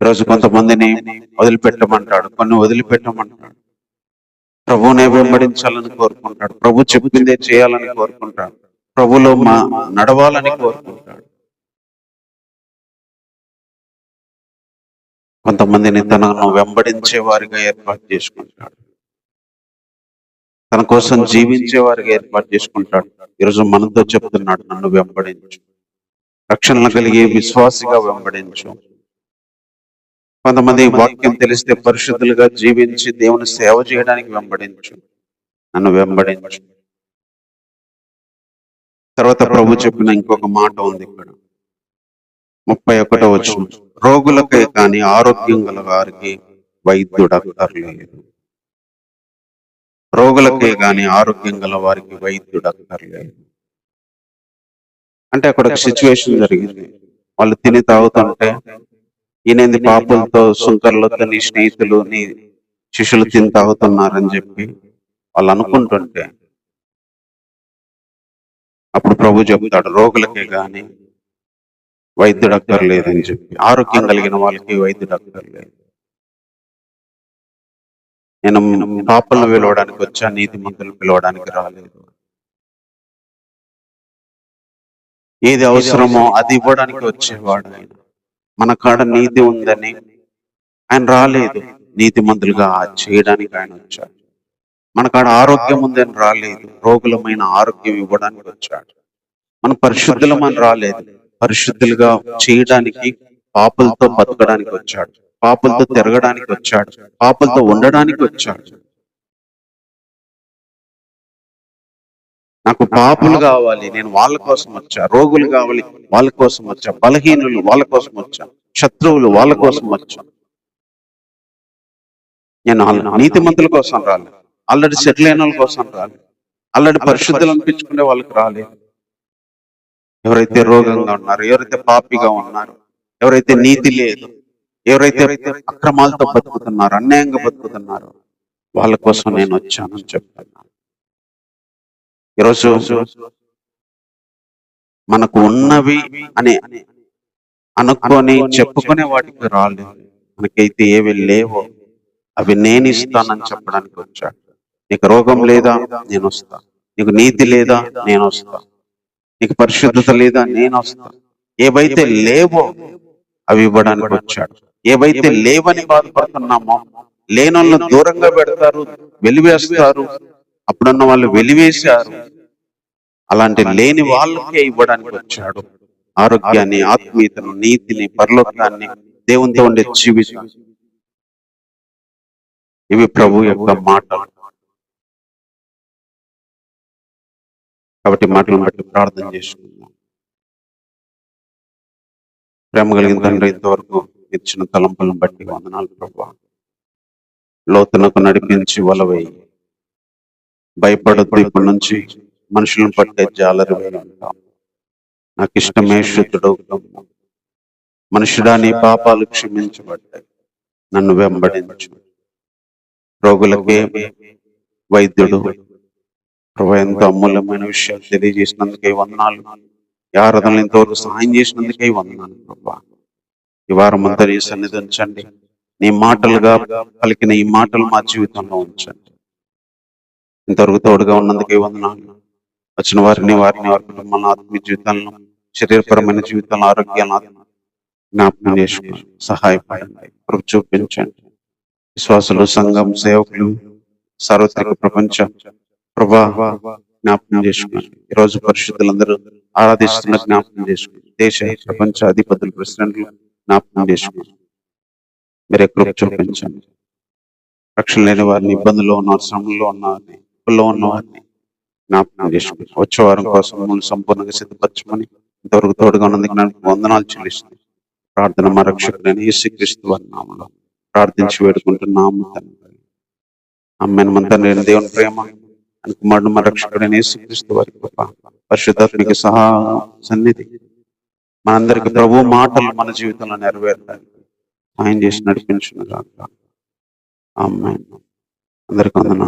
ఈరోజు కొంతమందిని వదిలిపెట్టమంటాడు, కొన్ని వదిలిపెట్టమంటాడు. ప్రభువునే వెంబడించాలని కోరుకుంటాడు, ప్రభు చెప్పిందే చేయాలని కోరుకుంటాడు, ప్రభులో నడవాలని కోరుకుంటాడు. కొంతమందిని తనను వెంబడించే వారిగా ఏర్పాటు చేసుకుంటాడు, తన కోసం జీవించే వారిగా ఏర్పాటు చేసుకుంటాడు. ఈరోజు మనతో చెప్తున్నాడు, నన్ను వెంబడించు, రక్షణ కలిగి విశ్వాసిగా వెంబడించు. కొంతమంది వాక్యం తెలిస్తే పరిశుద్ధులుగా జీవించి దేవుని సేవ చేయడానికి వెంబడించు, నన్ను వెంబడించు. తర్వాత ప్రభు చెప్పిన ఇంకొక మాట ఉంది ఇక్కడ 31వ వచనం, రోగులకే కానీ ఆరోగ్యం గల వారికి వైద్యుడు అక్కర్లేదు. రోగులకే కానీ ఆరోగ్యం గల వారికి వైద్యుడు అక్కర్లేదు. అంటే అక్కడ ఒక సిచ్యువేషన్ జరిగింది. వాళ్ళు తిని తాగుతుంటే, ఈయనేంది పాపులతో సుంకర్లతో నీ స్నేహితులు నీ శిష్యులు తిని తాగుతున్నారని చెప్పి వాళ్ళు అనుకుంటుంటే, అప్పుడు ప్రభు చెప్తాడు, రోగులకే గాని వైద్యుడు అక్కర్లేదని చెప్పి, ఆరోగ్యం కలిగిన వాళ్ళకి వైద్యుడు అక్కర్లేదు. నేను పాపలను పిలవడానికి వచ్చా, నీతిమంతులను పిలవడానికి రాలేదు. ఏది అవసరమో అది ఇవ్వడానికి వచ్చేవాడు ఆయన. మన కాడ నీతి ఉందని ఆయన రాలేదు, నీతిమంతులుగా చేయడానికి ఆయన వచ్చాడు. మన కాడ ఆరోగ్యం ఉందని రాలేదు, రోగులమైన ఆరోగ్యం ఇవ్వడానికి వచ్చాడు. మన పరిశుద్ధులమని రాలేదు, పరిశుద్ధులుగా చేయడానికి, పాపులతో బతకడానికి వచ్చాడు, పాపులతో తిరగడానికి వచ్చాడు, పాపులతో ఉండడానికి వచ్చాడు. నాకు పాపులు కావాలి, నేను వాళ్ళ కోసం వచ్చా. రోగులు కావాలి, వాళ్ళ కోసం వచ్చా. బలహీనులు వాళ్ళ కోసం వచ్చా. శత్రువులు వాళ్ళ కోసం వచ్చా. నేను నీతిమంతుల కోసం రాలేదు, ఆల్రెడీ సెటిల్ అయిన వాళ్ళ కోసం రాలేదు, ఆల్రెడీ పరిశుద్ధులు అనిపించుకునే వాళ్ళకి రాలేదు. ఎవరైతే రోగంగా ఉన్నారు, ఎవరైతే పాపిగా ఉన్నారు, ఎవరైతే నీతి లేదు, ఎవరైతే అక్రమాలతో బతుకుతున్నారు, అన్యాయంగా బతుకుతున్నారు, వాళ్ళ కోసం నేను వచ్చానని చెప్తున్నాను. ఈరోజు మనకు ఉన్నవి అని అనుకొని చెప్పుకునే వాటికి రాలేదు. మనకైతే ఏవి లేవో అవి నేను ఇస్తానని చెప్పడానికి వచ్చాడు. నీకు రోగం లేదా, నేను వస్తా. నీకు నీతి లేదా, నేను వస్తా. నీకు పరిశుద్ధత లేదా, నేను వస్తా. ఏవైతే లేవో అవి ఇవ్వడానికి వచ్చాడు. ఏవైతే లేవని బాధపడుతున్నామో, లేనోళ్ళను దూరంగా పెడతారు, వెలివేస్తారు. అప్పుడున్న వాళ్ళు వెలివేశారు. అలాంటి లేని వాళ్ళకే ఇవ్వడానికి వచ్చాడు ఆరోగ్యాన్ని, ఆత్మీయతను, నీతిని, పరలోకాన్ని, దేవునితో ఉండే జీవితం. ఇవి ప్రభు యొక్క మాటలు. కాబట్టి మాటలను బట్టి ప్రార్థన చేసుకుందాం. ప్రేమ కలిగిన తండ్రి, ఇంతవరకు ఇచ్చిన తలంపులను బట్టి వందనాలు ప్రభు. లోతునకు నడిపించి వలవేయి, భయపడొద్దు, ఇప్పటి నుంచి మనుషులను పట్టే జాలరి ఉంటాం. నాకు ఇష్టమే శుద్ధుడవుతాం. మనుషుడా, నీ పాపాలు క్షమించబడ్డాయి, నన్ను వెంబడించు. రోగులకే వైద్యుడు. ప్రభు, ఎంతో అమూల్యమైన విషయాలు తెలియజేసినందుకే వందనాలు. ఈ ఆరాధనలు ఇంతవరకు సహాయం చేసినందుకే వందనాలు ప్రభు. ఈ వారం అంతా నీ సన్నిధి ఉంచండి. నీ మాటలుగా పలికిన ఈ మాటలు మా జీవితంలో ఉంచండి. ఇంతవరకు తోడుగా ఉన్నందుకే వందనాలు. వచ్చిన వారి వారి కుటుంబాలను, ఆత్మీయ జీవితాలను, శరీరపరమైన జీవితాలను, ఆరోగ్యాలను జ్ఞాపకం చేసుకుని సహాయపడండి. ప్రభు చూపించండి. విశ్వాసులు, సంఘం, సేవకులు, సార్వత్రిక ప్రపంచం ప్రభా జ్ఞాపకం చేసుకోండి. ఈరోజు పరిశుద్ధులందరూ ఆరాధిస్తున్న జ్ఞాపకం చేసుకోండి. దేశ ప్రపంచ అధిపతులు, ప్రెసిడెంట్లు జ్ఞాపకం చేసుకోండి. మీరే కృప చూపించండి. రక్షణ లేని వారిని, ఇబ్బందుల్లో ఉన్న శ్రమంలో ఉన్న వారిని, అప్పుల్లో ఉన్న వారిని జ్ఞాపకం చేసుకోండి. వచ్చే వారం కోసం మమ్మల్ని సంపూర్ణంగా సిద్ధపరచమని ఇంతవరకు తోడుగా ఉన్నందుకు నాకు వందనాలు చెల్లిస్తున్నాను. ప్రార్థన మా రక్షకుడైన యేసుక్రీస్తు వారి నామములో ప్రార్థించి వేడుకుంటున్నాము తండ్రి. ఆమేన్. మన తండ్రి అయిన దేవుని ప్రేమ, కుమారుడు మా రక్షకుడైన యేసుక్రీస్తు వారి కృప, పరిశుద్ధాత్మక సహా సన్నిధి మనందరికి ప్రభు మాటలు మన జీవితంలో నెరవేర్తాయి. ఆయన చేసి నడిపించును గాక. ఆమేన్. అందరికీ వందనాలు.